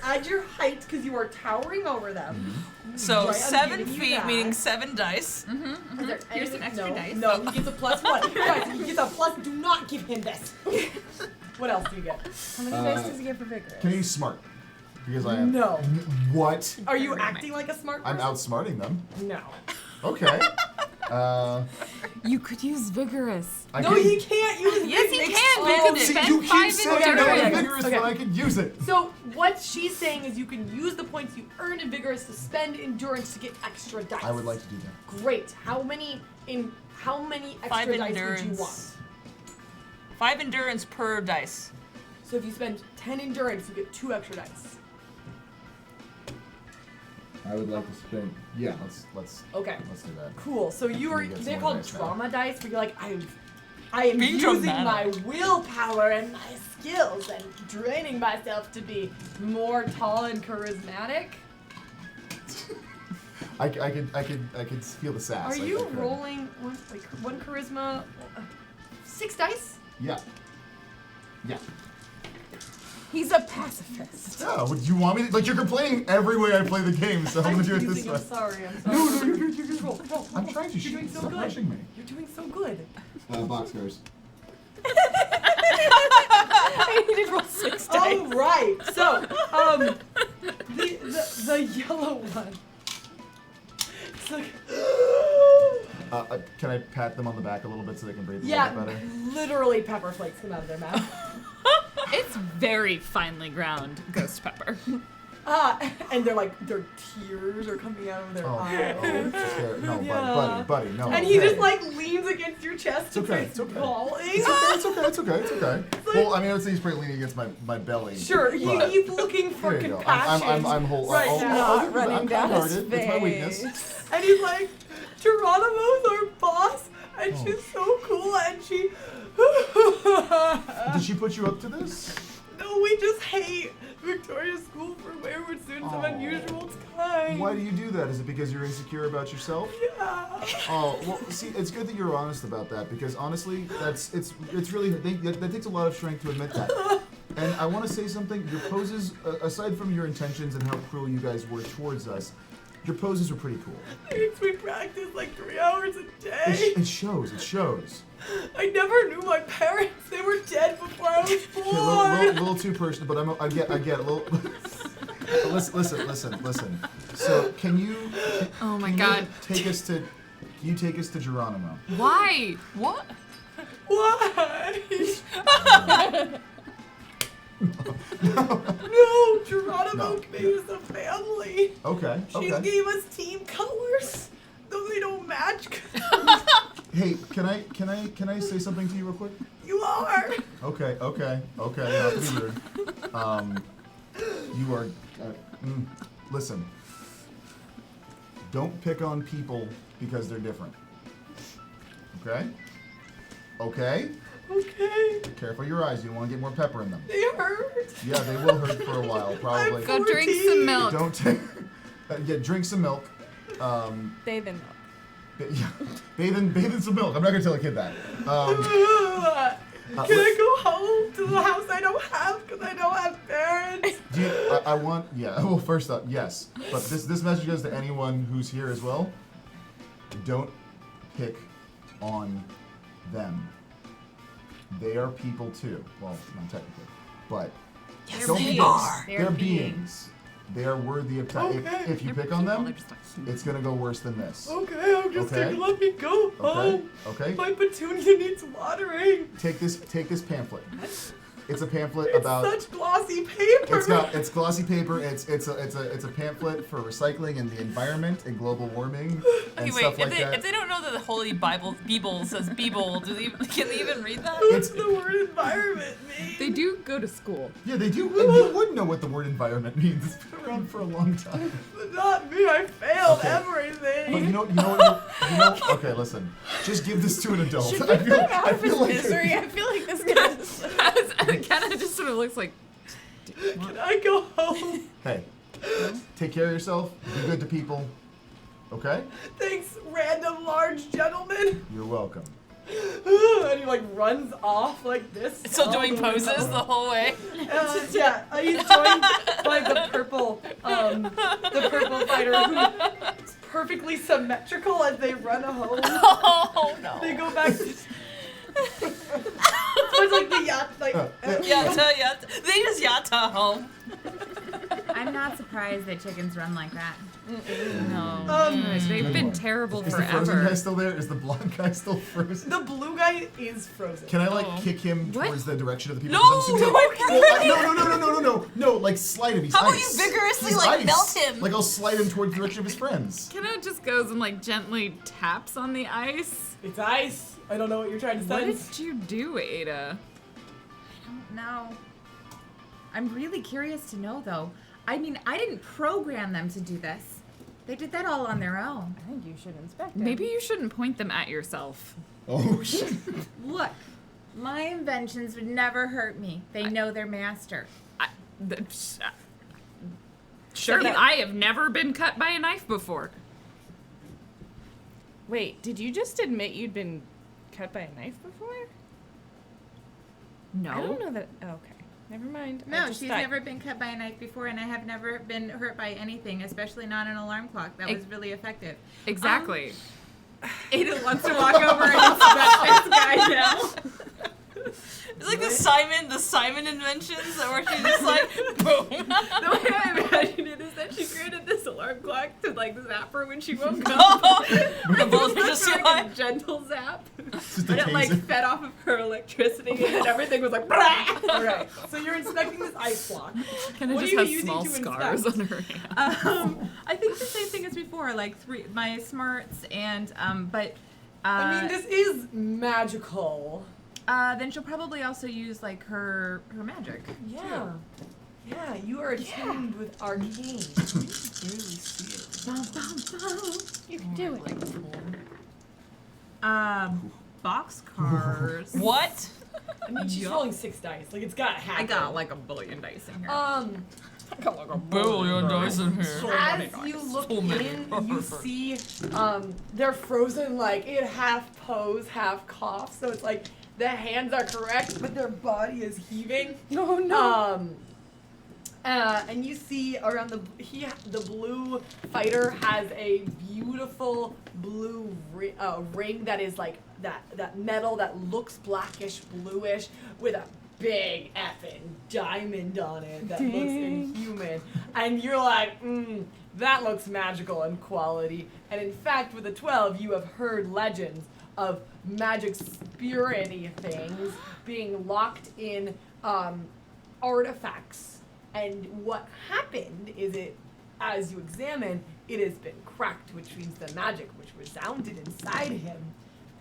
Add your height because you are towering over them.
So
Right, I'm
7
giving you
feet,
that.
meaning 7 dice.
Is there
Here's
anything-
some extra
no,
dice.
No, he gets a +1. Guys, he gets a plus. Do not give him this. What else do you get?
How many dice does he get for vigorous?
Can you smart? Because I am.
No.
What?
Are you acting like a smart
I'm
person?
outsmarting them.
No.
Okay.
You could use vigorous.
I
No,
can-
he can't use
Yes, he
vigorous.
can. You can
See,
spend
you keep
5
saying
Okay,
no
okay,
to
okay.
vigorous,
Okay.
but I could use it.
So what she's saying is you can use the points you earn in vigorous to spend endurance to get extra dice.
I would like to do that.
Great. How many extra
5
dice would you
endurance.
want?
5 endurance per dice.
So if you spend 10 endurance, you get 2 extra dice.
I would like to spend. Yeah, let's
Okay.
do that.
Cool. So you are.
You get some
They're
more
called
dice now.
trauma dice. Where you're like, I am
Being
using
dramatic.
my willpower and my skills and draining myself to be more tall and charismatic.
I could feel the sass.
Are
I
you
could.
rolling one charisma? 6 dice?
Yeah. Yeah.
He's a pacifist.
Yeah. Would you want me to? Like, you're complaining every way I play the game, so I'm gonna do it this
I'm
way.
sorry. I'm sorry.
No,
You roll.
I'm trying to
You're
shoot.
doing so
Stop
good.
rushing me.
You're doing so good.
Boxcars.
I need to roll 6 dice.
All right. So, the yellow one. It's like.
Can I pat them on the back a little bit so they can breathe a
Yeah,
little bit better?
literally pepper flakes come out of their mouth.
It's very finely ground ghost pepper.
And they're like, their tears are coming out of their eyes.
No,
Yeah.
buddy, no.
And he just like leans against your chest.
It's okay,
and
it's okay.
bawling.
It's okay. Well, I mean, I would say he's probably leaning against my belly.
Sure,
but-
he's looking for
There you go.
compassion.
I'm whole.
right
I'll-
now.
I'll-
Not running
I'm
down his
kind-hearted. It's my weakness.
face.
And he's like, Geronimo's our boss, and
Oh.
she's so cool, and she.
Did she put you up to this?
No, we just hate Victoria School for wayward students of
Oh.
unusual kind.
Why do you do that? Is it because you're insecure about yourself?
Yeah.
Oh, well, see, it's good that you're honest about that because honestly, it's really that takes a lot of strength to admit that. And I want to say something. Your poses, aside from your intentions and how cruel you guys were towards us, your poses were pretty cool.
Thanks, we practice like 3 hours a day.
It shows. It shows.
I never knew my parents. They were dead before I was born.
Okay, a little too personal, but I get a little. Listen. So can you?
Oh my
can
god.
Can you take us to Geronimo?
Why?
What?
Why? No, Geronimo
No.
made us a family.
Okay.
She
Okay.
gave us team colors, though they don't match.
Hey, can I say something to you real quick?
You are.
Okay. Not to be rude. You are. Listen. Don't pick on people because they're different. Okay? Okay?
Okay.
Careful your eyes. You don't want to get more pepper in them.
They hurt.
Yeah, they will hurt for a while, probably.
Go drink some milk.
Don't take. Yeah, drink some milk.
Bathe in milk.
Yeah, bathe in some milk. I'm not gonna tell a kid that.
Can I go home to the house I don't have because I don't have parents?
I want. Yeah. Well, first up, yes. But this message goes to anyone who's here as well. Don't pick on them. They are people too. Well, not technically, but
Yes,
don't
they
be
are.
They're beings. They are worthy of time.
Okay.
If you pick on them, it's gonna go worse than this.
Okay, I'm just
Okay.
gonna let me go home.
Okay.
My petunia needs watering.
Take this pamphlet. It's a pamphlet
It's
about.
such glossy paper.
It's glossy paper. It's a pamphlet for recycling and the environment and global warming and
Okay, wait.
stuff like
If
that.
they don't know that the Holy Bible says Bible, can they even read that?
What's the word environment mean?
They do go to school.
Yeah, they do. You would know what the word environment means. It's been around for a long time.
But not me. I failed
Okay.
everything.
But you know. Okay, listen. Just give this to an adult. I feel like
Misery. I feel like this guy's.
Kenna just sort of looks like.
Can I go home?
Hey, take care of yourself. Be good to people. Okay?
Thanks, random large gentleman.
You're welcome.
And he like runs off like this.
Still
all
doing
the way
poses
home.
the whole way.
Yeah, he's joined by the purple fighter who's perfectly symmetrical as they run home.
Oh no.
They go back to. It's like the yacht, like.
Yatta. They just yatta home.
I'm not surprised that chickens run like that.
No. They've been terrible
Is the frozen guy
forever.
still there? Is the blonde guy still frozen?
The blue guy is frozen.
Can I like kick him
What?
towards the direction of the people?
No,
'Cause I'm assuming no, like slide him. He's
How about
ice.
you vigorously,
He's
like,
ice.
melt him?
Like I'll slide him towards the direction of his friends.
Kenna just goes and like gently taps on the ice.
It's ice. I don't know what you're trying to
What
sense.
did you do, Ada?
No. I'm really curious to know though. I mean, I didn't program them to do this. They did that all on their own.
I think you should inspect it.
Maybe you shouldn't point them at yourself.
Oh shit.
Look, my inventions would never hurt me. They know their master.
Sure, I have never been cut by a knife before.
Wait, did you just admit you'd been cut by a knife before?
No.
I don't know that. Oh, okay. Never mind. I
No,
just
she's
thought-
never been cut by a knife before, and I have never been hurt by anything, especially not an alarm clock. That was really effective.
Exactly.
Ada wants to walk over and inspect this guy now.
It's like the Simon inventions that where she just like boom.
The way I imagine it is that she created this alarm clock to like zap her when she woke up.
The bullets were just
like
like
a gentle zap.
Just
And
a
it like
taser.
fed off of her electricity and everything was like
Alright, so you're inspecting this ice block.
Kenna
What
just
are you
has
using
small
to
scars
inspect?
on her hand.
I think the same thing as before, like my smarts and but
I mean, this is magical.
then she'll probably also use like her magic.
Yeah. Yeah, you are attuned with arcane.
You can do it.
Boxcars.
what?
I mean, she's rolling 6 dice. Like, it's gotta happen.
I got like a billion dice in here.
Billion dice in here.
As you look in, you see they're frozen like in half pose, half cough. So it's like the hands are correct, but their body is heaving.
No, no.
And you see around the blue fighter has a beautiful blue ring that is like that metal that looks blackish bluish with a big effing diamond on it that looks inhuman. And you're like, that looks magical in quality. And in fact, with a 12, you have heard legends of magic spirit-y things being locked in artifacts. And what happened is as you examine, it has been cracked, which means the magic which resounded inside him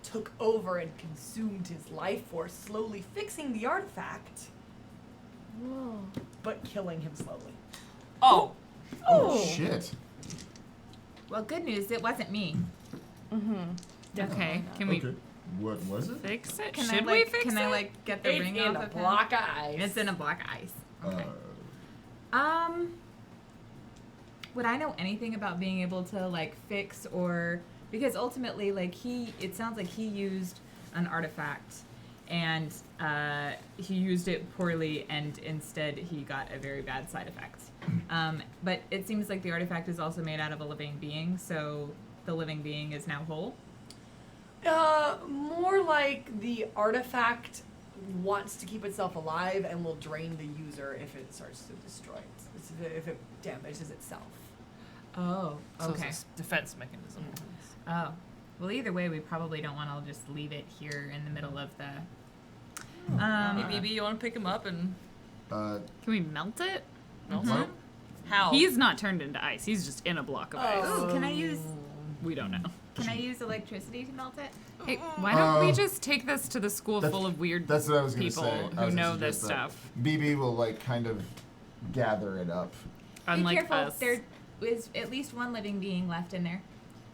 took over and consumed his life force, slowly fixing the artifact, but killing him slowly.
Oh.
Oh, shit.
Well, good news, it wasn't me.
Okay, can we
Okay. What was it?
fix it?
Can
Should
I,
we fix
can
it?
I like get the
It's
ring
in
off
a
of him?
block of ice.
It's in a block of ice. Okay.
Uh,
Would I know anything about being able to like fix or because ultimately like it sounds like he used an artifact and he used it poorly and instead he got a very bad side effect. But it seems like the artifact is also made out of a living being, so the living being is now whole.
More like the artifact wants to keep itself alive and will drain the user if it starts to destroy it, if it damages itself.
Oh,
So
okay.
it's a defense mechanism.
Oh. Well, either way, we probably don't want to just leave it here in the middle of the.
Hey, BB, you want to pick him up and
Can we melt it?
melt
Well,
him? How?
He's not turned into ice. He's just in a block of ice.
Ooh, can I use
We don't know.
electricity to melt it?
Hey, why don't we just take this to the school
That's-
full of weird
That's what I was gonna
people
say. I
who
was gonna
know this
suggest that.
stuff?
BB will like kind of gather it up.
Unlike
Be careful.
us.
There is at least one living being left in there.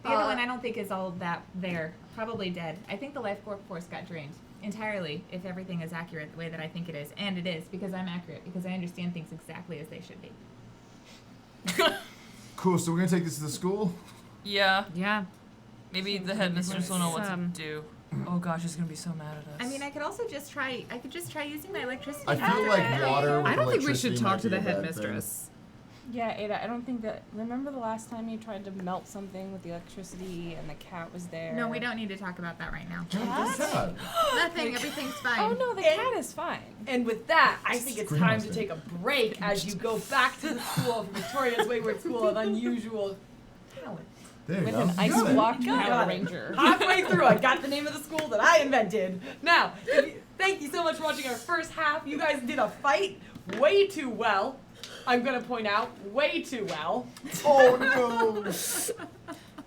The other one I don't think is all that there. Probably dead. I think the life force got drained entirely if everything is accurate the way that I think it is. And it is because I'm accurate because I understand things exactly as they should be.
Cool. So we're gonna take this to the school.
Yeah,
Yeah.
maybe the headmistress will know what to
Um,
do. Oh gosh, he's gonna be so mad at us.
I mean, I could also just try. I could just try using my electricity.
I feel like water. With
I don't think we should
electricity
talk
might
to
be
the
a bad
headmistress.
Yeah, Ada, I don't think that. Remember the last time you tried to melt something with the electricity and the cat was there?
No, we don't need to talk about that right now.
thing. What is that?
Nothing. Everything's fine.
Oh no, the cat is fine.
And with that, I think it's time to
Greenhouse
take a break as you go back to the school of Victoria's Wayward School of Unusual Talent.
There you
With
go.
an ice
Got it.
block
Got
Power
it.
Ranger.
Halfway through, I got the name of the school that I invented. Now, thank you so much for watching our first half. You guys did a fight way too well. I'm gonna point out, way too well.
Oh no.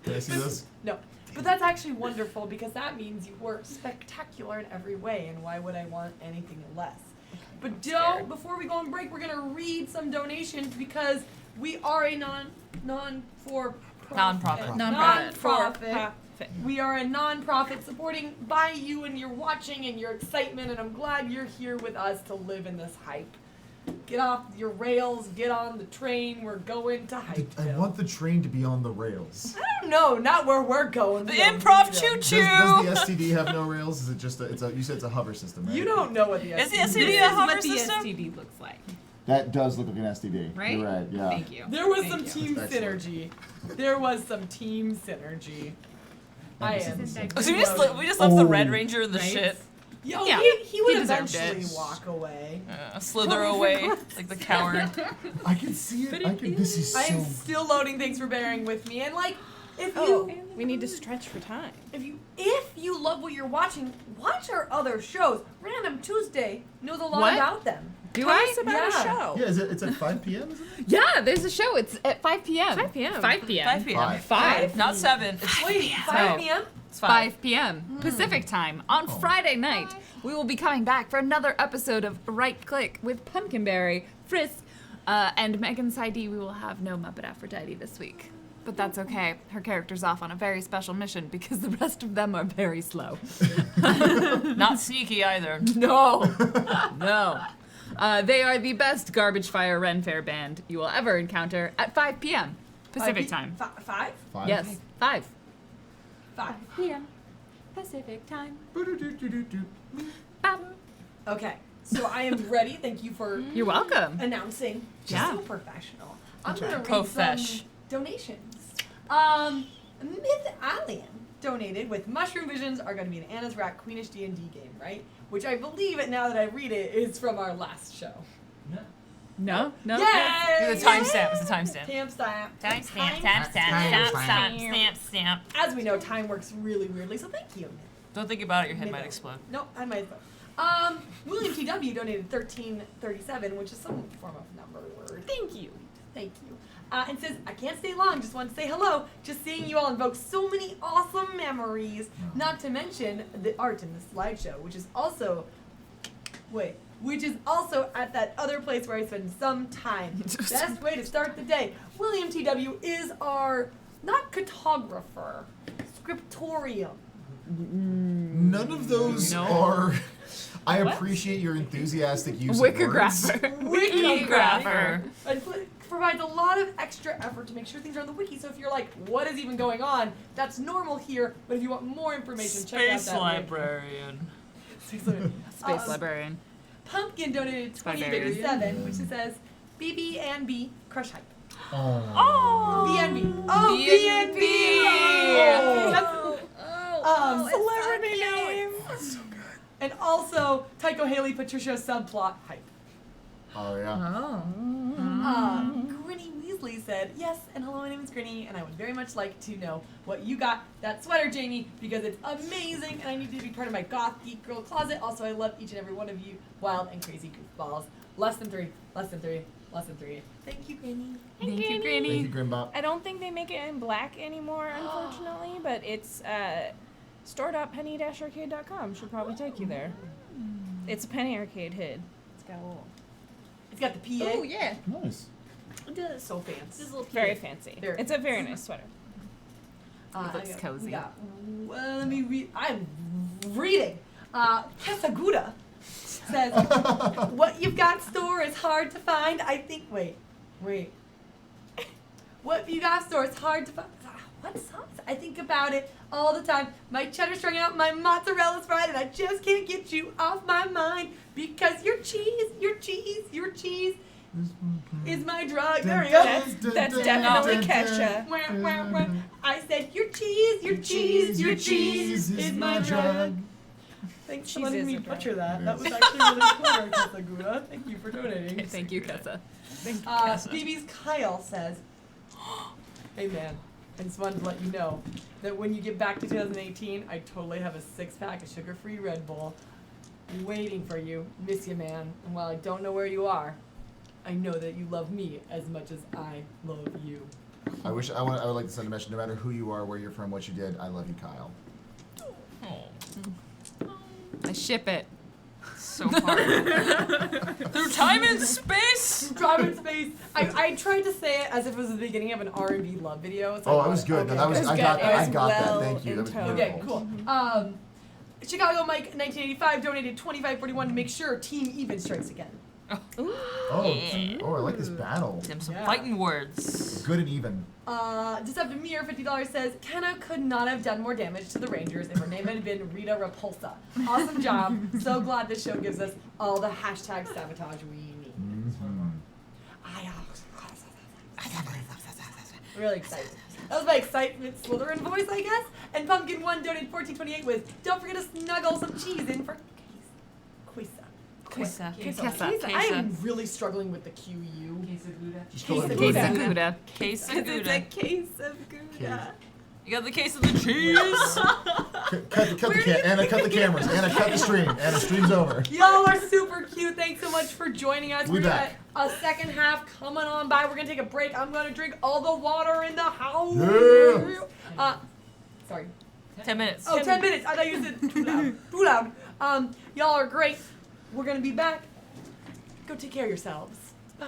Can I see this?
No. But that's actually wonderful because that means you were spectacular in every way, and why would I want anything less? But before we go on break, we're gonna read some donations because we are a
Nonprofit.
Nonprofit. We are a nonprofit supporting by you and your watching and your excitement, and I'm glad you're here with us to live in this hype. Get off your rails, get on the train, we're going to
I
Hypeville.
want the train to be on the rails.
I don't know, not where we're going.
The
We don't
improv
need them.
choo-choo.
Does the STD have no rails? Is it just you said it's a hover system, right?
You don't know what the
Is the
STD
STD
This
a
is
hover
what the
system?
STD looks like,
That does look like an STD.
right?
You're right. Yeah.
Thank you.
There was
Thank
some
you.
team
That's
synergy. There was some team synergy. I am.
So we just left the Red Ranger in the
Right?
shit.
Yo,
Yeah,
he would
he deserved
eventually
it.
walk away.
Slither away like the coward.
I can see it. This is
I am
so.
still loading. Thanks for bearing with me. And like, if
Oh,
you
we need to stretch for time.
if you love what you're watching, watch our other shows. Random Tuesday knows a lot
What?
about them.
Do
Tell
I?
us about
Yeah.
a show.
Yeah, it's at 5 p.m. Isn't it?
Yeah, there's a show. It's at 5 p.m.
5 p.m.
5 p.m.
5 p.m.
5.
5.
Not 7. It's
Wait,
Oh.
5 p.m.
It's
5 p.m. Pacific time on
Oh.
Friday night. We will be coming back for another episode of Right Click with Pumpkinberry, Frisk, and Megan Saidi. We will have no Muppet Aphrodite this week. But that's okay. Her character's off on a very special mission because the rest of them are very slow.
Not sneaky either.
No. No. They are the best Garbage Fire Ren Fair band you will ever encounter at 5 p.m. Pacific time.
5?
5.
Yes, 5.
5.
p.m. Pacific time.
Bop.
Okay. So I am ready. Thank you for
You're welcome.
announcing. Just
Yeah.
so professional. I'm
That's
gonna
right.
read
Profesh.
some donations. Myth Alien donated with Mushroom Visions are going to be an Anna's Rat Queenish D&D game, right? Which I believe it now that I read it is from our last show.
No.
No? No?
Yay!
It's a timestamp. It's a timestamp.
Timestamp.
Timestamp.
As we know, time works really weirdly, so thank you.
Don't think about it, your head might explode.
Nope, I might as well. William T.W. donated $13.37, which is some form of number word.
Thank you.
Thank you. And says, I can't stay long, just want to say hello. Just seeing you all invokes so many awesome memories. Not to mention the art in the slideshow, which is also... Wait, which is also at that other place where I spend some time. Best way to start the day. William TW is our, not cartographer, scriptorium.
None of those are. I appreciate your enthusiastic use of words.
Wikographer.
And provides a lot of extra effort to make sure things are on the wiki. So if you're like, what is even going on? That's normal here. But if you want more information, check out that
Space librarian.
Space librarian.
Space librarian.
Pumpkin donated
Librarian.
2057, which says BB&B crush hype.
Oh.
BNB. Oh, BNB.
Celebrity name.
That's so good.
And also Tycho Haley Patricia subplot hype.
Oh yeah.
Grinny Weasley said, yes, and hello, my name is Grinny, and I would very much like to know what you got that sweater, Jamie, because it's amazing, and I need you to be part of my goth geek girl closet. Also, I love each and every one of you, wild and crazy goofballs. Less than three. Thank you, Grinny.
Thank you,
Thank
Granny.
you, Grimbop.
I don't think they make it in black anymore, unfortunately, but it's store.penny-arcade.com. Should probably take you there. It's a Penny Arcade hood. It's got a little.
It's got the PA.
Oh yeah,
Nice.
It's so fancy.
this is very fancy.
Very
It's a very nice sweater.
It looks
we
cozy.
got- let me read. I'm reading. Kasaguda says, what you've got store is hard to find. I think, wait. What you got store is hard to find. What songs? I think about it all the time. My cheddar's strung out, my mozzarella's fried, and I just can't get you off my mind because your cheese is my drug. There we go.
That's definitely Kesha.
Wah, wah, wah. I said, your cheese is my drug. Thanks for
Cheese
letting
is
me
a drug.
butcher that. That was actually really clever, Kasaguda. Thank you for donating.
Thank you, Kessa.
BB's Kyle says, hey man, I just wanted to let you know that when you get back to 2018, I totally have a 6-pack of sugar-free Red Bull waiting for you. Miss you, man. And while I don't know where you are, I know that you love me as much as I love you.
I would like to send a message. No matter who you are, where you're from, what you did, I love you, Kyle.
I ship it.
So hard. Through time and space.
Drive in space. I tried to say it as if it was the beginning of an R&B love video. So
Oh, that was good. No, that was.
It was
I
good.
got
It
that. I
was
got
well
that. Thank you. That was
intoned.
beautiful.
Okay, cool. Chicago Mike 1985 donated $25.41 to make sure Team Even strikes again.
Oh, I like this battle.
Them some
Yeah.
fighting words.
Good and even.
Deceptive Mirror $50 says Kenna could not have done more damage to the Rangers if her name had been Rita Repulsa. Awesome job. So glad this show gives us all the hashtag sabotage we need. Really excited. That was my excitement Slytherin voice, I guess. And Pumpkin 1 donated $14.28 with don't forget to snuggle some cheese in for Quisa.
Quisa.
I am really struggling with the QU.
Just call it
Quesaguda.
Gouda.
Quesaguda.
Case of Gouda.
case of Gouda.
You got the case of the cheese.
Cut the Anna, cut the cameras. Anna, cut the stream. Anna, stream's over.
Y'all are super cute. Thanks so much for joining us.
We'll be
We're
back.
at a second half coming on by. We're gonna take a break. I'm gonna drink all the water in the house.
Yeah.
Sorry.
10 minutes.
Oh, 10 minutes. I thought you said too loud. Too loud. Y'all are great. We're gonna be back. Go take care of yourselves. Bye.